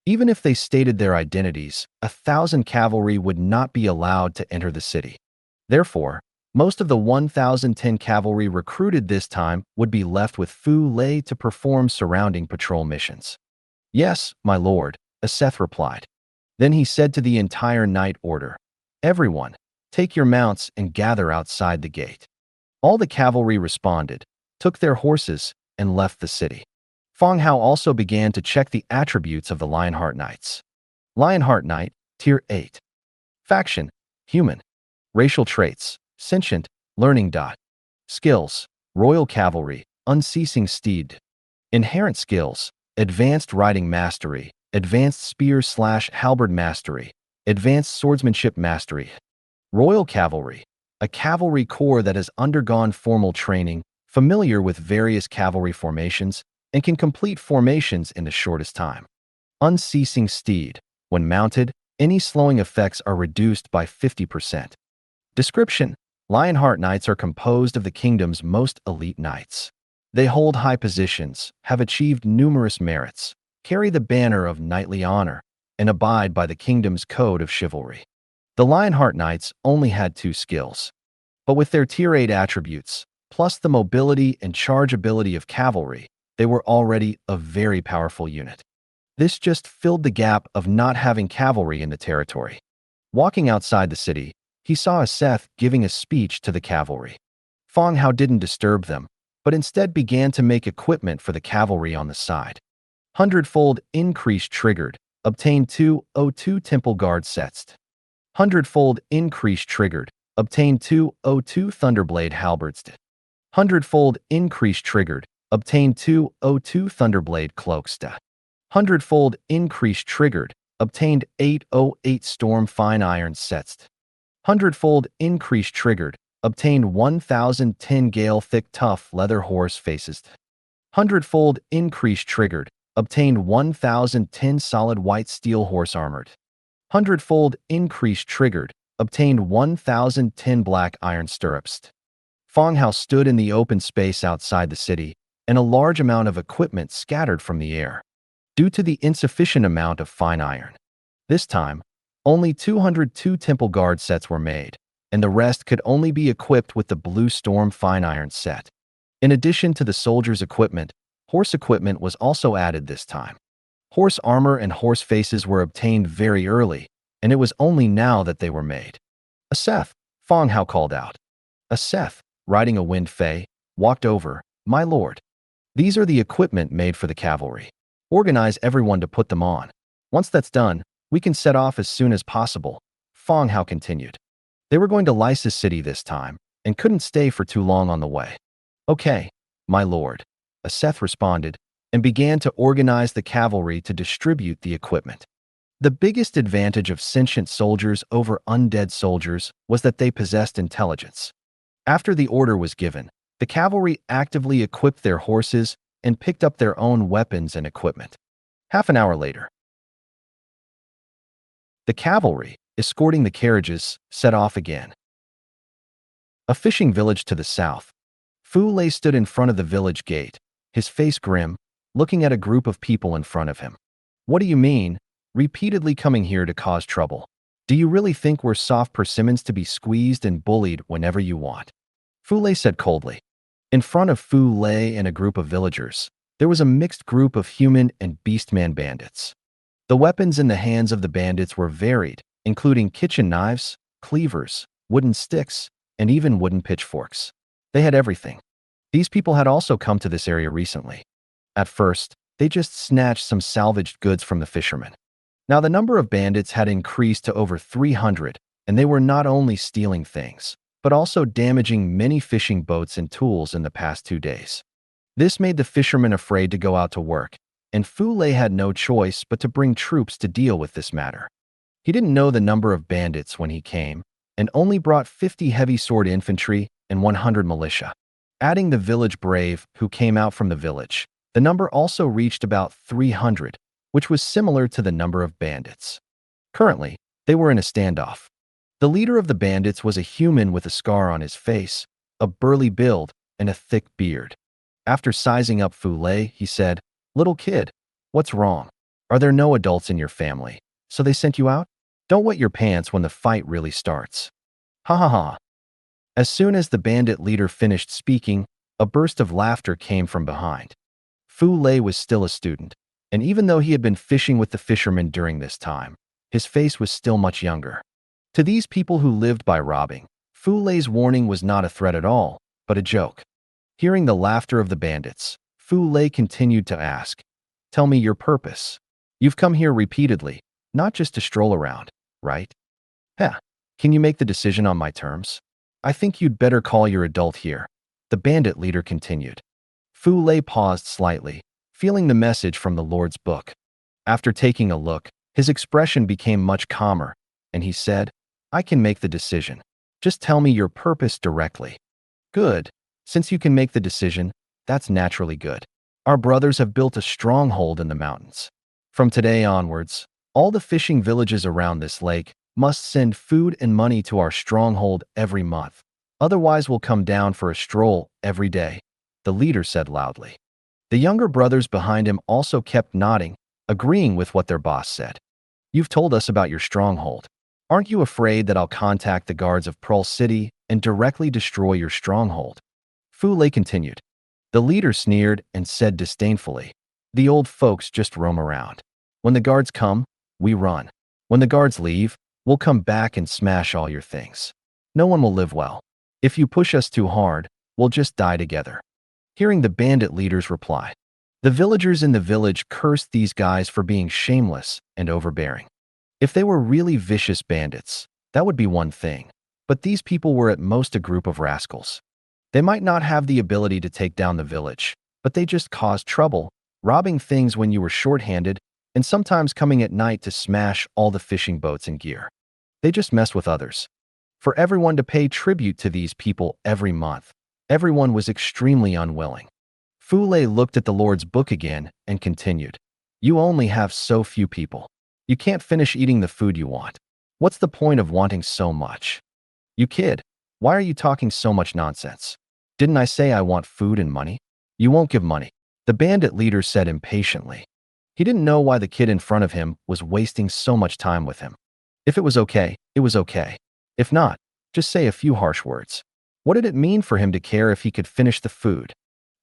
Even if they stated their identities, 1,000 cavalry would not be allowed to enter the city. Therefore, most of the 1,010 cavalry recruited this time would be left with Fu Lei to perform surrounding patrol missions. "Yes, my lord," Aseth replied. Then he said to the entire Knight Order, "Everyone, take your mounts and gather outside the gate." All the cavalry responded, took their horses, and left the city. Fang Hao also began to check the attributes of the Lionheart Knights. Lionheart Knight, Tier 8. Faction, Human. Racial traits, Sentient, Learning. Skills, Royal Cavalry, Unceasing Steed. Inherent skills, Advanced Riding Mastery, advanced spear/halberd mastery, advanced swordsmanship mastery. Royal Cavalry, a cavalry corps that has undergone formal training, familiar with various cavalry formations, and can complete formations in the shortest time. Unceasing Steed, when mounted, any slowing effects are reduced by 50%. Description: Lionheart Knights are composed of the kingdom's most elite knights. They hold high positions, have achieved numerous merits, carry the banner of knightly honor, and abide by the kingdom's code of chivalry. The Lionheart Knights only had 2 skills, but with their Tier 8 attributes, plus the mobility and charge ability of cavalry, they were already a very powerful unit. This just filled the gap of not having cavalry in the territory. Walking outside the city, he saw Seth giving a speech to the cavalry. Fang Hao didn't disturb them, but instead began to make equipment for the cavalry on the side. Hundredfold increase triggered, obtained 202 temple guard sets. Hundredfold increase triggered, obtained 202 thunderblade halberds. Hundredfold increase triggered, obtained 202 thunderblade cloaks. Hundredfold increase triggered, obtained 808 storm fine iron sets. Hundredfold increase triggered, obtained 1010 gale thick tough leather horse faces. Hundredfold increase triggered, obtained 1010 solid white steel horse armored. Hundredfold increase triggered, obtained 1010 black iron stirrups. Fang Hao stood in the open space outside the city, and a large amount of equipment scattered from the air, due to the insufficient amount of fine iron. This time, only 202 temple guard sets were made, and the rest could only be equipped with the Blue Storm fine iron set. In addition to the soldiers' equipment, horse equipment was also added this time. Horse armor and horse faces were obtained very early, and it was only now that they were made. "A Seth," Fang Hao called out. A Seth, riding a wind fay, walked over. "My lord, these are the equipment made for the cavalry. Organize everyone to put them on. Once that's done, we can set off as soon as possible," Fang Hao continued. They were going to Lysis City this time, and couldn't stay for too long on the way. "Okay, my lord," a Seth responded, and began to organize the cavalry to distribute the equipment. The biggest advantage of sentient soldiers over undead soldiers was that they possessed intelligence. After the order was given, the cavalry actively equipped their horses and picked up their own weapons and equipment. Half an hour later, the cavalry, escorting the carriages, set off again. A fishing village to the south. Fu Lei stood in front of the village gate, his face grim, looking at a group of people in front of him. "What do you mean, repeatedly coming here to cause trouble? Do you really think we're soft persimmons to be squeezed and bullied whenever you want?" Fu Lei said coldly. In front of Fu Lei and a group of villagers, there was a mixed group of human and beastman bandits. The weapons in the hands of the bandits were varied, including kitchen knives, cleavers, wooden sticks, and even wooden pitchforks. They had everything. These people had also come to this area recently. At first, they just snatched some salvaged goods from the fishermen. Now the number of bandits had increased to over 300, and they were not only stealing things, but also damaging many fishing boats and tools in the past 2 days. This made the fishermen afraid to go out to work, and Fu Lei had no choice but to bring troops to deal with this matter. He didn't know the number of bandits when he came, and only brought 50 heavy sword infantry and 100 militia. Adding the village brave who came out from the village, the number also reached about 300, which was similar to the number of bandits. Currently, they were in a standoff. The leader of the bandits was a human with a scar on his face, a burly build, and a thick beard. After sizing up Fu Lei, he said, "Little kid, what's wrong? Are there no adults in your family, so they sent you out? Don't wet your pants when the fight really starts." Ha ha ha. As soon as the bandit leader finished speaking, a burst of laughter came from behind. Fu Lei was still a student, and even though he had been fishing with the fishermen during this time, his face was still much younger. To these people who lived by robbing, Fu Lei's warning was not a threat at all, but a joke. Hearing the laughter of the bandits, Fu Lei continued to ask, "Tell me your purpose. You've come here repeatedly, not just to stroll around, right? Heh, can you make the decision on my terms? I think you'd better call your adult here," the bandit leader continued. Fu Lei paused slightly, feeling the message from the Lord's book. After taking a look, his expression became much calmer, and he said, I can make the decision. Just tell me your purpose directly. Good. Since you can make the decision, that's naturally good. Our brothers have built a stronghold in the mountains. From today onwards, all the fishing villages around this lake must send food and money to our stronghold every month. Otherwise, we'll come down for a stroll every day, the leader said loudly. The younger brothers behind him also kept nodding, agreeing with what their boss said. You've told us about your stronghold. Aren't you afraid that I'll contact the guards of Pearl City and directly destroy your stronghold? Fu Lei continued. The leader sneered and said disdainfully, the old folks just roam around. When the guards come, we run. When the guards leave, we'll come back and smash all your things. No one will live well. If you push us too hard, we'll just die together. Hearing the bandit leader's reply, the villagers in the village cursed these guys for being shameless and overbearing. If they were really vicious bandits, that would be one thing, but these people were at most a group of rascals. They might not have the ability to take down the village, but they just caused trouble, robbing things when you were short-handed, and sometimes coming at night to smash all the fishing boats and gear. They just mess with others. For everyone to pay tribute to these people every month, everyone was extremely unwilling. Fu Lei looked at the Lord's book again and continued. You only have so few people. You can't finish eating the food you want. What's the point of wanting so much? You kid, why are you talking so much nonsense? Didn't I say I want food and money? You won't give money, the bandit leader said impatiently. He didn't know why the kid in front of him was wasting so much time with him. If it was okay, it was okay. If not, just say a few harsh words. What did it mean for him to care if he could finish the food?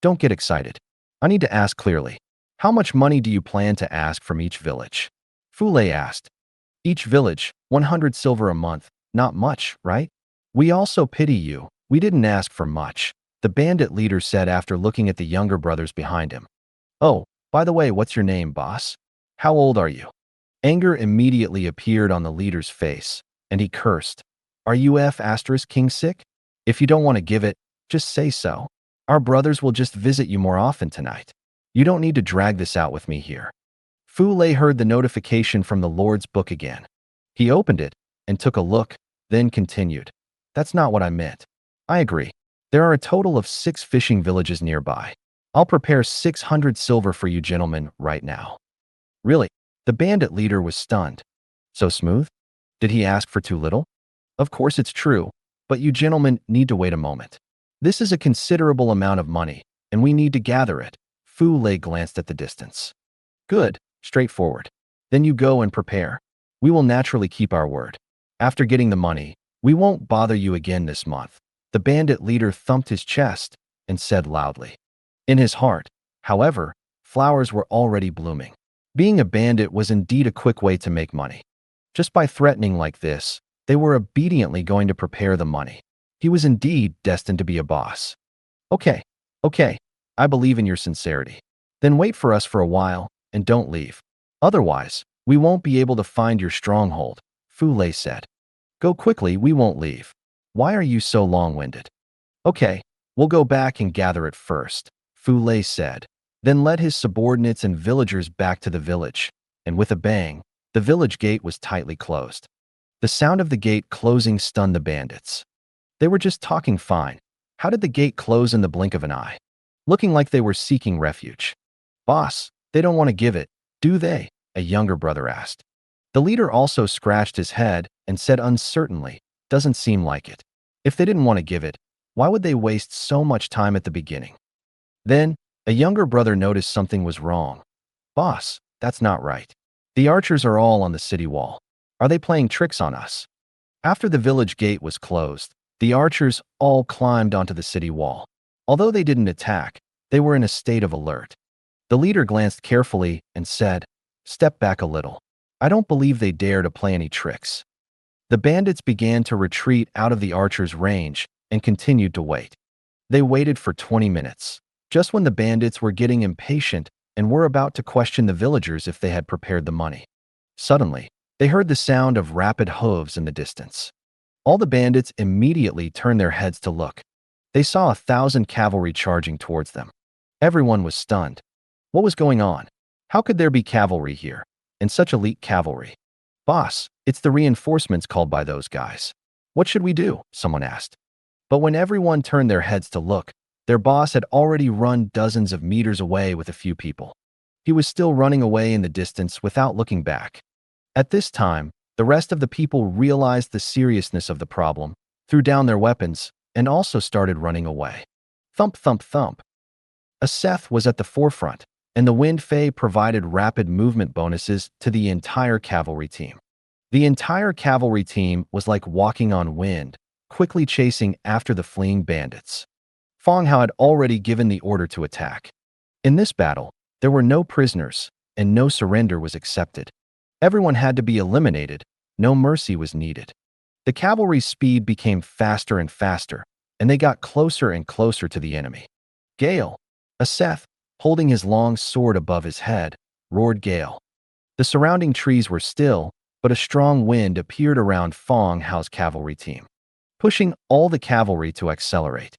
Don't get excited. I need to ask clearly. How much money do you plan to ask from each village? Fu Lei asked. Each village, 100 silver a month. Not much, right? We also pity you. We didn't ask for much, the bandit leader said after looking at the younger brothers behind him. Oh, by the way, what's your name, boss? How old are you? Anger immediately appeared on the leader's face, and he cursed. Are you King sick? If you don't want to give it, just say so. Our brothers will just visit you more often tonight. You don't need to drag this out with me here. Fu Lei heard the notification from the Lord's book again. He opened it and took a look, then continued. That's not what I meant. I agree. There are a total of 6 fishing villages nearby. I'll prepare 600 silver for you gentlemen right now. Really? The bandit leader was stunned. So smooth? Did he ask for too little? Of course it's true, but you gentlemen need to wait a moment. This is a considerable amount of money, and we need to gather it. Fu Lei glanced at the distance. Good, straightforward. Then you go and prepare. We will naturally keep our word. After getting the money, we won't bother you again this month. The bandit leader thumped his chest and said loudly. In his heart, however, flowers were already blooming. Being a bandit was indeed a quick way to make money. Just by threatening like this, they were obediently going to prepare the money. He was indeed destined to be a boss. Okay, I believe in your sincerity. Then wait for us for a while and don't leave. Otherwise, we won't be able to find your stronghold, Fu Lei said. Go quickly, we won't leave. Why are you so long-winded? Okay, we'll go back and gather it first, Fu Lei said, then led his subordinates and villagers back to the village, and with a bang, the village gate was tightly closed. The sound of the gate closing stunned the bandits. They were just talking fine. How did the gate close in the blink of an eye? Looking like they were seeking refuge. Boss, they don't want to give it, do they? A younger brother asked. The leader also scratched his head and said uncertainly, doesn't seem like it. If they didn't want to give it, why would they waste so much time at the beginning? Then, a younger brother noticed something was wrong. Boss, that's not right. The archers are all on the city wall. Are they playing tricks on us? After the village gate was closed, the archers all climbed onto the city wall. Although they didn't attack, they were in a state of alert. The leader glanced carefully and said, step back a little. I don't believe they dare to play any tricks. The bandits began to retreat out of the archers' range and continued to wait. They waited for 20 minutes, just when the bandits were getting impatient and were about to question the villagers if they had prepared the money. Suddenly, they heard the sound of rapid hooves in the distance. All the bandits immediately turned their heads to look. They saw 1,000 cavalry charging towards them. Everyone was stunned. What was going on? How could there be cavalry here? and such elite cavalry. Boss, it's the reinforcements called by those guys. What should we do? Someone asked. But when everyone turned their heads to look, their boss had already run dozens of meters away with a few people. He was still running away in the distance without looking back. At this time, the rest of the people realized the seriousness of the problem, threw down their weapons, and also started running away. Thump, thump, thump. A Seth was at the forefront, and the Wind Fae provided rapid movement bonuses to the entire cavalry team. The entire cavalry team was like walking on wind, quickly chasing after the fleeing bandits. Fang Hao had already given the order to attack. In this battle, there were no prisoners, and no surrender was accepted. Everyone had to be eliminated, no mercy was needed. The cavalry's speed became faster and faster, and they got closer and closer to the enemy. Gale, a Seth, holding his long sword above his head, roared Gale. The surrounding trees were still, but a strong wind appeared around Fang Hao's cavalry team, pushing all the cavalry to accelerate.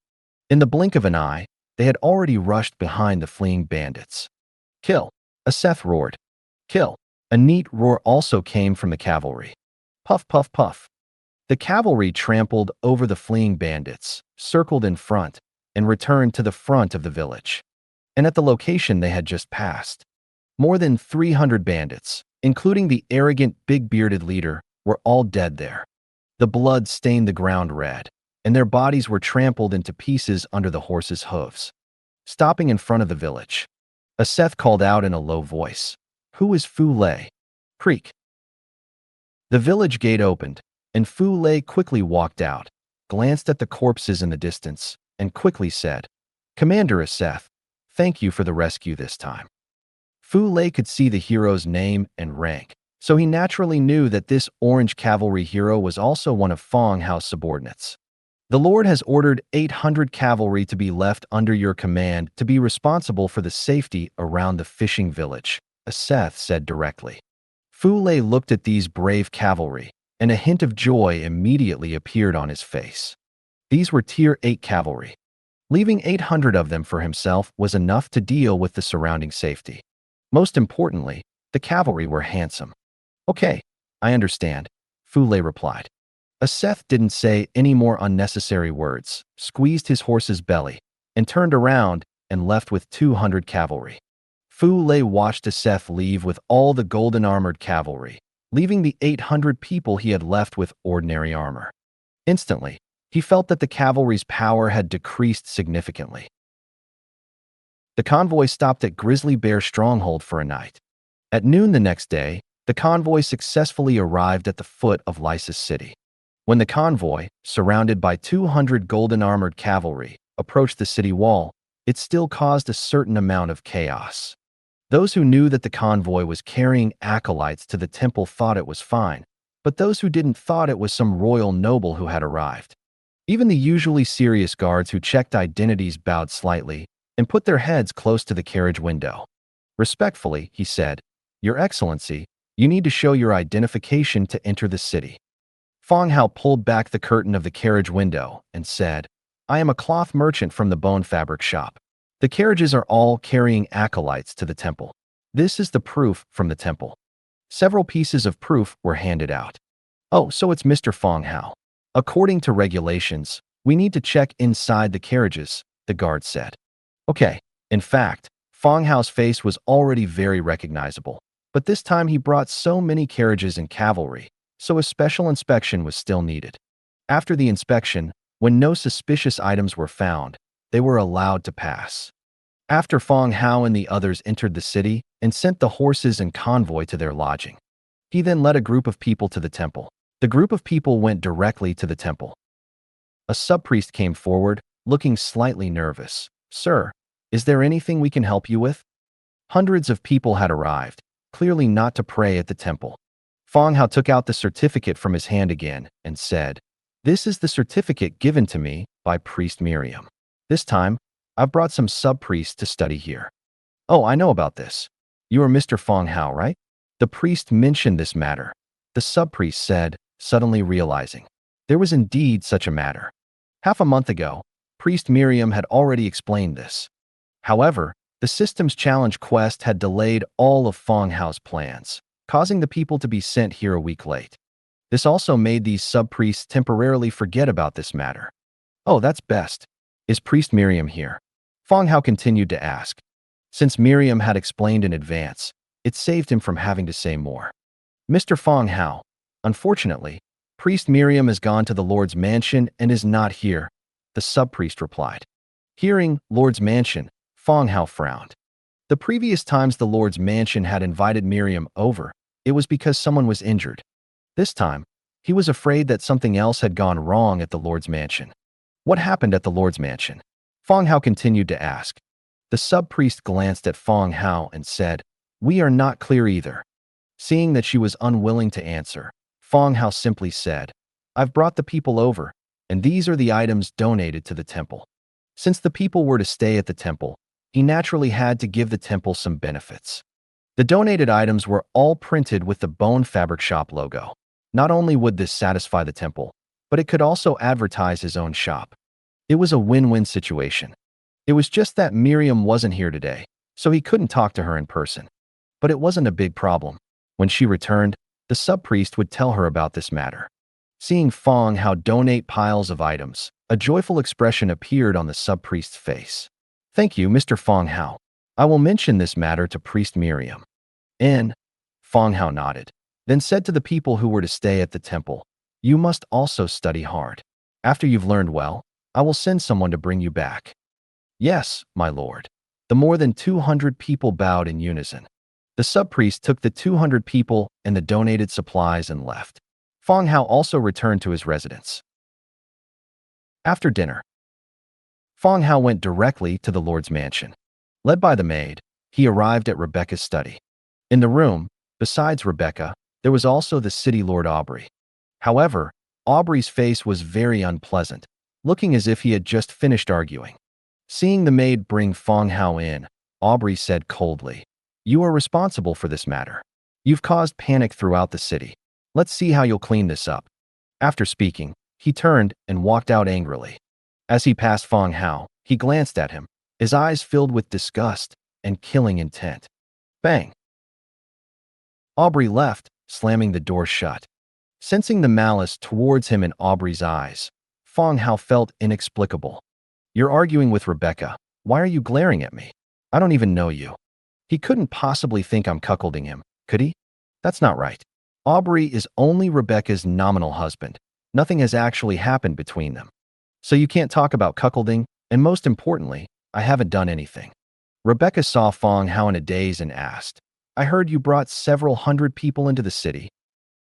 In the blink of an eye, they had already rushed behind the fleeing bandits. Kill, a Seth roared. Kill. A neat roar also came from the cavalry. Puff, puff, puff. The cavalry trampled over the fleeing bandits, circled in front, and returned to the front of the village. And at the location they had just passed, more than 300 bandits, including the arrogant, big-bearded leader, were all dead there. The blood stained the ground red, and their bodies were trampled into pieces under the horses' hooves. Stopping in front of the village, a Seth called out in a low voice, "Who is Fu Lei?" Creak. The village gate opened, and Fu Lei quickly walked out, glanced at the corpses in the distance, and quickly said, "Commander Seth, thank you for the rescue this time." Fu Lei could see the hero's name and rank, so he naturally knew that this orange cavalry hero was also one of Fang Hao's subordinates. "The Lord has ordered 800 cavalry to be left under your command to be responsible for the safety around the fishing village," Seth said directly. Fu Lei looked at these brave cavalry, and a hint of joy immediately appeared on his face. These were Tier 8 cavalry. Leaving 800 of them for himself was enough to deal with the surrounding safety. Most importantly, the cavalry were handsome. "Okay, I understand," Fu Lei replied. Seth didn't say any more unnecessary words, squeezed his horse's belly, and turned around and left with 200 cavalry. Fu Lei watched Seth leave with all the golden-armored cavalry, leaving the 800 people he had left with ordinary armor. Instantly, he felt that the cavalry's power had decreased significantly. The convoy stopped at Grizzly Bear Stronghold for a night. At noon the next day, the convoy successfully arrived at the foot of Lysis City. When the convoy, surrounded by 200 golden-armored cavalry, approached the city wall, it still caused a certain amount of chaos. Those who knew that the convoy was carrying acolytes to the temple thought it was fine, but those who didn't thought it was some royal noble who had arrived. Even the usually serious guards who checked identities bowed slightly and put their heads close to the carriage window. Respectfully, he said, "Your Excellency, you need to show your identification to enter the city." Fang Hao pulled back the curtain of the carriage window and said, "I am a cloth merchant from the bone fabric shop. The carriages are all carrying acolytes to the temple. This is the proof from the temple." Several pieces of proof were handed out. "Oh, so it's Mr. Fang Hao. According to regulations, we need to check inside the carriages," the guard said. Okay, in fact, Fang Hao's face was already very recognizable, but this time he brought so many carriages and cavalry, so a special inspection was still needed. After the inspection, when no suspicious items were found, they were allowed to pass. After Fang Hao and the others entered the city and sent the horses and convoy to their lodging, he then led a group of people to the temple. The group of people went directly to the temple. A sub-priest came forward, looking slightly nervous. "Sir, is there anything we can help you with?" Hundreds of people had arrived, clearly not to pray at the temple. Fang Hao took out the certificate from his hand again and said, "This is the certificate given to me by Priest Miriam. This time, I've brought some sub-priests to study here." "Oh, I know about this. You are Mr. Fang Hao, right?" The priest mentioned this matter. The sub-priest said, suddenly realizing there was indeed such a matter. Half a month ago, Priest Miriam had already explained this. However, the Systems Challenge quest had delayed all of Fang Hao's plans, causing the people to be sent here a week late. This also made these sub-priests temporarily forget about this matter. Oh, that's best. Is Priest Miriam here? Fang Hao continued to ask. Since Miriam had explained in advance, it saved him from having to say more. Mr. Fang Hao, unfortunately, Priest Miriam has gone to the Lord's mansion and is not here, the sub-priest replied. Hearing Lord's mansion, Fang Hao frowned. The previous times the Lord's mansion had invited Miriam over, it was because someone was injured. This time, he was afraid that something else had gone wrong at the Lord's mansion. What happened at the Lord's mansion? Fang Hao continued to ask. The sub-priest glanced at Fang Hao and said, We are not clear either. Seeing that she was unwilling to answer, Fang Hao simply said, I've brought the people over, and these are the items donated to the temple. Since the people were to stay at the temple, he naturally had to give the temple some benefits. The donated items were all printed with the Bone Fabric Shop logo. Not only would this satisfy the temple, but it could also advertise his own shop. It was a win-win situation. It was just that Miriam wasn't here today, so he couldn't talk to her in person. But it wasn't a big problem. When she returned, the sub-priest would tell her about this matter. Seeing Fang Hao donate piles of items, a joyful expression appeared on the sub-priest's face. Thank you, Mr. Fang Hao. I will mention this matter to Priest Miriam. Fang Hao nodded, then said to the people who were to stay at the temple, You must also study hard. After you've learned well, I will send someone to bring you back. Yes, my lord. The more than 200 people bowed in unison. The sub-priest took the 200 people and the donated supplies and left. Fang Hao also returned to his residence. After dinner, Fang Hao went directly to the Lord's mansion. Led by the maid, he arrived at Rebecca's study. In the room, besides Rebecca, there was also the city lord Aubrey. However, Aubrey's face was very unpleasant, looking as if he had just finished arguing. Seeing the maid bring Fang Hao in, Aubrey said coldly, You are responsible for this matter. You've caused panic throughout the city. Let's see how you'll clean this up. After speaking, he turned and walked out angrily. As he passed Fang Hao, he glanced at him, his eyes filled with disgust and killing intent. Bang! Aubrey left, slamming the door shut. Sensing the malice towards him in Aubrey's eyes, Fang Hao felt inexplicable. You're arguing with Rebecca. Why are you glaring at me? I don't even know you. He couldn't possibly think I'm cuckolding him, could he? That's not right. Aubrey is only Rebecca's nominal husband. Nothing has actually happened between them. So you can't talk about cuckolding, and most importantly, I haven't done anything. Rebecca saw Fang Hao in a daze and asked, I heard you brought several hundred people into the city.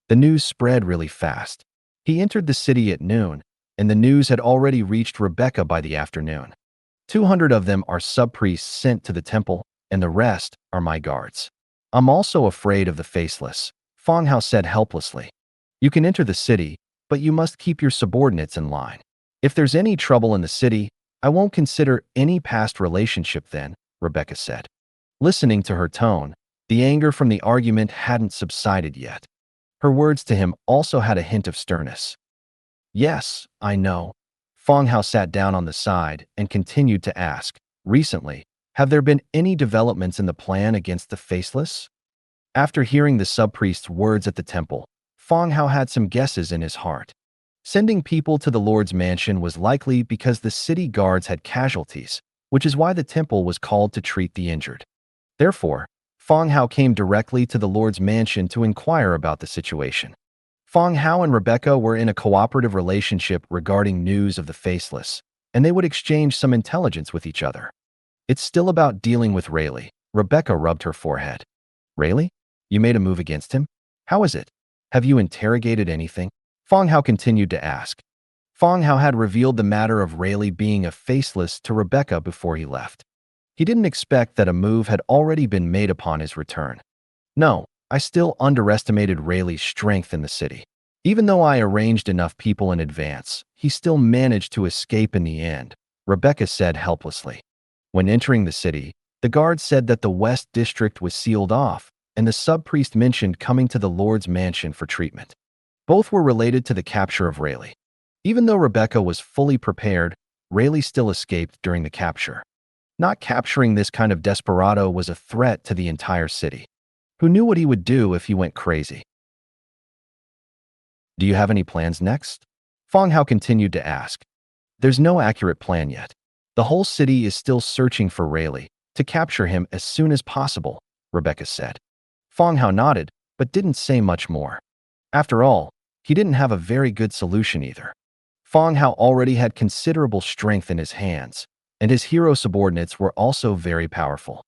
The news spread really fast. He entered the city at noon, and the news had already reached Rebecca by the afternoon. 200 of them are sub-priests sent to the temple, and the rest are my guards. I'm also afraid of the faceless, Fang Hao said helplessly. You can enter the city, but you must keep your subordinates in line. If there's any trouble in the city, I won't consider any past relationship then, Rebecca said. Listening to her tone, the anger from the argument hadn't subsided yet. Her words to him also had a hint of sternness. Yes, I know. Fang Hao sat down on the side and continued to ask, Recently, have there been any developments in the plan against the faceless? After hearing the sub-priest's words at the temple, Fang Hao had some guesses in his heart. Sending people to the Lord's mansion was likely because the city guards had casualties, which is why the temple was called to treat the injured. Therefore, Fang Hao came directly to the Lord's mansion to inquire about the situation. Fang Hao and Rebecca were in a cooperative relationship regarding news of the faceless, and they would exchange some intelligence with each other. It's still about dealing with Rayleigh. Rebecca rubbed her forehead. Rayleigh? You made a move against him? How is it? Have you interrogated anything? Fang Hao continued to ask. Fang Hao had revealed the matter of Rayleigh being a faceless to Rebecca before he left. He didn't expect that a move had already been made upon his return. No, I still underestimated Rayleigh's strength in the city. Even though I arranged enough people in advance, he still managed to escape in the end, Rebecca said helplessly. When entering the city, the guard said that the West District was sealed off, and the sub-priest mentioned coming to the Lord's mansion for treatment. Both were related to the capture of Rayleigh. Even though Rebecca was fully prepared, Rayleigh still escaped during the capture. Not capturing this kind of desperado was a threat to the entire city. who knew what he would do if he went crazy. Do you have any plans next? Fang Hao continued to ask. There's no accurate plan yet. The whole city is still searching for Rayleigh to capture him as soon as possible, Rebecca said. Fang Hao nodded, but didn't say much more. After all, he didn't have a very good solution either. Fang Hao already had considerable strength in his hands, and his hero subordinates were also very powerful.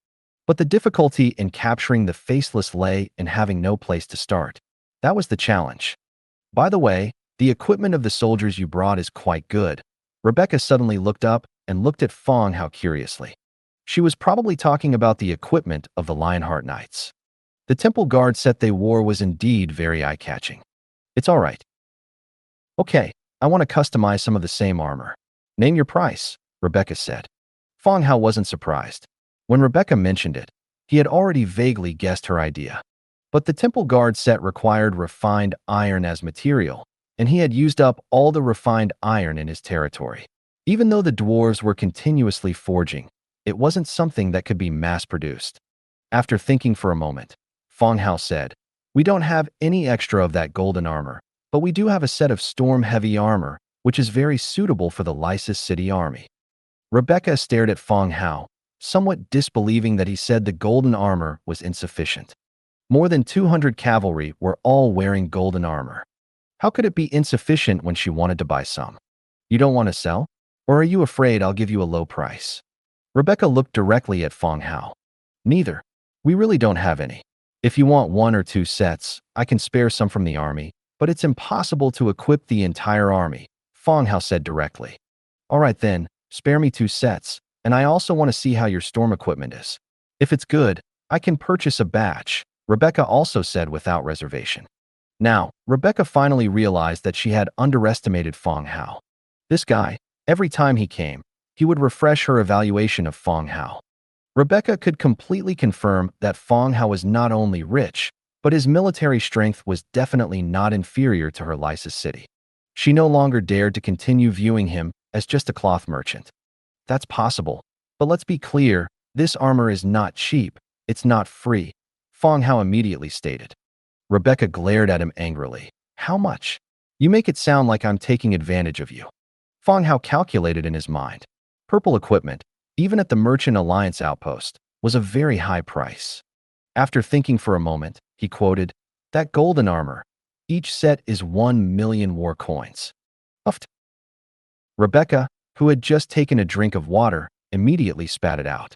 But the difficulty in capturing the faceless lay in having no place to start. That was the challenge. By the way, the equipment of the soldiers you brought is quite good. Rebecca suddenly looked up and looked at Fang Hao curiously. She was probably talking about the equipment of the Lionheart Knights. The temple guard set they wore was indeed very eye-catching. It's all right. Okay, I want to customize some of the same armor. Name your price, Rebecca said. Fang Hao wasn't surprised. When Rebecca mentioned it, he had already vaguely guessed her idea. But the temple guard set required refined iron as material, and he had used up all the refined iron in his territory. Even though the dwarves were continuously forging, it wasn't something that could be mass-produced. After thinking for a moment, Fang Hao said, "We don't have any extra of that golden armor, but we do have a set of storm-heavy armor, which is very suitable for the Lysis City army." Rebecca stared at Fang Hao, somewhat disbelieving that he said the golden armor was insufficient. More than 200 cavalry were all wearing golden armor. How could it be insufficient when she wanted to buy some? You don't want to sell? Or are you afraid I'll give you a low price? Rebecca looked directly at Fang Hao. Neither. We really don't have any. If you want 1 or 2 sets, I can spare some from the army, but it's impossible to equip the entire army, Fang Hao said directly. All right then, spare me 2 sets, and I also want to see how your storm equipment is. If it's good, I can purchase a batch, Rebecca also said without reservation. Now, Rebecca finally realized that she had underestimated Fang Hao. This guy, every time he came, he would refresh her evaluation of Fang Hao. Rebecca could completely confirm that Fang Hao was not only rich, but his military strength was definitely not inferior to her Lysis city. She no longer dared to continue viewing him as just a cloth merchant. That's possible, but let's be clear, this armor is not cheap, it's not free, Fang Hao immediately stated. Rebecca glared at him angrily. How much? You make it sound like I'm taking advantage of you. Fang Hao calculated in his mind. Purple equipment, even at the Merchant Alliance outpost, was a very high price. After thinking for a moment, he quoted, "That golden armor. Each set is 1 million war coins." Uffed. Rebecca, who had just taken a drink of water, immediately spat it out.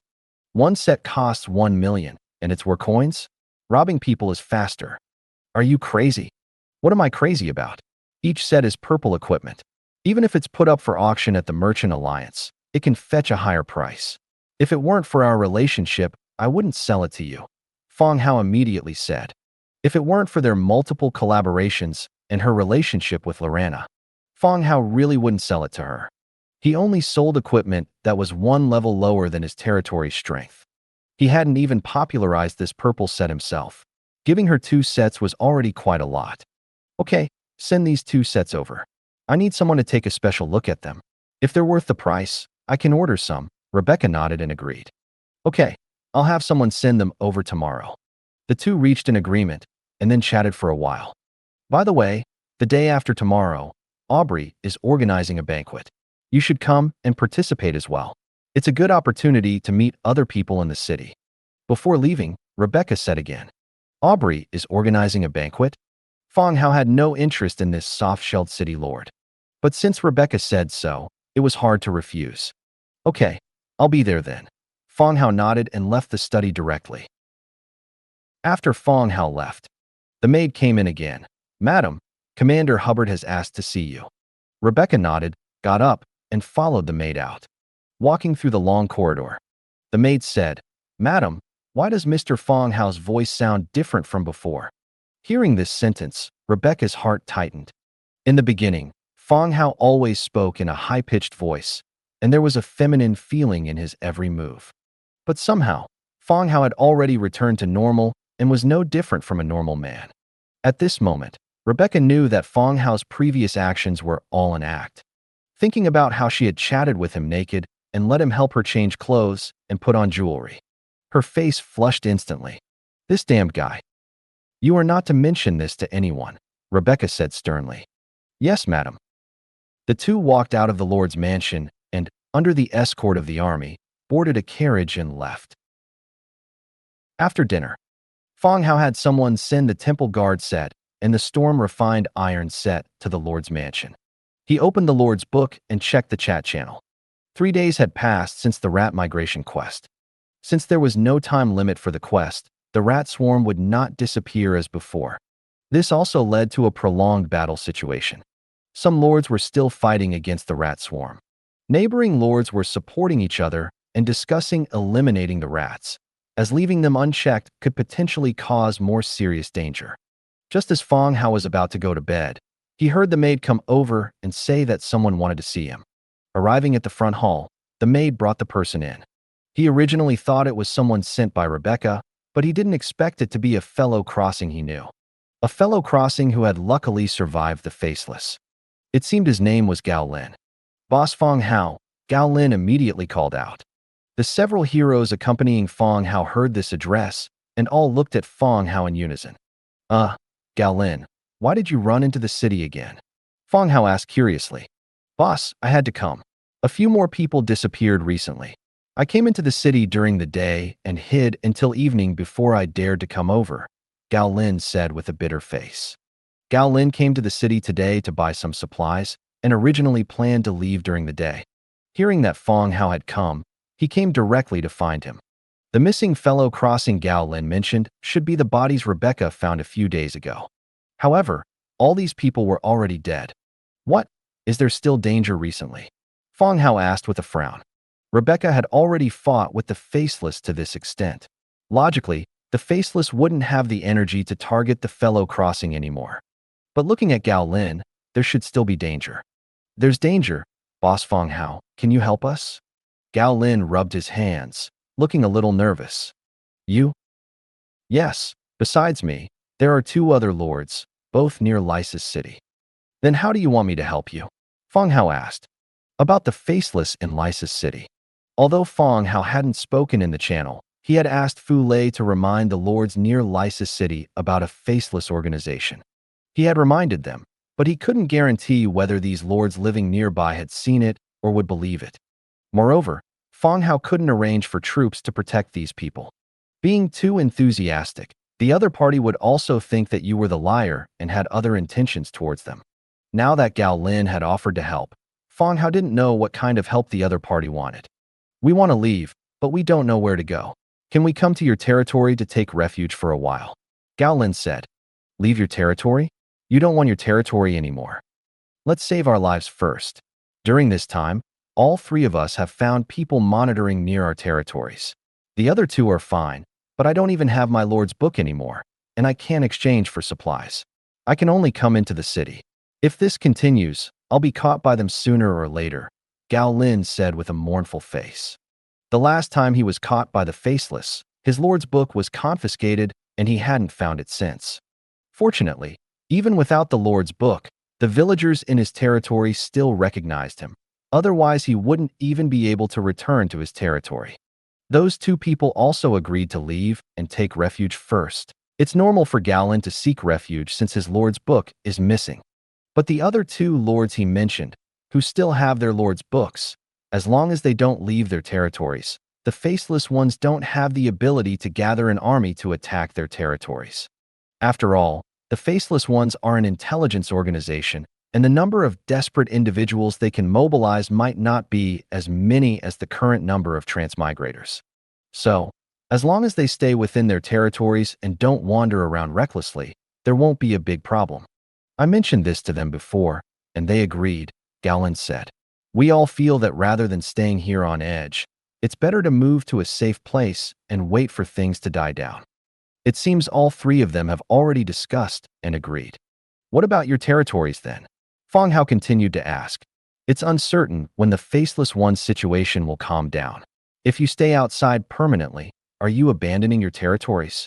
One set costs 1 million, and it's war coins? Robbing people is faster. Are you crazy? What am I crazy about? Each set is purple equipment. Even if it's put up for auction at the Merchant Alliance, it can fetch a higher price. If it weren't for our relationship, I wouldn't sell it to you, Fang Hao immediately said. If it weren't for their multiple collaborations and her relationship with Lorana, Fang Hao really wouldn't sell it to her. He only sold equipment that was 1 level lower than his territory strength. He hadn't even popularized this purple set himself. Giving her 2 sets was already quite a lot. Okay, send these 2 sets over. I need someone to take a special look at them. If they're worth the price, I can order some. Rebecca nodded and agreed. Okay, I'll have someone send them over tomorrow. The 2 reached an agreement and then chatted for a while. By the way, the day after tomorrow, Aubrey is organizing a banquet. You should come and participate as well. It's a good opportunity to meet other people in the city. Before leaving, Rebecca said again, Aubrey is organizing a banquet? Fang Hao had no interest in this soft-shelled city lord. But since Rebecca said so, it was hard to refuse. Okay, I'll be there then. Fang Hao nodded and left the study directly. After Fang Hao left, the maid came in again. Madam, Commander Hubbard has asked to see you. Rebecca nodded, got up, and followed the maid out. Walking through the long corridor, the maid said, Madam, why does Mr. Fang Hao's voice sound different from before? Hearing this sentence, Rebecca's heart tightened. In the beginning, Fang Hao always spoke in a high-pitched voice, and there was a feminine feeling in his every move. But somehow, Fang Hao had already returned to normal and was no different from a normal man. At this moment, Rebecca knew that Fang Hao's previous actions were all an act. Thinking about how she had chatted with him naked and let him help her change clothes and put on jewelry. Her face flushed instantly. This damned guy. You are not to mention this to anyone, Rebecca said sternly. Yes, madam. The two walked out of the Lord's mansion and, under the escort of the army, boarded a carriage and left. After dinner, Fang Hao had someone send the temple guard set and the storm-refined iron set to the Lord's mansion. He opened the Lord's book and checked the chat channel. 3 days had passed since the rat migration quest. Since there was no time limit for the quest, the rat swarm would not disappear as before. This also led to a prolonged battle situation. Some lords were still fighting against the rat swarm. Neighboring lords were supporting each other and discussing eliminating the rats, as leaving them unchecked could potentially cause more serious danger. Just as Fang Hao was about to go to bed, he heard the maid come over and say that someone wanted to see him. Arriving at the front hall, the maid brought the person in. He originally thought it was someone sent by Rebecca, but he didn't expect it to be a fellow crossing he knew. A fellow crossing who had luckily survived the Faceless. It seemed his name was Gao Lin. Boss Fang Hao, Gao Lin immediately called out. The several heroes accompanying Fang Hao heard this address, and all looked at Fang Hao in unison. Gao Lin, why did you run into the city again? Fang Hao asked curiously. Boss, I had to come. A few more people disappeared recently. I came into the city during the day and hid until evening before I dared to come over, Gao Lin said with a bitter face. Gao Lin came to the city today to buy some supplies and originally planned to leave during the day. Hearing that Fang Hao had come, he came directly to find him. The missing fellow crossing Gao Lin mentioned should be the bodies Rebecca found a few days ago. However, all these people were already dead. What? Is there still danger recently? Fang Hao asked with a frown. Rebecca had already fought with the Faceless to this extent. Logically, the Faceless wouldn't have the energy to target the fellow crossing anymore. But looking at Gao Lin, there should still be danger. There's danger, Boss Fang Hao. Can you help us? Gao Lin rubbed his hands, looking a little nervous. You? Yes, besides me, there are 2 other lords, both near Lysis City. Then how do you want me to help you? Fang Hao asked. About the Faceless in Lysis City. Although Fang Hao hadn't spoken in the channel, he had asked Fu Lei to remind the lords near Lysis City about a Faceless organization. He had reminded them, but he couldn't guarantee whether these lords living nearby had seen it or would believe it. Moreover, Fang Hao couldn't arrange for troops to protect these people. Being too enthusiastic, the other party would also think that you were the liar and had other intentions towards them. Now that Gao Lin had offered to help, Fang Hao didn't know what kind of help the other party wanted. We want to leave, but we don't know where to go. Can we come to your territory to take refuge for a while? Gao Lin said. Leave your territory? You don't want your territory anymore. Let's save our lives first. During this time, all 3 of us have found people monitoring near our territories. The other 2 are fine, but I don't even have my lord's book anymore, and I can't exchange for supplies. I can only come into the city. If this continues, I'll be caught by them sooner or later, Gao Lin said with a mournful face. The last time he was caught by the Faceless, his lord's book was confiscated and he hadn't found it since. Fortunately, even without the lord's book, the villagers in his territory still recognized him. Otherwise, he wouldn't even be able to return to his territory. Those 2 people also agreed to leave and take refuge first. It's normal for Gao Lin to seek refuge since his lord's book is missing. But the other 2 lords he mentioned, who still have their lord's books, as long as they don't leave their territories, the Faceless ones don't have the ability to gather an army to attack their territories. After all, the Faceless ones are an intelligence organization, and the number of desperate individuals they can mobilize might not be as many as the current number of transmigrators. So, as long as they stay within their territories and don't wander around recklessly, there won't be a big problem. I mentioned this to them before, and they agreed, Gao Lin said. We all feel that rather than staying here on edge, it's better to move to a safe place and wait for things to die down. It seems all 3 of them have already discussed and agreed. What about your territories then? Fang Hao continued to ask. It's uncertain when the Faceless one's situation will calm down. If you stay outside permanently, are you abandoning your territories?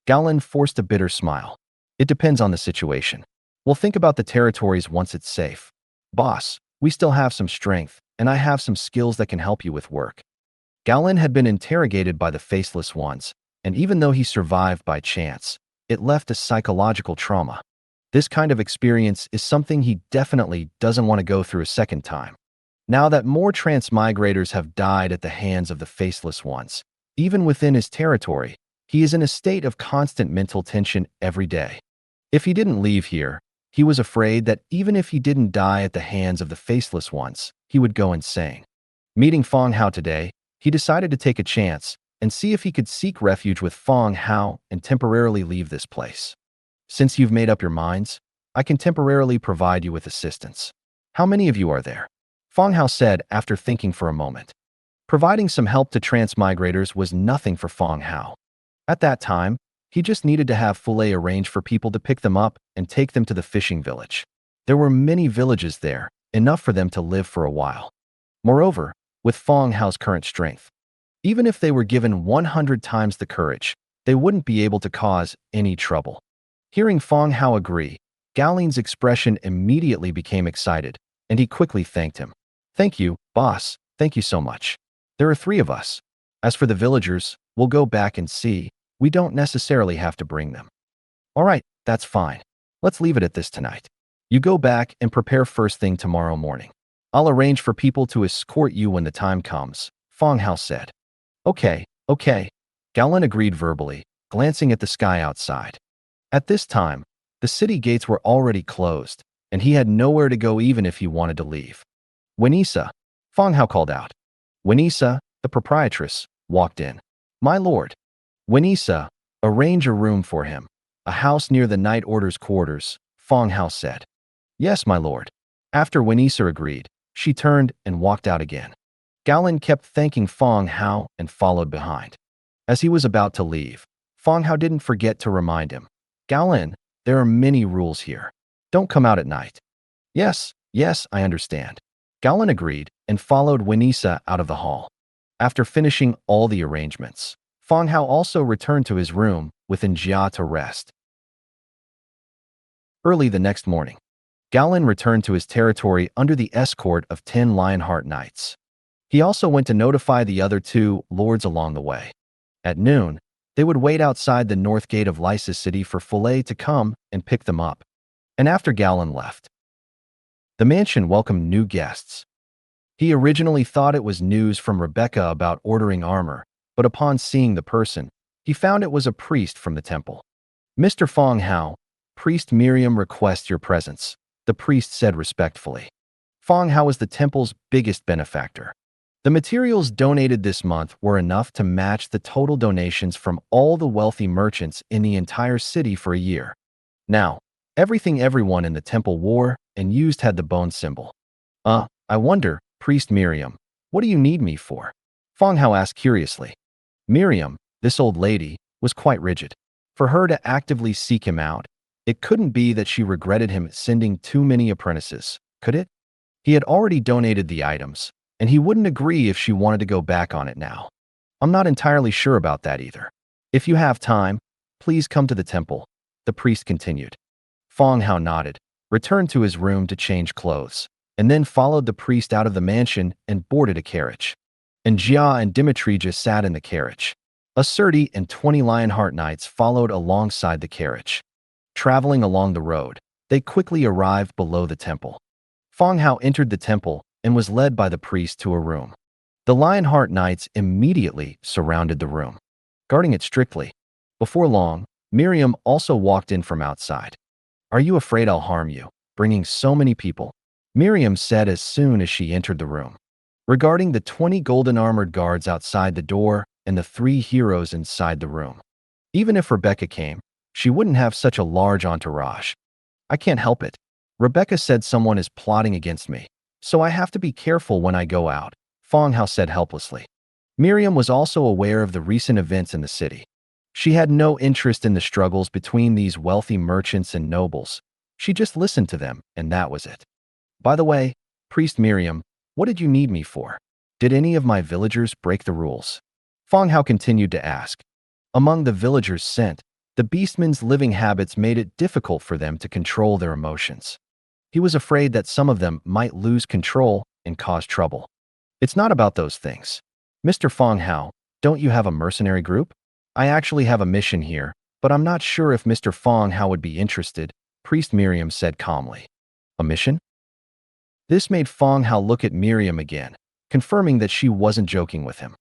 Gao Lin forced a bitter smile. It depends on the situation. We'll think about the territories once it's safe. Boss, we still have some strength, and I have some skills that can help you with work. Gao Lin had been interrogated by the Faceless ones, and even though he survived by chance, It left a psychological trauma. This kind of experience is something he definitely doesn't want to go through a second time. Now that more transmigrators have died at the hands of the Faceless Ones, even within his territory, he is in a state of constant mental tension every day. If he didn't leave here, he was afraid that even if he didn't die at the hands of the Faceless Ones, he would go insane. Meeting Fang Hao today, he decided to take a chance and see if he could seek refuge with Fang Hao and temporarily leave this place. Since you've made up your minds, I can temporarily provide you with assistance. How many of you are there? Fang Hao said after thinking for a moment. Providing some help to transmigrators was nothing for Fang Hao. At that time, he just needed to have Fulay arrange for people to pick them up and take them to the fishing village. There were many villages there, enough for them to live for a while. Moreover, with Fang Hao's current strength, even if they were given 100 times the courage, they wouldn't be able to cause any trouble. Hearing Fang Hao agree, Gao Lin's expression immediately became excited, and he quickly thanked him. Thank you, boss. Thank you so much. There are 3 of us. As for the villagers, we'll go back and see. We don't necessarily have to bring them. All right, that's fine. Let's leave it at this tonight. You go back and prepare first thing tomorrow morning. I'll arrange for people to escort you when the time comes, Fang Hao said. Okay. Gao Lin agreed verbally, glancing at the sky outside. At this time, the city gates were already closed, and he had nowhere to go even if he wanted to leave. Winisa, Fang Hao called out. Winisa, the proprietress, walked in. My lord. Winisa, arrange a room for him. A house near the Night Order's quarters, Fang Hao said. Yes, my lord. After Winisa agreed, she turned and walked out again. Gao Lin kept thanking Fang Hao and followed behind. As he was about to leave, Fang Hao didn't forget to remind him. Gao Lin, there are many rules here. Don't come out at night. Yes, I understand. Gao Lin agreed and followed Winisa out of the hall. After finishing all the arrangements, Fang Hao also returned to his room with Jia to rest. Early the next morning, Gao Lin returned to his territory under the escort of 10 Lionheart Knights. He also went to notify the other 2 lords along the way. At noon, they would wait outside the north gate of Lysis City for Fulay to come and pick them up. And after Gao Lin left, the mansion welcomed new guests. He originally thought it was news from Rebecca about ordering armor, but upon seeing the person, he found it was a priest from the temple. Mr. Fang Hao, Priest Miriam requests your presence, the priest said respectfully. Fang Hao was the temple's biggest benefactor. The materials donated this month were enough to match the total donations from all the wealthy merchants in the entire city for a year. Now, everything everyone in the temple wore and used had the bone symbol. I wonder, Priest Miriam, what do you need me for? Fang Hao asked curiously. Miriam, this old lady, was quite rigid. For her to actively seek him out, it couldn't be that she regretted him sending too many apprentices, could it? He had already donated the items, and he wouldn't agree if she wanted to go back on it now. I'm not entirely sure about that either. If you have time, please come to the temple, the priest continued. Fang Hao nodded, returned to his room to change clothes, and then followed the priest out of the mansion and boarded a carriage. And Jia and Dimitrija sat in the carriage. A 30 and 20 Lionheart Knights followed alongside the carriage. Traveling along the road, they quickly arrived below the temple. Fang Hao entered the temple and was led by the priest to a room. The Lionheart Knights immediately surrounded the room, guarding it strictly. Before long, Miriam also walked in from outside. Are you afraid I'll harm you, bringing so many people? Miriam said as soon as she entered the room. Regarding the 20 golden armored guards outside the door and the 3 heroes inside the room. Even if Rebecca came, she wouldn't have such a large entourage. I can't help it. Rebecca said someone is plotting against me, so I have to be careful when I go out, Fang Hao said helplessly. Miriam was also aware of the recent events in the city. She had no interest in the struggles between these wealthy merchants and nobles. She just listened to them, and that was it. By the way, Priest Miriam, what did you need me for? Did any of my villagers break the rules? Fang Hao continued to ask. Among the villagers sent, the beastmen's living habits made it difficult for them to control their emotions. He was afraid that some of them might lose control and cause trouble. It's not about those things. Mr. Fang Hao, don't you have a mercenary group? I actually have a mission here, But I'm not sure if Mr. Fang Hao would be interested, Priest Miriam said calmly. A mission? This made Fang Hao look at Miriam again, confirming that she wasn't joking with him.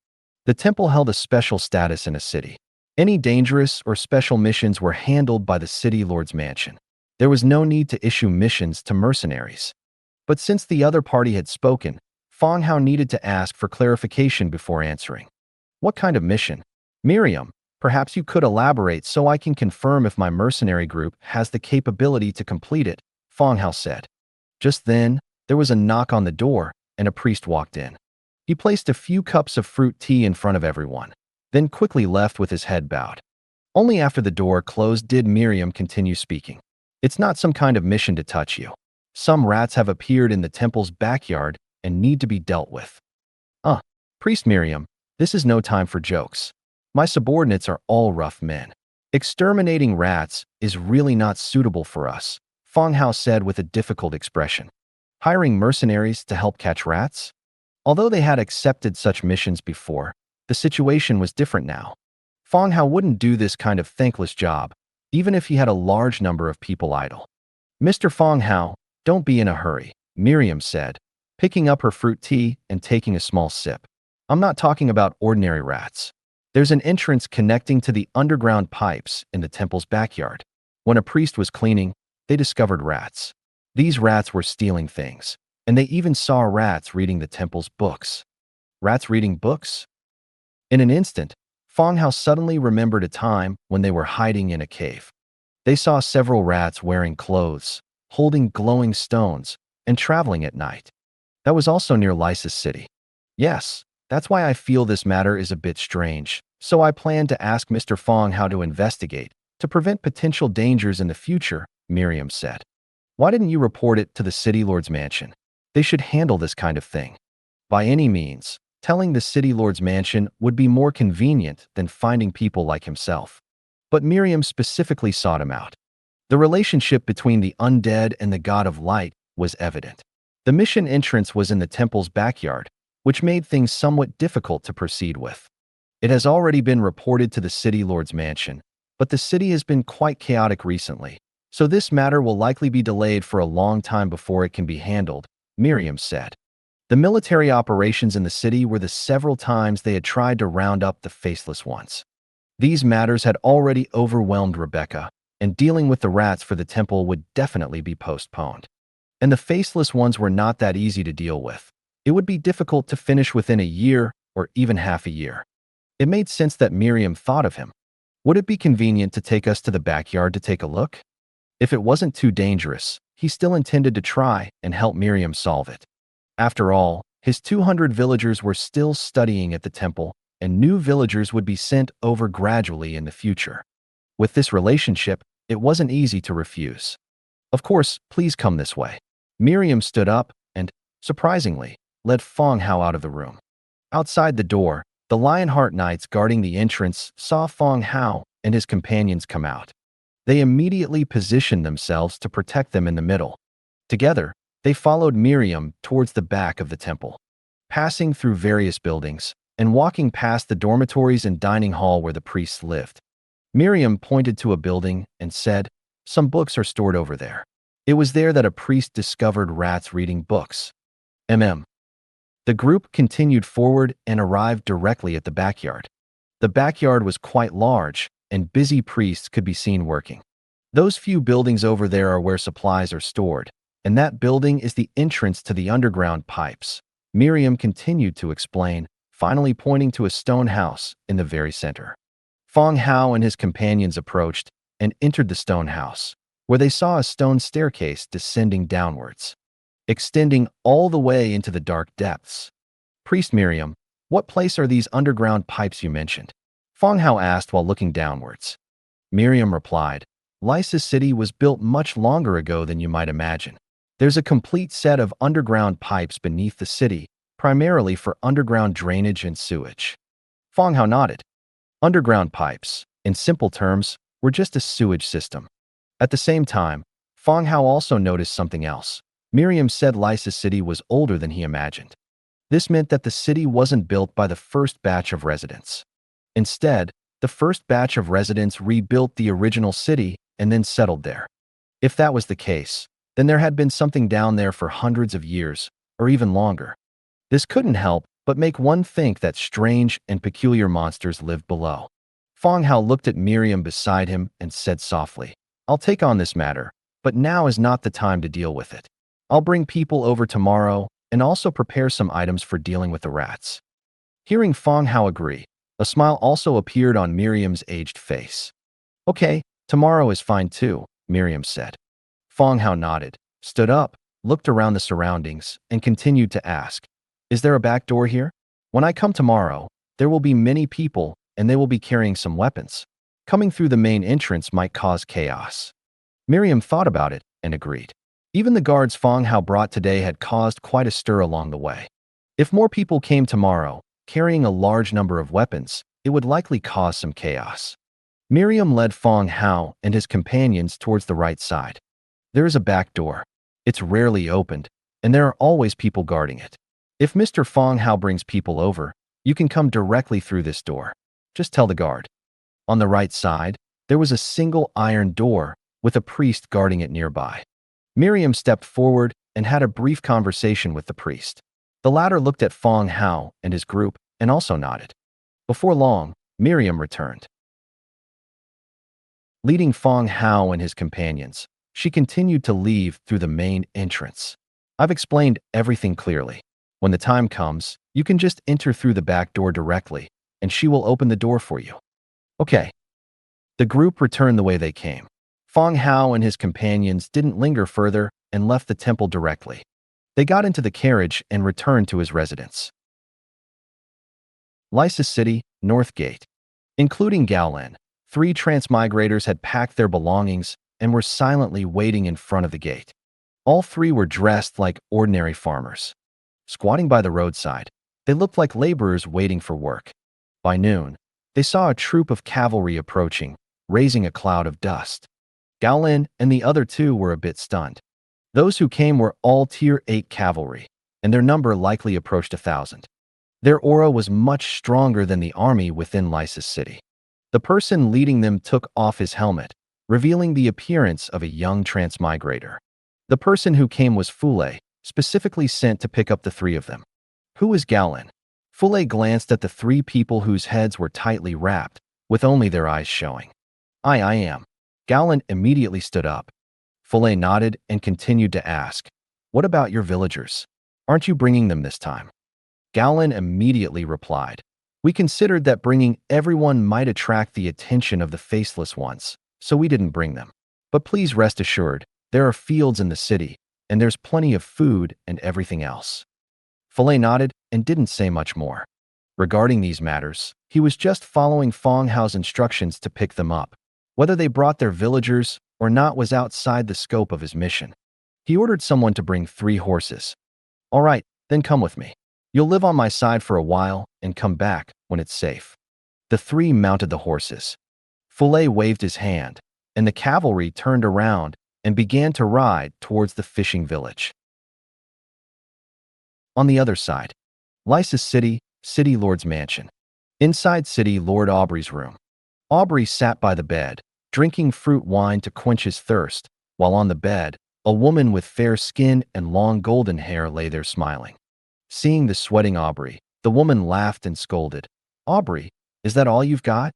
The temple held a special status in a city. Any dangerous or special missions were handled by the city lord's mansion. There was no need to issue missions to mercenaries. But since the other party had spoken, Fang Hao needed to ask for clarification before answering. What kind of mission? Miriam, perhaps you could elaborate so I can confirm if my mercenary group has the capability to complete it, Fang Hao said. Just then, there was a knock on the door, and a priest walked in. He placed a few cups of fruit tea in front of everyone, then quickly left with his head bowed. Only after the door closed did Miriam continue speaking. It's not some kind of mission to touch you. Some rats have appeared in the temple's backyard and need to be dealt with. Priest Miriam, this is no time for jokes. My subordinates are all rough men. Exterminating rats is really not suitable for us, Fang Hao said with a difficult expression. Hiring mercenaries to help catch rats? Although they had accepted such missions before, the situation was different now. Fang Hao wouldn't do this kind of thankless job, even if he had a large number of people idle. Mr. Fang Hao, don't be in a hurry, Miriam said, picking up her fruit tea and taking a small sip. I'm not talking about ordinary rats. There's an entrance connecting to the underground pipes in the temple's backyard. When a priest was cleaning, they discovered rats. These rats were stealing things, and they even saw rats reading the temple's books. Rats reading books? In an instant, Fang Hao suddenly remembered a time when they were hiding in a cave. They saw several rats wearing clothes, holding glowing stones, and traveling at night. That was also near Lysis City. Yes, that's why I feel this matter is a bit strange, so I plan to ask Mr. Fang Hao to investigate, to prevent potential dangers in the future, Miriam said. Why didn't you report it to the city lord's mansion? They should handle this kind of thing. By any means, telling the city lord's mansion would be more convenient than finding people like himself. But Miriam specifically sought him out. The relationship between the undead and the god of light was evident. The mission entrance was in the temple's backyard, which made things somewhat difficult to proceed with. It has already been reported to the city lord's mansion, but the city has been quite chaotic recently, so this matter will likely be delayed for a long time before it can be handled, Miriam said. The military operations in the city were the several times they had tried to round up the faceless ones. These matters had already overwhelmed Rebecca, and dealing with the rats for the temple would definitely be postponed. And the faceless ones were not that easy to deal with. It would be difficult to finish within a year or even half a year. It made sense that Miriam thought of him. Would it be convenient to take us to the backyard to take a look? If it wasn't too dangerous, he still intended to try and help Miriam solve it. After all, his 200 villagers were still studying at the temple, and new villagers would be sent over gradually in the future. With this relationship, it wasn't easy to refuse. Of course, please come this way. Miriam stood up and, surprisingly, led Fang Hao out of the room. Outside the door, the Lionheart Knights guarding the entrance saw Fang Hao and his companions come out. They immediately positioned themselves to protect them in the middle. Together, they followed Miriam towards the back of the temple, passing through various buildings and walking past the dormitories and dining hall where the priests lived. Miriam pointed to a building and said, "Some books are stored over there." It was there that a priest discovered rats reading books. The group continued forward and arrived directly at the backyard. The backyard was quite large, and busy priests could be seen working. Those few buildings over there are where supplies are stored, and that building is the entrance to the underground pipes. Miriam continued to explain, finally pointing to a stone house in the very center. Fang Hao and his companions approached and entered the stone house, where they saw a stone staircase descending downwards, extending all the way into the dark depths. Priest Miriam, what place are these underground pipes you mentioned? Fang Hao asked while looking downwards. Miriam replied, Lysis City was built much longer ago than you might imagine. There's a complete set of underground pipes beneath the city, primarily for underground drainage and sewage. Fang Hao nodded. Underground pipes, in simple terms, were just a sewage system. At the same time, Fang Hao also noticed something else. Miriam said Lysis City was older than he imagined. This meant that the city wasn't built by the first batch of residents. Instead, The first batch of residents rebuilt the original city and then settled there. If that was the case, then there had been something down there for hundreds of years, or even longer. This couldn't help but make one think that strange and peculiar monsters lived below. Fang Hao looked at Miriam beside him and said softly, "I'll take on this matter, but now is not the time to deal with it. I'll bring people over tomorrow and also prepare some items for dealing with the rats." Hearing Fang Hao agree, a smile also appeared on Miriam's aged face. "Okay, tomorrow is fine too," Miriam said. Fang Hao nodded, stood up, looked around the surroundings, and continued to ask, "Is there a back door here? When I come tomorrow, there will be many people and they will be carrying some weapons. Coming through the main entrance might cause chaos." Miriam thought about it and agreed. Even the guards Fang Hao brought today had caused quite a stir along the way. If more people came tomorrow, carrying a large number of weapons, it would likely cause some chaos. Miriam led Fang Hao and his companions towards the right side. There is a back door. It's rarely opened, and there are always people guarding it. If Mr. Fang Hao brings people over, you can come directly through this door. Just tell the guard. On the right side, there was a single iron door with a priest guarding it nearby. Miriam stepped forward and had a brief conversation with the priest. The latter looked at Fang Hao and his group and also nodded. Before long, Miriam returned. Leading Fang Hao and his companions, she continued to leave through the main entrance. "I've explained everything clearly. When the time comes, you can just enter through the back door directly, and she will open the door for you." "Okay." The group returned the way they came. Fang Hao and his companions didn't linger further and left the temple directly. They got into the carriage and returned to his residence. Lysis City, North Gate. Including Gaolin, 3 transmigrators had packed their belongings and were silently waiting in front of the gate. All 3 were dressed like ordinary farmers. Squatting by the roadside, they looked like laborers waiting for work. By noon, they saw a troop of cavalry approaching, raising a cloud of dust. Gaolin and the other 2 were a bit stunned. Those who came were all Tier 8 cavalry, and their number likely approached 1,000. Their aura was much stronger than the army within Lysis City. The person leading them took off his helmet, revealing the appearance of a young transmigrator. The person who came was Fule, specifically sent to pick up the 3 of them. "Who is Gaolin?" Fule glanced at the 3 people whose heads were tightly wrapped, with only their eyes showing. I am." Gaolin immediately stood up. Fule nodded and continued to ask, "What about your villagers? Aren't you bringing them this time?" Gaolin immediately replied, "We considered that bringing everyone might attract the attention of the faceless ones, so we didn't bring them. But please rest assured, there are fields in the city, and there's plenty of food and everything else." Fule nodded and didn't say much more. Regarding these matters, he was just following Fang Hao's instructions to pick them up. Whether they brought their villagers or not was outside the scope of his mission. He ordered someone to bring 3 horses. "All right, then come with me. You'll live on my side for a while and come back when it's safe." The 3 mounted the horses. Fule waved his hand, and the cavalry turned around and began to ride towards the fishing village. On the other side, Lysis City, City Lord's mansion. Inside City Lord Aubrey's room. Aubrey sat by the bed, drinking fruit wine to quench his thirst, while on the bed, a woman with fair skin and long golden hair lay there smiling. Seeing the sweating Aubrey, the woman laughed and scolded, "Aubrey, is that all you've got?"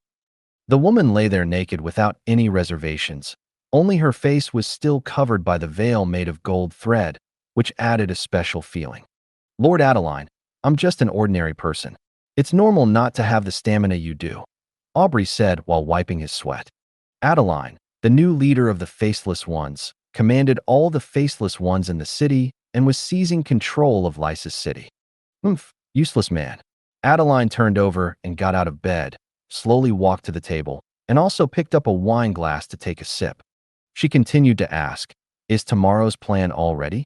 The woman lay there naked without any reservations. Only her face was still covered by the veil made of gold thread, which added a special feeling. "Lord Adeline, I'm just an ordinary person. It's normal not to have the stamina you do," Aubrey said while wiping his sweat. Adeline, the new leader of the Faceless Ones, commanded all the Faceless Ones in the city and was seizing control of Lysis City. Useless man." Adeline turned over and got out of bed, slowly walked to the table, and also picked up a wine glass to take a sip. She continued to ask, "Is tomorrow's plan all ready?"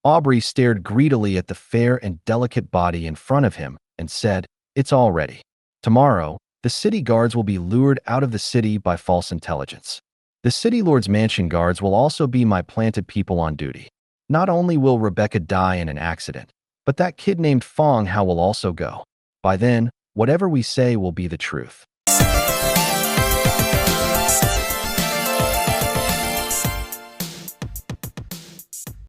Aubrey stared greedily at the fair and delicate body in front of him and said, "It's all ready. Tomorrow, the city guards will be lured out of the city by false intelligence. The city lord's mansion guards will also be my planted people on duty. Not only will Rebecca die in an accident, but that kid named Fang Hao will also go. By then, whatever we say will be the truth."